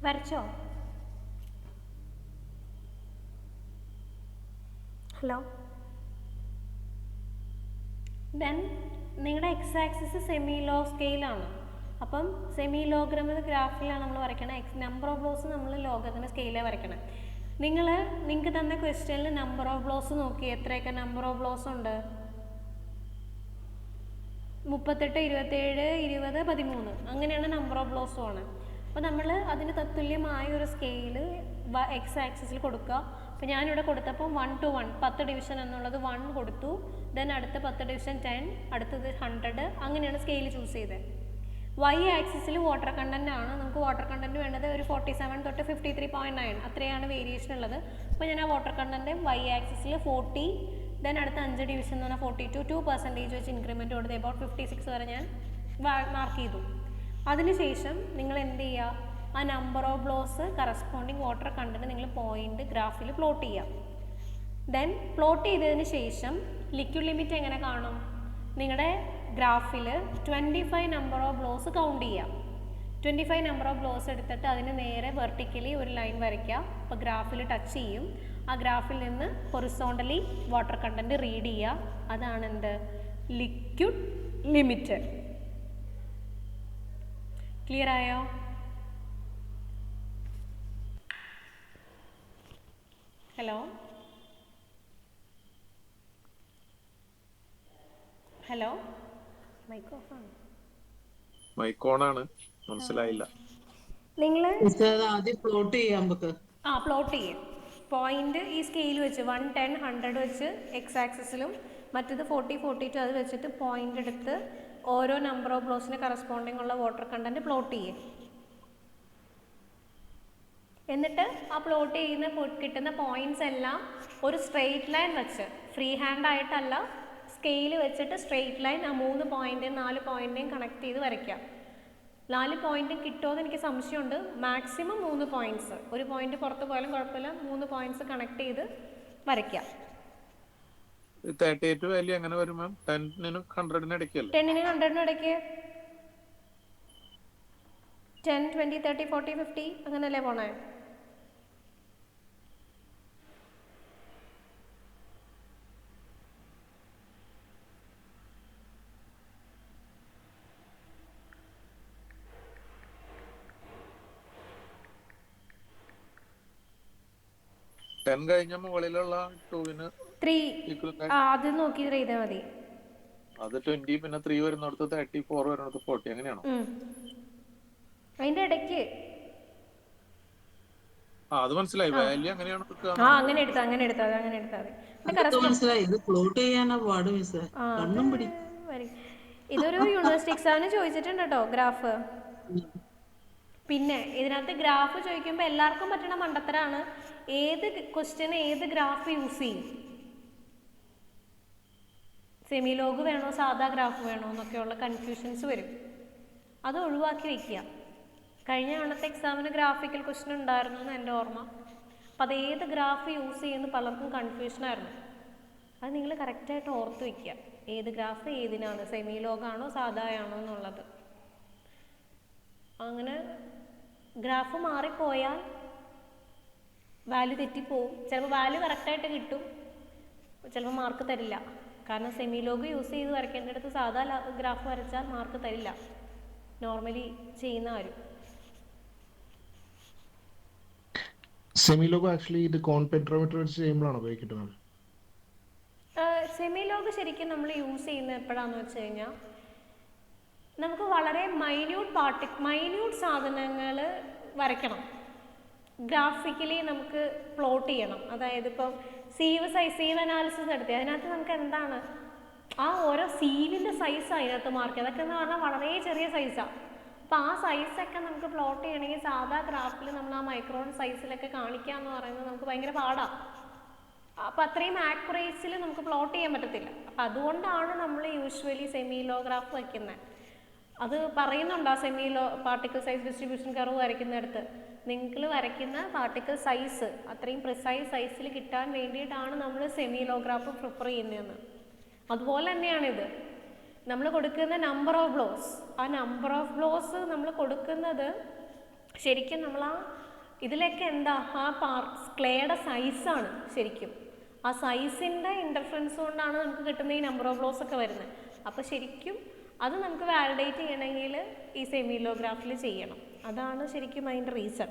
[SPEAKER 1] വരച്ചോ? ഹലോ. ദെൻ നിങ്ങളുടെ എക്സ് ആക്സിസ് സെമി ലോ സ്കെയിലാണ്. അപ്പം സെമി ലോഗ്രാം ഗ്രാഫിലാണ് നമ്മൾ വരയ്ക്കണം. നമ്പർ ഓഫ് ബ്ലോസ് നമ്മൾ ലോഗത്തിൻ്റെ സ്കെയിലേ വരയ്ക്കണം. നിങ്ങൾക്ക് തന്ന ക്വസ്റ്റ്യനിൽ നമ്പർ ഓഫ് ബ്ലോസ് നോക്കി എത്രയൊക്കെ നമ്പർ ഓഫ് ബ്ലോസ് ഉണ്ട്? 38, 27, 20, 13 അങ്ങനെയാണ് നമ്പർ ഓഫ് ബ്ലോസും ആണ്. അപ്പോൾ നമ്മൾ അതിന് തത്തുല്യമായ ഒരു സ്കെയില് എക്സ് ആക്സിസിൽ കൊടുക്കുക. അപ്പോൾ ഞാനിവിടെ കൊടുത്തപ്പോൾ 1 to 1 10 ഡിവിഷൻ എന്നുള്ളത് 1 കൊടുത്തു. ദെൻ അടുത്ത 10 ഡിവിഷൻ 10, അടുത്തത് 100, അങ്ങനെയാണ് സ്കെയിൽ ചൂസ് ചെയ്തത്. വൈ ആക്സിസിൽ വാട്ടർ കണ്ടന്റ് ആണ്. നമുക്ക് വാട്ടർ കണ്ടന്റ് വേണ്ടത് ഒരു 47 തൊട്ട് 53.9 അത്രയാണ് വേരിയേഷൻ ഉള്ളത്. അപ്പോൾ ഞാൻ ആ വാട്ടർ കണ്ടന്റ് വൈ ആക്സിസിൽ 40, ദെൻ അടുത്ത 5 ഡിവിഷൻ എന്ന് പറഞ്ഞാൽ 42, 2% വെച്ച് ഇൻക്രിമെൻറ്റ് കൊടുത്ത് എബൌട്ട് 56 വരെ ഞാൻ മാർക്ക് ചെയ്തു. അതിനുശേഷം നിങ്ങൾ എന്ത് ചെയ്യുക, ആ number of blows corresponding water content നിങ്ങൾ പോയിന്റ് ഗ്രാഫിൽ പ്ലോട്ട് ചെയ്യുക. ദെൻ പ്ലോട്ട് ചെയ്തതിന് ശേഷം ലിക്വിഡ് ലിമിറ്റ് എങ്ങനെ കാണും? നിങ്ങളുടെ ഗ്രാഫിൽ 25 നമ്പർ ഓഫ് ബ്ലോസ് കൗണ്ട് ചെയ്യാം. 25 നമ്പർ ഓഫ് ബ്ലോസ് എടുത്തിട്ട് അതിന് നേരെ വെർട്ടിക്കലി ഒരു ലൈൻ വരയ്ക്കുക. അപ്പോൾ ഗ്രാഫിൽ ടച്ച് ചെയ്യും. ആ ഗ്രാഫിൽ നിന്ന് ഹൊറിസോണ്ടലി വാട്ടർ കണ്ടന്റ് റീഡ് ചെയ്യുക. അതാണ് എന്ത്? Liquid limit. ക്ലിയർ ആയോ? ഹലോ ഹലോ, മൈക്ക് ഓഫ് ആണ്.
[SPEAKER 2] മൈക്ക് ഓൺ ആണ്, മനസ്സിലായില്ല.
[SPEAKER 1] നിങ്ങൾ
[SPEAKER 4] അത് ആദ്യം പ്ലോട്ട് ചെയ്യാൻ നമുക്ക്.
[SPEAKER 1] പ്ലോട്ട് ചെയ്യും. പോയിന്റ് ഈ സ്കെയിൽ വെച്ച് 1, 10, 100 വെച്ച് എക്സ് ആക്സിസിലും മറ്റത് 40, 42 അത് വെച്ചിട്ട് പോയിന്റ് എടുത്ത് ഓരോ നമ്പർ ഓഫ് ബ്ലോസിന് കറസ്പോണ്ടിങ് ഉള്ള വാട്ടർ കണ്ടന്റ് പ്ലോട്ട് ചെയ്യും. എന്നിട്ട് ആ പ്ലോട്ട് ചെയ്യുന്ന കിട്ടുന്ന പോയിന്റ്സ് എല്ലാം ഒരു സ്ട്രെയിറ്റ് ലൈൻ വെച്ച്, ഫ്രീ ഹാൻഡ് ആയിട്ടല്ല, സ്കെയിൽ വെച്ചിട്ട് സ്ട്രെയിറ്റ് ലൈൻ ആ 3 പോയിന്റേയും 4 പോയിന്റേയും കണക്ട് ചെയ്ത് വരയ്ക്കാം. 4 പോയിന്റും കിട്ടുമോയെന്ന് എനിക്ക് സംശയമുണ്ട്. മാക്സിമം 3 പോയിന്റ്സ്, ഒരു പോയിന്റ് പുറത്ത് പോയാലും കുഴപ്പമില്ല, 3 പോയിന്റ്സ് കണക്ട് ചെയ്ത് വരയ്ക്കാം.
[SPEAKER 2] 38 വാല്യൂ എങ്ങനെ വരും മാം? 10നും 100നും ഇടയ്ക്കല്ലേ?
[SPEAKER 1] 10നും 100നും ഇടയ്ക്ക് 10, 20, 30, 40, 50 അങ്ങനല്ലേ പോണേ?
[SPEAKER 2] കഴിഞ്ഞ മുകളിലുള്ള 2ന്
[SPEAKER 1] 3 അത് നോക്കി ചെയ്താൽ മതി.
[SPEAKER 2] അത് 20, പിന്നെ 3 വരുന്നിടത്ത് 34 വരുന്നിടത്ത് 40, അങ്ങനെയാണോ?
[SPEAKER 1] അതിന്റെ ഇടയ്ക്ക്
[SPEAKER 2] അത് മനസ്സിലായി. വാല്യൂ അങ്ങനെയാണ്
[SPEAKER 1] അങ്ങനെ എടുത്താൽ
[SPEAKER 4] മനസ്സിലായി. ഇത് പ്ലോട്ട് ചെയ്യാനാ പാട് മിസ്സേ. കണ്ണും പിടി.
[SPEAKER 1] ഇതൊരു യൂണിവേഴ്സിറ്റി എക്സാമിന് ചോദിച്ചിട്ടുണ്ട് കേട്ടോ ഗ്രാഫ്. പിന്നെ ഇതിനകത്ത് ഗ്രാഫ് ചോദിക്കുമ്പോൾ എല്ലാവർക്കും പറ്റണ മണ്ടത്തരാണ്, ഏത് ക്വസ്റ്റ്യന് ഏത് ഗ്രാഫ് യൂസ് ചെയ്യും, സെമി ലോഗ് വേണോ സാധാ ഗ്രാഫ് വേണോ എന്നൊക്കെയുള്ള കൺഫ്യൂഷൻസ് വരും. അത് ഒഴിവാക്കി വയ്ക്കുക. കഴിഞ്ഞ തവണത്തെ എക്സാമിന് ഗ്രാഫിക്കൽ ക്വസ്റ്റ്യൻ ഉണ്ടായിരുന്നു എന്ന് എൻ്റെ ഓർമ്മ. അപ്പം അത് ഏത് ഗ്രാഫ് യൂസ് ചെയ്യുന്ന പലർക്കും കൺഫ്യൂഷനായിരുന്നു. അത് നിങ്ങൾ കറക്റ്റായിട്ട് ഓർത്ത് വയ്ക്കുക, ഏത് ഗ്രാഫ് ഏതിനാണ്, സെമി ലോഗാണോ സാധായാണോ എന്നുള്ളത്. അങ്ങനെ ഗ്രാഫ് മാറിപ്പോയാൽ വാല്യൂ തെറ്റിപ്പോവും. ചിലപ്പോൾ വാല്യൂ കറക്റ്റായിട്ട് കിട്ടും, ചിലപ്പോൾ മാർക്ക് തരില്ല. കാരണം സെമി ലോഗ് യൂസ് ചെയ്ത് വരയ്ക്കേണ്ടടുത്ത് സാധാ ഗ്രാഫ് വരച്ചാൽ മാർക്ക് തരില്ല, നോർമലി ചെയ്യുന്ന ആരും.
[SPEAKER 3] സെമി ലോഗ് ആക്ച്വലി ഇത് കോൺപെൻട്രോമീറ്റർ വെച്ച് ചെയ്യുമ്പോഴാണ് ഉപയോഗിക്കുന്നത്.
[SPEAKER 1] സെമി ലോഗ് ശരിക്കും നമ്മൾ യൂസ് ചെയ്യുന്നത് എപ്പോഴാണെന്ന് വെച്ച് കഴിഞ്ഞാൽ, നമുക്ക് വളരെ മൈന്യൂട്ട് സാധനങ്ങൾ വരയ്ക്കണം, ഗ്രാഫിക്കലി നമുക്ക് പ്ലോട്ട് ചെയ്യണം. അതായത് ഇപ്പം സീവ് അനാലിസിസ് നടത്തി അതിനകത്ത് നമുക്ക് എന്താണ് ആ ഓരോ സീവിൻ്റെ സൈസ് അതിനകത്ത് മാർക്ക്, അതൊക്കെ എന്ന് പറഞ്ഞാൽ വളരെ ചെറിയ സൈസാണ്. അപ്പോൾ ആ സൈസൊക്കെ നമുക്ക് പ്ലോട്ട് ചെയ്യണമെങ്കിൽ സാധാ ഗ്രാഫിൽ നമ്മൾ ആ മൈക്രോൺ സൈസിലൊക്കെ കാണിക്കുക എന്ന് പറയുന്നത് നമുക്ക് ഭയങ്കര പാടാണ്. അപ്പോൾ അത്രയും ആക്യുറേസിൽ നമുക്ക് പ്ലോട്ട് ചെയ്യാൻ പറ്റത്തില്ല. അപ്പം അതുകൊണ്ടാണ് നമ്മൾ യൂഷ്വലി സെമി ലോ ഗ്രാഫ് വയ്ക്കുന്നത്. അത് പറയുന്നുണ്ട് ആ semi log particle size distribution curve വരയ്ക്കുന്നിടത്ത്, നിങ്ങൾ വരയ്ക്കുന്ന പാർട്ടിക്കിൾ സൈസ് അത്രയും പ്രിസൈസ് സൈസിൽ കിട്ടാൻ വേണ്ടിയിട്ടാണ് നമ്മൾ സെമി ലോ ഗ്രാഫ് പ്രിഫർ ചെയ്യുന്നതെന്ന്. അതുപോലെ തന്നെയാണിത്. നമ്മൾ കൊടുക്കുന്ന നമ്പർ ഓഫ് ബ്ലോസ്, ആ നമ്പർ ഓഫ് ബ്ലോസ് നമ്മൾ കൊടുക്കുന്നത് ശരിക്കും നമ്മൾ ആ ഇതിലൊക്കെ എന്താ ആ ക്ലേയുടെ സൈസാണ് ശരിക്കും. ആ സൈസിൻ്റെ ഇൻ്റർഫറൻസ് കൊണ്ടാണ് നമുക്ക് കിട്ടുന്ന ഈ നമ്പർ ഓഫ് ബ്ലോസ് ഒക്കെ വരുന്നത്. അപ്പോൾ ശരിക്കും അത് നമുക്ക് വാലിഡേറ്റ് ചെയ്യണമെങ്കിൽ ഈ സെമി ലോ ഗ്രാഫിൽ ചെയ്യണം. അതാണ് ശരിക്കും അതിൻ്റെ റീസൺ.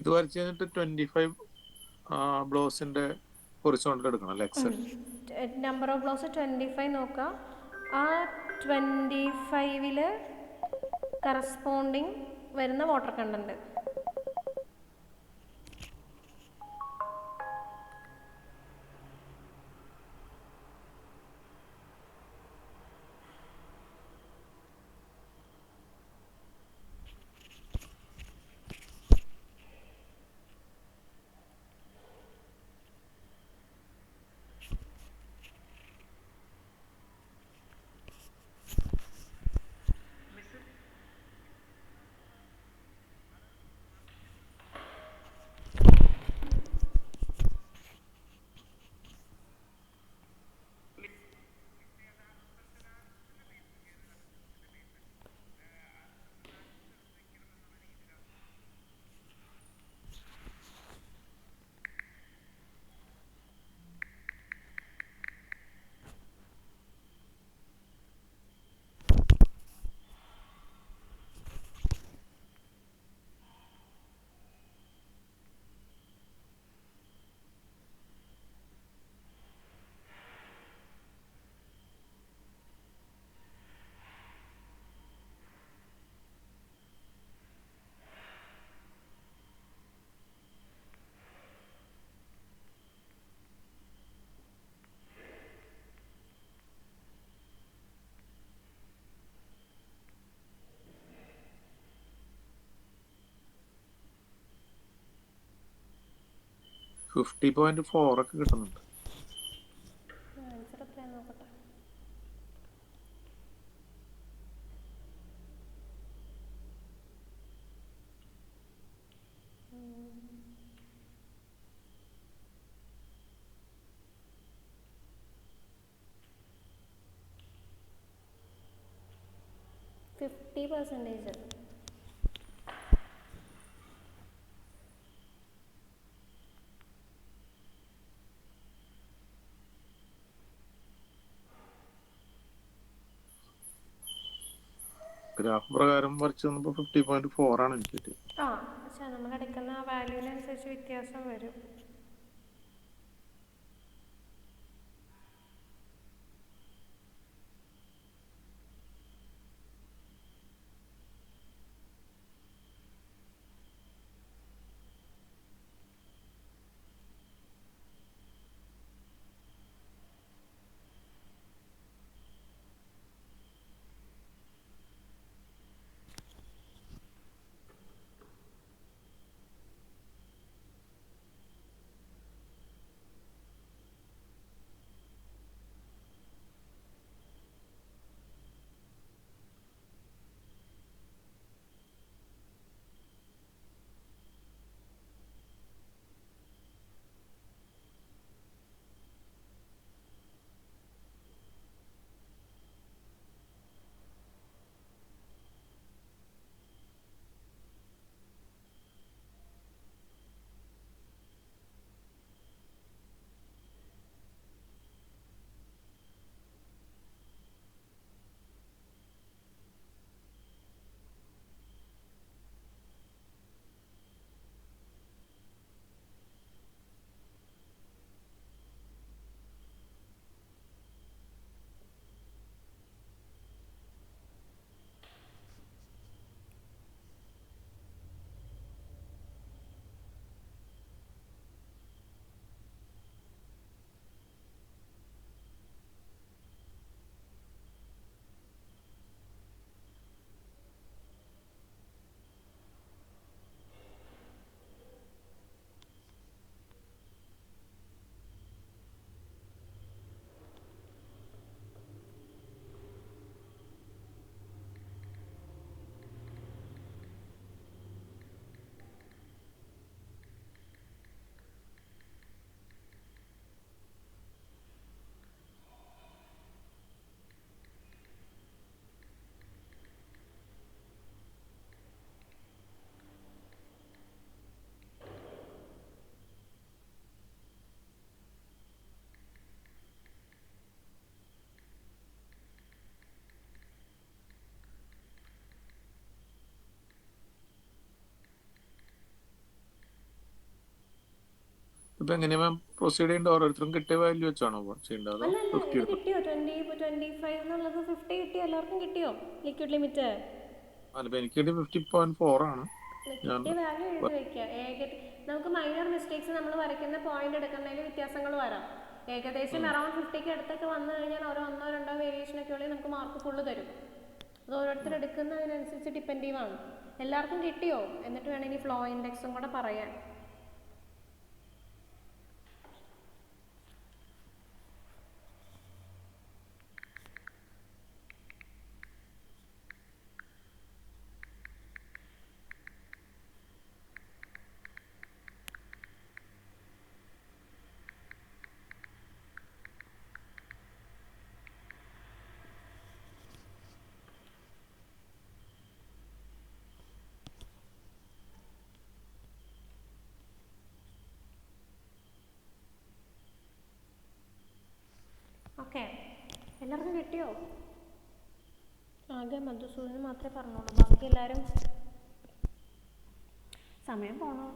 [SPEAKER 2] ഇത് വരച്ച് കഴിഞ്ഞിട്ട് 25 ബ്ലോസിന്റെ ഹൊറിസോണ്ടൽ എടുക്കണം അല്ലേ, എക്സൽ.
[SPEAKER 1] നമ്പർ ഓഫ് ബ്ലോസ് 25 നോക്കാം. ആ 25-ൽ കറസ്പോണ്ടിങ് വരുന്ന വാട്ടർ കണ്ടന്റ്.
[SPEAKER 2] ഫിഫ്റ്റി 50.4 ഒക്കെ കിട്ടുന്നുണ്ട്.
[SPEAKER 1] ആൻസർ എത്രയാണെന്ന് നോക്കട്ടെ. Fifty percentage.
[SPEAKER 2] ഗ്രാഫ് പ്രകാരം വരച്ച് വന്നപ്പോൾ 50.4 ആണ് എനിക്ക് കിട്ടിയത്.
[SPEAKER 1] പക്ഷേ നമ്മൾ എടുക്കുന്ന ആ വാല്യൂവിനനുസരിച്ച് വ്യത്യാസം വരും.
[SPEAKER 2] ഇപ്പൊ എങ്ങനെയാ മാം പ്രൊസീഡ് ചെയ്യേണ്ടത്? ഓരോരുത്തരും കിട്ടിയ വാല്യൂ വെച്ചാണോ ചെയ്യേണ്ടത്? അതോ
[SPEAKER 1] അല്ല അല്ല,
[SPEAKER 2] 50
[SPEAKER 1] ഇത് കിട്ടിയോ? 20, 25 എന്നുള്ളത് 50 കിട്ടിയോ? എല്ലാവർക്കും കിട്ടിയോ ലിക്വിഡ് ലിമിറ്റ്?
[SPEAKER 2] അല്ല എനിക്ക് കിട്ടിയ 50.4 ആണ്. ഞാൻ
[SPEAKER 1] കിട്ടിയ വാല്യൂ എഴുതി വെക്കുക. നമുക്ക് മൈനർ മിസ്റ്റേക്സ് നമ്മൾ വരയ്ക്കുന്ന പോയിന്റ് എടുക്കുന്നതിൽ വ്യത്യാസങ്ങൾ വരാം. ഏകദേശം അറൌണ്ട് 50ക്ക് അടുത്തൊക്കെ വന്നു കഴിഞ്ഞാൽ ഓരോ 1-2 വേരിയേഷനൊക്കെ ഉള്ളിൽ നമുക്ക് മാർക്ക് ഫുള്ള് തരും. അത് ഓരോരുത്തർ എടുക്കുന്നതിനനുസരിച്ച് ഡിപ്പെൻഡീവ് ആണ്. എല്ലാവർക്കും കിട്ടിയോ? എന്നിട്ട് വേണം ഇനി ഫ്ലോ ഇൻഡെക്സും കൂടെ പറയാൻ. ഓക്കെ, എല്ലാവർക്കും കിട്ടിയോ? ആകെ മധുസൂദന് മാത്രമേ പറഞ്ഞോളൂ, ബാക്കി എല്ലാവരും സമയം പോണോ?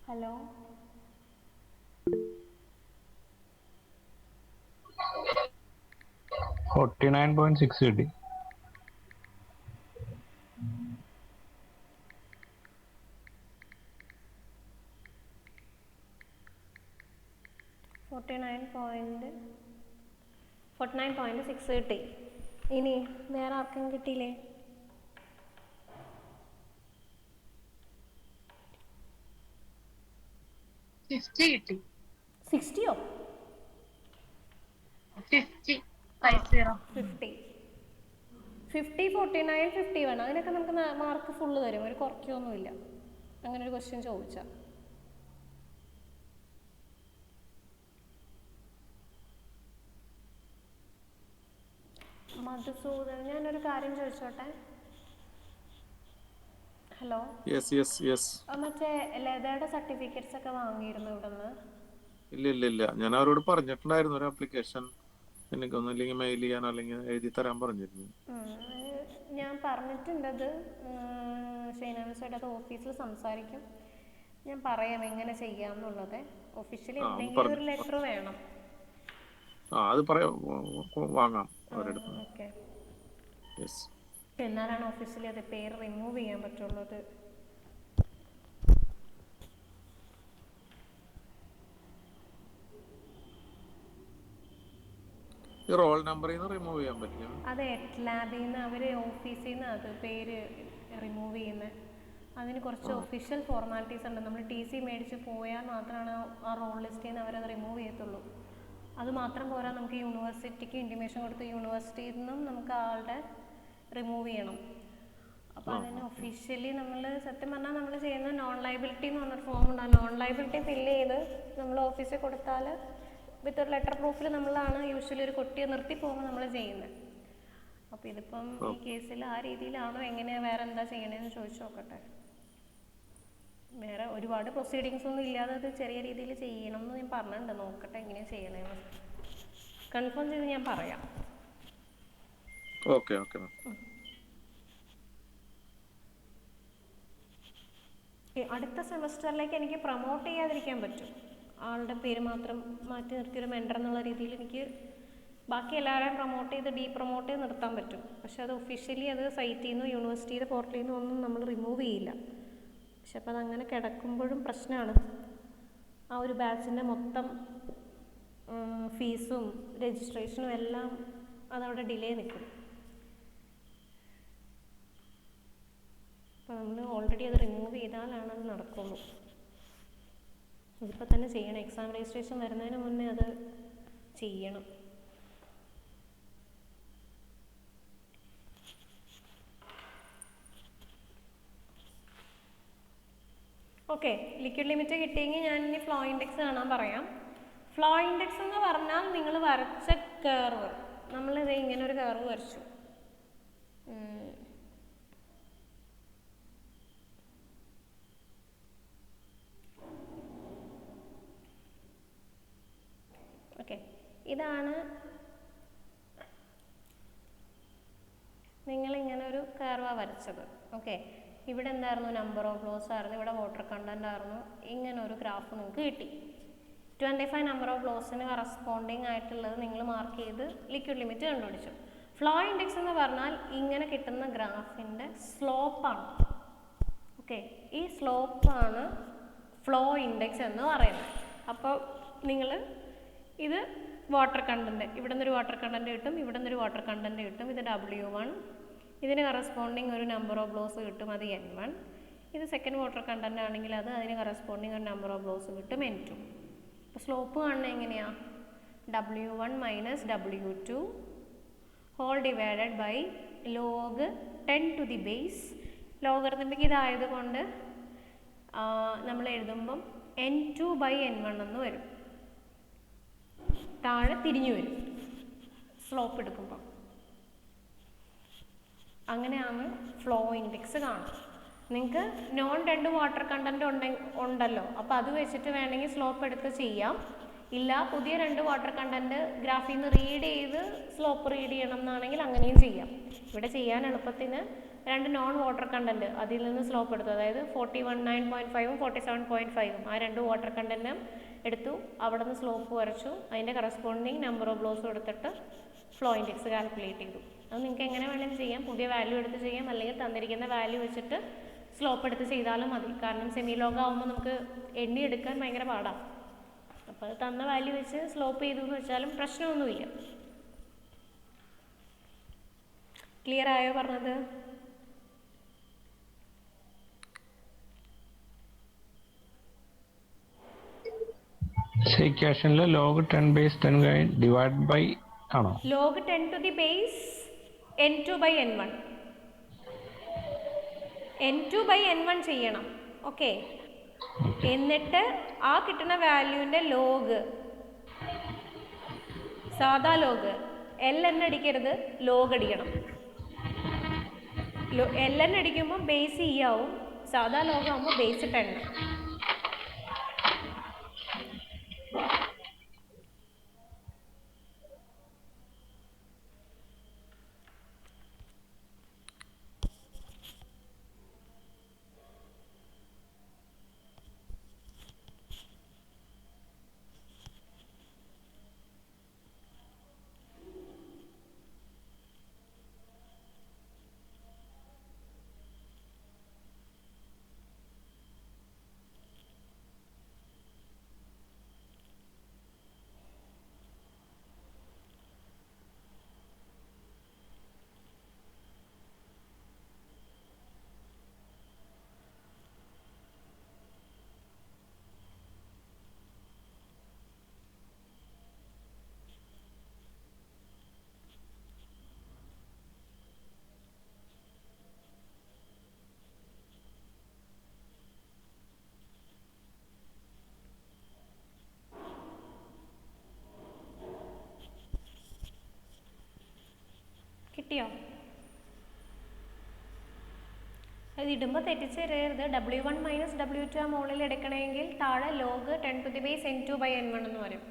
[SPEAKER 1] ഹലോ,
[SPEAKER 5] 49.6 കിട്ടി.
[SPEAKER 1] $49.6 കിട്ടി. ഇനി വേറെ ആർക്കും കിട്ടിയില്ലേ?
[SPEAKER 6] കിട്ടി.
[SPEAKER 1] 60യോ?
[SPEAKER 6] 50. 49, 50 വേണം.
[SPEAKER 1] അതിനൊക്കെ നമുക്ക് മാർക്ക് ഫുള്ള് തരും, ഒരു കുറയ്ക്കൊന്നുമില്ല. അങ്ങനെ ഒരു ക്വസ്റ്റ്യൻ ചോദിച്ചാൽ മധുസൂദൻ, ഞാനൊരു കാര്യം ചോദിച്ചോട്ടെ? ഹലോ, മറ്റേ ലതയുടെ സർട്ടിഫിക്കറ്റ്സ് ഒക്കെ വാങ്ങിയിരുന്നു ഇവിടുന്ന്?
[SPEAKER 2] ഇല്ല ഞാൻ അവരോട് പറഞ്ഞിട്ടുണ്ടായിരുന്നു ഒരു ആപ്ലിക്കേഷൻ എനിക്കൊന്നും ഇല്ലെങ്കിൽ മെയിൽ ചെയ്യാനോ അല്ലെങ്കിൽ എഴുതി തരാൻ പറഞ്ഞിരുന്നു.
[SPEAKER 1] ഞാൻ പറഞ്ഞിട്ടുണ്ട് അത്. ഷൈനാമിസയുടെ അത് ഓഫീസിൽ സംസാരിക്കും. ഞാൻ പറയാം എങ്ങനെ ചെയ്യാന്നുള്ളത്. ഒഫീഷ്യലി എന്തെങ്കിലും ഒരു ലെറ്റർ വേണം.
[SPEAKER 2] അത് പറയാം, വാങ്ങാം അവരെടുത്ത്.
[SPEAKER 1] ഓക്കെ, എന്നാലാണ് ഓഫീഷ്യലി അത് പേര് റിമൂവ് ചെയ്യാൻ പറ്റുള്ളത്.
[SPEAKER 2] റോൾ നമ്പറിൽ നിന്ന് റിമൂവ് ചെയ്യാൻ പറ്റില്ല?
[SPEAKER 1] അതെ, ലാബിൽ നിന്ന് അവര് ഓഫീസിൽ നിന്ന് അത് പേര് റിമൂവ് ചെയ്യുന്നത്. അതിന് കുറച്ച് ഒഫീഷ്യൽ ഫോർമാലിറ്റീസ് ഉണ്ട്. നമ്മൾ TC മേടിച്ച് പോയാൽ മാത്രമാണ് ആ റോൾ ലിസ്റ്റിൽ നിന്ന് അവരത് റിമൂവ് ചെയ്യത്തുള്ളൂ. അത് മാത്രം പോരാ, നമുക്ക് യൂണിവേഴ്സിറ്റിക്ക് ഇൻറ്റിമേഷൻ കൊടുത്ത് യൂണിവേഴ്സിറ്റിയിൽ നിന്നും നമുക്ക് ആളുടെ റിമൂവ് ചെയ്യണം. അപ്പോൾ അതിന് ഒഫീഷ്യലി നമ്മൾ സത്യം പറഞ്ഞാൽ നമ്മൾ ചെയ്യുന്ന നോൺ ലയബിലിറ്റി എന്ന് പറഞ്ഞൊരു ഫോം ഉണ്ട്. ആ നോൺ ലയബിലിറ്റി ഫില്ല് ചെയ്ത് നമ്മൾ ഓഫീസിൽ കൊടുത്താൽ വിത്ത് ഒരു ലെറ്റർ പ്രൂഫിൽ നമ്മളാണ് യൂഷ്വലി ഒരു കുട്ടിയെ നിർത്തി പോകുമ്പോൾ നമ്മൾ ചെയ്യുന്നത്. അപ്പോൾ ഇതിപ്പം ഈ കേസിൽ ആ രീതിയിലാണോ എങ്ങനെയാണ്, വേറെ എന്താ ചെയ്യണേന്ന് ചോദിച്ചു നോക്കട്ടെ. വേറെ ഒരുപാട് പ്രൊസീഡിങ്സ് ഒന്നും ഇല്ലാതെ അത് ചെറിയ രീതിയിൽ ചെയ്യണം എന്ന് ഞാൻ പറഞ്ഞിട്ടുണ്ട്. നോക്കട്ടെ എങ്ങനെയാണ് ചെയ്യണേന്ന് കൺഫേം ചെയ്ത് ഞാൻ പറയാം.
[SPEAKER 2] ഓക്കെ.
[SPEAKER 1] അടുത്ത സെമസ്റ്ററിലേക്ക് എനിക്ക് പ്രൊമോട്ട് ചെയ്യാതിരിക്കാൻ പറ്റും. ആളുടെ പേര് മാത്രം മാറ്റി നിർത്തിയൊരു മെൻറ്റർ എന്നുള്ള രീതിയിൽ എനിക്ക് ബാക്കി എല്ലാവരെയും പ്രൊമോട്ട് ചെയ്ത് പ്രൊമോട്ട് ചെയ്ത് നിർത്താൻ പറ്റും. പക്ഷെ അത് ഒഫീഷ്യലി അത് സൈറ്റിൽ നിന്നോ യൂണിവേഴ്സിറ്റിയുടെ പോർട്ടലിൽ നിന്നോ ഒന്നും നമ്മൾ റിമൂവ് ചെയ്യില്ല. പക്ഷെ അപ്പോൾ അതങ്ങനെ കിടക്കുമ്പോഴും പ്രശ്നമാണ്. ആ ഒരു ബാച്ചിൻ്റെ മൊത്തം ഫീസും രജിസ്ട്രേഷനും എല്ലാം അതവിടെ ഡിലേ നിൽക്കും. അപ്പോൾ നമ്മൾ ഓൾറെഡി അത് റിമൂവ് ചെയ്താലാണ് അത് നടക്കുള്ളൂ. ഇതിപ്പോൾ തന്നെ ചെയ്യണം. എക്സാം രജിസ്ട്രേഷൻ വരുന്നതിന് മുന്നേ അത് ചെയ്യണം. ഓക്കെ, ലിക്വിഡ് ലിമിറ്റ് കിട്ടിയെങ്കിൽ ഞാൻ ഇനി ഫ്ലോ ഇൻഡെക്സ് കാണാൻ പറയാം. ഫ്ലോ ഇൻഡെക്സ് എന്ന് പറഞ്ഞാൽ നിങ്ങൾ വരച്ച കർവ്, നമ്മളിത് ഇങ്ങനെ ഒരു കർവ് വരച്ചു. ഇതാണ് നിങ്ങളിങ്ങനെ ഒരു കർവ വരച്ചത്. ഓക്കെ, ഇവിടെ എന്തായിരുന്നു, നമ്പർ ഓഫ് ഫ്ലോസ് ആയിരുന്നു, ഇവിടെ വാട്ടർ കണ്ടന്റ് ആയിരുന്നു. ഇങ്ങനെ ഒരു ഗ്രാഫ് നിങ്ങൾക്ക് കിട്ടി. 25 നമ്പർ ഓഫ് ഫ്ലോസിന് കറസ്പോണ്ടിങ് ആയിട്ടുള്ളത് നിങ്ങൾ മാർക്ക് ചെയ്ത് ലിക്വിഡ് ലിമിറ്റ് കണ്ടുപിടിച്ചു. ഫ്ലോ ഇൻഡെക്സ് എന്ന് പറഞ്ഞാൽ ഇങ്ങനെ കിട്ടുന്ന ഗ്രാഫിൻ്റെ സ്ലോപ്പാണ്. ഓക്കെ, ഈ സ്ലോപ്പാണ് ഫ്ലോ ഇൻഡെക്സ് എന്ന് പറയുന്നത്. അപ്പോൾ നിങ്ങൾ ഇത് വാട്ടർ കണ്ടൻറ്റ്, ഇവിടെ നിന്നൊരു വാട്ടർ കണ്ടൻറ്റ് കിട്ടും, ഇവിടെ നിന്നൊരു വാട്ടർ കണ്ടൻറ്റ് കിട്ടും. ഇത് W1, ഇതിന് കറസ്പോണ്ടിങ് ഒരു നമ്പർ ഓഫ് ബ്ലോസ് കിട്ടും, അത് N1. ഇത് സെക്കൻഡ് വാട്ടർ കണ്ടൻറ്റ് ആണെങ്കിൽ അത് അതിന് കറസ്പോണ്ടിങ് ഒരു നമ്പർ ഓഫ് ബ്ലോസ് കിട്ടും, N2. അപ്പോൾ സ്ലോപ്പ് കാണുന്നത് എങ്ങനെയാണ്? W1 minus W2 whole divided by log 10 to the base. Logarithmic ഇതായതുകൊണ്ട് നമ്മൾ എഴുതുമ്പം N2 ബൈ N1 എന്ന് വരും. താഴെ തിരിഞ്ഞു വരും സ്ലോപ്പ് എടുക്കുമ്പോൾ. അങ്ങനെയാണ് ഫ്ലോ ഇൻഡെക്സ് കാണുന്നത്. നിങ്ങൾക്ക് നോൺ 2 വാട്ടർ കണ്ടൻറ്റ് ഉണ്ടല്ലോ, അപ്പോൾ അത് വെച്ചിട്ട് വേണമെങ്കിൽ സ്ലോപ്പ് എടുത്ത് ചെയ്യാം. ഇല്ല, പുതിയ 2 വാട്ടർ കണ്ടൻറ്റ് ഗ്രാഫിൽ നിന്ന് റീഡ് ചെയ്ത് സ്ലോപ്പ് റീഡ് ചെയ്യണം എന്നാണെങ്കിൽ അങ്ങനെയും ചെയ്യാം. ഇവിടെ ചെയ്യാൻ എളുപ്പത്തിന് 2 നോൺ വാട്ടർ കണ്ടൻറ്റ് അതിൽ നിന്ന് സ്ലോപ്പ് എടുത്തു, അതായത് 49.5ഉം 47.5ഉം ആ 2 വാട്ടർ കണ്ടൻറ്റും എടുത്തു, അവിടെ നിന്ന് സ്ലോപ്പ് വരച്ചു, അതിൻ്റെ കറസ്പോണ്ടിങ് നമ്പർ ഓഫ് ബ്ലോസും എടുത്തിട്ട് ഫ്ലോ ഇൻഡെക്സ് കാൽക്കുലേറ്റ് ചെയ്തു. അത് നിങ്ങൾക്ക് എങ്ങനെ വേണമെങ്കിലും ചെയ്യാം, പുതിയ വാല്യൂ എടുത്ത് ചെയ്യാം, അല്ലെങ്കിൽ തന്നിരിക്കുന്ന വാല്യൂ വെച്ചിട്ട് സ്ലോപ്പ് എടുത്ത് ചെയ്താലും മതി. കാരണം സെമി ലോഗ് ആകുമ്പോൾ നമുക്ക് എണ്ണി എടുക്കാൻ ഭയങ്കര പാടാണ്. അപ്പോൾ അത് തന്ന വാല്യൂ വെച്ച് സ്ലോപ്പ് ചെയ്തു എന്ന് വെച്ചാലും പ്രശ്നമൊന്നുമില്ല. ക്ലിയർ ആയോ പറഞ്ഞത്?
[SPEAKER 5] ഇക്വേഷനിൽ ലോഗ് 10 ബേസ് 10 ഡിവൈഡ് ബൈ ആണോ?
[SPEAKER 1] Log 10 to the base N2 by N1. N2 by N1 ചെയ്യണം. ഓക്കെ, എന്നിട്ട് ആ കിട്ടുന്ന വാല്യൂവിൻ്റെ ലോഗ്, സാധാ ലോഗ് LN അടിക്കരുത്, ലോഗ് അടിക്കണം. LN അടിക്കുമ്പോൾ ബേസ് E ആവും, സാധാ ലോഗ് ആകുമ്പോൾ ബേസ് 10. കിട്ടിയോ? അത് ഇടുമ്പോൾ തെറ്റിച്ച് തരരുത്. W1 മൈനസ് W2 ആ മുകളിൽ എടുക്കണമെങ്കിൽ താഴെ log 10 to the base N2 by N1 എന്ന് വരും.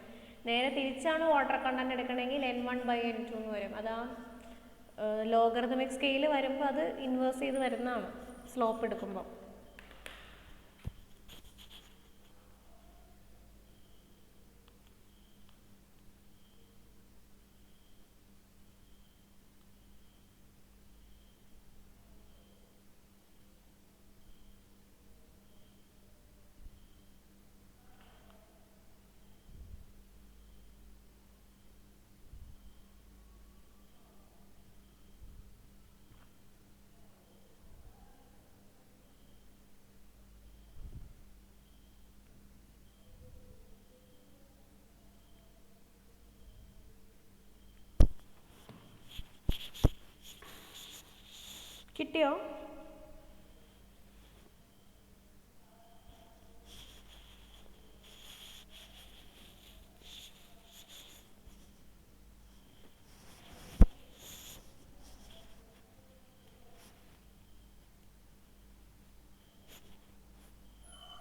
[SPEAKER 1] നേരെ തിരിച്ചാണ് വാട്ടർ കണ്ടന്റ് എടുക്കണമെങ്കിൽ N1 ബൈ N2 എന്ന് വരും. അതാ ലോഗറിതമിക് സ്കെയിൽ വരുമ്പോൾ അത് ഇൻവേഴ്സ് ചെയ്ത് വരുന്നതാണ് സ്ലോപ്പ് എടുക്കുമ്പോൾ. കിട്ടിയോ?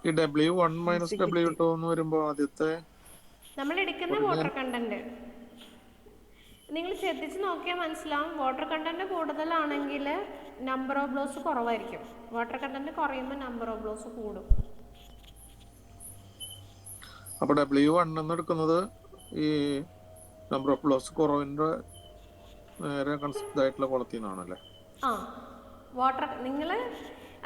[SPEAKER 2] ഈ W1 മൈനസ് W2 എന്ന് വരുമ്പോൾ ആദ്യത്തെ
[SPEAKER 1] നമ്മൾ എടുക്കുന്ന വാട്ടർ കണ്ടന്റ് നിങ്ങൾ ശ്രദ്ധിച്ച് നോക്കിയാൽ മനസ്സിലാവും, വാട്ടർ കണ്ടന്റ് കൂടുതലാണെങ്കിൽ നമ്പർ ഓഫ് ബ്ലോസ് കുറവായിരിക്കും. വാട്ടർ കണ്ടന്റ് കുറയുമ്പോൾ നമ്പർ ഓഫ് ബ്ലോസ് കൂടും.
[SPEAKER 2] അപ്പൊ W1 എടുക്കുന്നത് ഈ നമ്പർ ഓഫ് ബ്ലോസ് കുറവിന്റെ നേരെ ഇതായിട്ടുള്ള കുളത്തിൽ നിന്നാണല്ലേ?
[SPEAKER 1] ആ, വാട്ടർ നിങ്ങൾ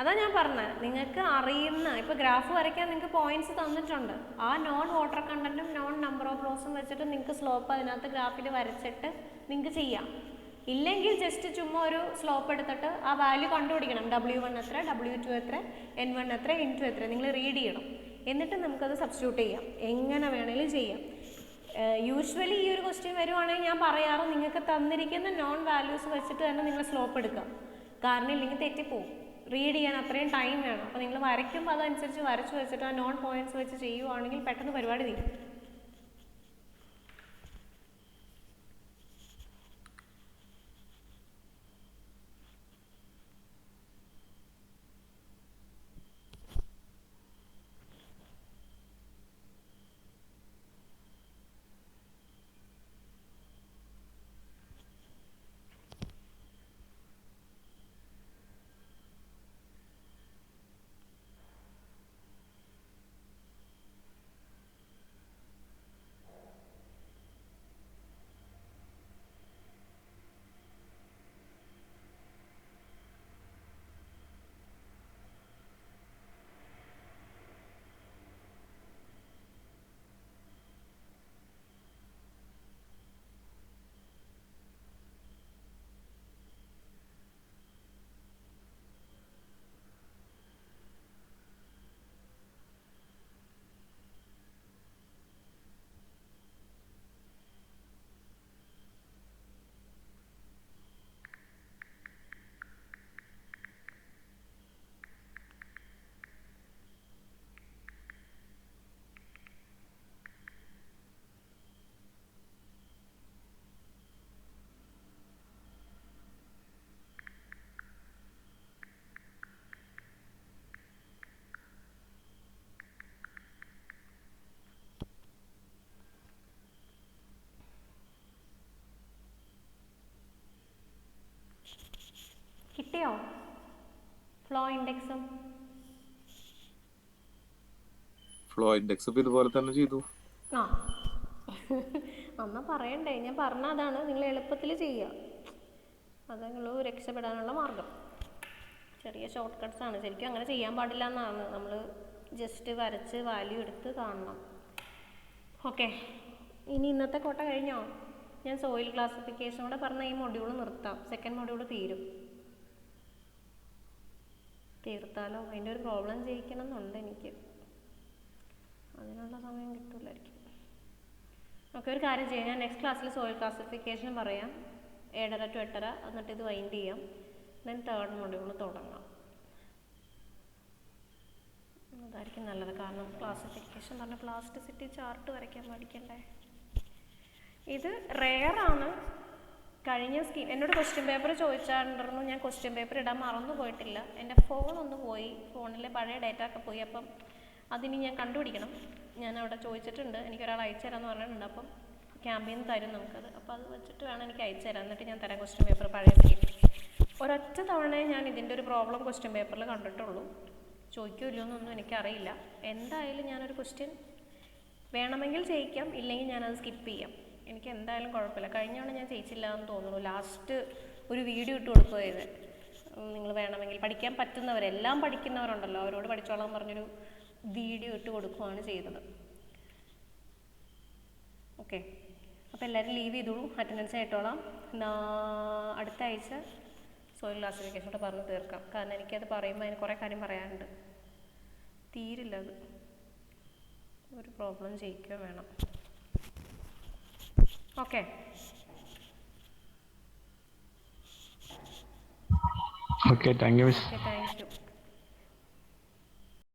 [SPEAKER 1] അതാ ഞാൻ പറഞ്ഞത്, നിങ്ങൾക്ക് അറിയുന്ന ഇപ്പോൾ ഗ്രാഫ് വരയ്ക്കാൻ നിങ്ങൾക്ക് പോയിന്റ്സ് തന്നിട്ടുണ്ട്. ആ നോൺ വാട്ടർ കണ്ടന്റും നോൺ നമ്പർ ഓഫ് ബ്ലോസും വെച്ചിട്ട് നിങ്ങൾക്ക് സ്ലോപ്പ് അതിനകത്ത് ഗ്രാഫിൽ വരച്ചിട്ട് നിങ്ങൾക്ക് ചെയ്യാം. ഇല്ലെങ്കിൽ ജസ്റ്റ് ചുമ്മാ ഒരു സ്ലോപ്പ് എടുത്തിട്ട് ആ വാല്യൂ കണ്ടുപിടിക്കണം. W1 എത്ര, W2 എത്ര, N1 എത്ര, N2 എത്ര, നിങ്ങൾ റീഡ് ചെയ്യണം. എന്നിട്ട് നമുക്കത് സബ്സ്റ്റിറ്റ്യൂട്ട് ചെയ്യാം. എങ്ങനെ വേണമെങ്കിലും ചെയ്യാം. യൂഷ്വലി ഈ ഒരു ക്വസ്റ്റ്യൻ വരുവാണെങ്കിൽ ഞാൻ പറയാറ്, നിങ്ങൾക്ക് തന്നിരിക്കുന്ന നോൺ വാല്യൂസ് വെച്ചിട്ട് തന്നെ നിങ്ങൾ സ്ലോപ്പ് എടുക്കാം. കാരണം ഇല്ലെങ്കിൽ തെറ്റിപ്പോവും. റീഡ് ചെയ്യാൻ അത്രയും ടൈം വേണം. അപ്പോൾ നിങ്ങൾ വരയ്ക്കുമ്പോൾ അതനുസരിച്ച് വരച്ച് വെച്ചിട്ട് ആ നോൺ പോയിന്റ്സ് വെച്ച് ചെയ്യുവാണെങ്കിൽ പെട്ടെന്ന് പരിപാടി തീരും. കിട്ടിയോ ഫ്ലോ ഇൻഡെക്സും?
[SPEAKER 2] ഫ്ലോ ഇൻഡെക്സ് ഇതുപോലെ തന്നെ ചെയ്തു.
[SPEAKER 1] ആ അന്നാ പറയണ്ടേ, ഞാൻ പറഞ്ഞ അതാണ്, നിങ്ങൾ എളുപ്പത്തിൽ ചെയ്യുക. അതുള്ളൂ രക്ഷപ്പെടാനുള്ള മാർഗം. ചെറിയ ഷോർട്ട് കട്ട്സ് ആണ്. ശരിക്കും അങ്ങനെ ചെയ്യാൻ പാടില്ല എന്നാണ്. നമ്മൾ ജസ്റ്റ് വരച്ച് വാല്യൂ എടുത്ത് കാണണം. ഓക്കെ, ഇനി ഇന്നത്തെ കോട്ട കഴിഞ്ഞോ? ഞാൻ സോയിൽ ക്ലാസിഫിക്കേഷൻ കൂടെ പറഞ്ഞ ഈ മൊഡ്യൂൾ നിർത്താം. സെക്കൻഡ് മൊഡ്യൂൾ തീർത്താലോ? അതിൻ്റെ ഒരു പ്രോബ്ലം ചെയ്യിക്കണം എന്നുണ്ട് എനിക്ക്. അതിനുള്ള സമയം കിട്ടില്ലായിരിക്കും. ഓക്കെ, ഒരു കാര്യം ചെയ്യാം, ഞാൻ നെക്സ്റ്റ് ക്ലാസ്സിൽ സോയിൽ ക്ലാസിഫിക്കേഷൻ പറയാം 7:30 to 8:30, എന്നിട്ട് ഇത് വൈൻഡ് ചെയ്യാം. ദെൻ തേർഡ് മൊഡ്യൂൾ തുടങ്ങാം. അതായിരിക്കും നല്ലത്. കാരണം ക്ലാസിഫിക്കേഷൻ പറഞ്ഞ പ്ലാസ്റ്റിസിറ്റി ചാർട്ട് വരയ്ക്കാൻ പഠിക്കണ്ടേ. ഇത് റെയറാണ്. കഴിഞ്ഞ എന്നോട് ക്വസ്റ്റ്യൻ പേപ്പർ ചോദിച്ചായിരുന്നു. ഞാൻ ക്വസ്റ്റ്യൻ പേപ്പർ ഇടാൻ മറന്നു പോയിട്ടില്ല. എൻ്റെ ഫോണൊന്ന് പോയി, ഫോണിലെ പഴയ ഡേറ്റ ഒക്കെ പോയി. അപ്പം അതിനി ഞാൻ കണ്ടുപിടിക്കണം. ഞാൻ അവിടെ ചോദിച്ചിട്ടുണ്ട്, എനിക്കൊരാൾ അയച്ചു തരാമെന്ന് പറഞ്ഞിട്ടുണ്ട്. അപ്പം ക്യാമ്പിൽ നിന്ന് തരും നമുക്കത്. അപ്പോൾ അത് വെച്ചിട്ട് വേണം എനിക്ക് അയച്ചു തരാം. എന്നിട്ട് ഞാൻ തരാം ക്വസ്റ്റ്യൻ പേപ്പർ പഴയ ഒരൊറ്റ തവണയെ ഞാൻ ഇതിൻ്റെ ഒരു പ്രോബ്ലം ക്വസ്റ്റ്യൻ പേപ്പറിൽ കണ്ടിട്ടുള്ളൂ. ചോദിക്കുമല്ലോ എന്നൊന്നും എനിക്കറിയില്ല. എന്തായാലും ഞാനൊരു ക്വസ്റ്റ്യൻ വേണമെങ്കിൽ ചെയ്യിക്കാം, ഇല്ലെങ്കിൽ ഞാനത് സ്കിപ്പ് ചെയ്യാം. എനിക്ക് എന്തായാലും കുഴപ്പമില്ല. കഴിഞ്ഞ തവണ ഞാൻ ചെയ്യിച്ചില്ല എന്ന് തോന്നുന്നു. ലാസ്റ്റ് ഒരു വീഡിയോ ഇട്ട് കൊടുക്കുകയത്, നിങ്ങൾ വേണമെങ്കിൽ പഠിക്കാൻ പറ്റുന്നവരെല്ലാം പഠിക്കുന്നവരുണ്ടല്ലോ, അവരോട് പഠിച്ചോളാൻ പറഞ്ഞൊരു വീഡിയോ ഇട്ട് കൊടുക്കുകയാണ് ചെയ്തത്. ഓക്കെ, അപ്പോൾ എല്ലാവരും ലീവ് ചെയ്തോളൂ, അറ്റൻഡൻസ് ആയിട്ടോളാം. അടുത്ത ആഴ്ച സോയിൽ ക്ലാസിഫിക്കേഷൻ കൂടെ പറഞ്ഞ് തീർക്കാം. കാരണം എനിക്കത് പറയുമ്പോൾ അതിന് കുറേ കാര്യം പറയാനുണ്ട്. തീരില്ല അത്. ഒരു പ്രോബ്ലം ചെയ്യിക്കുകയും വേണം. Okay,
[SPEAKER 5] Okay, thank you, Miss.
[SPEAKER 1] Okay, thank you.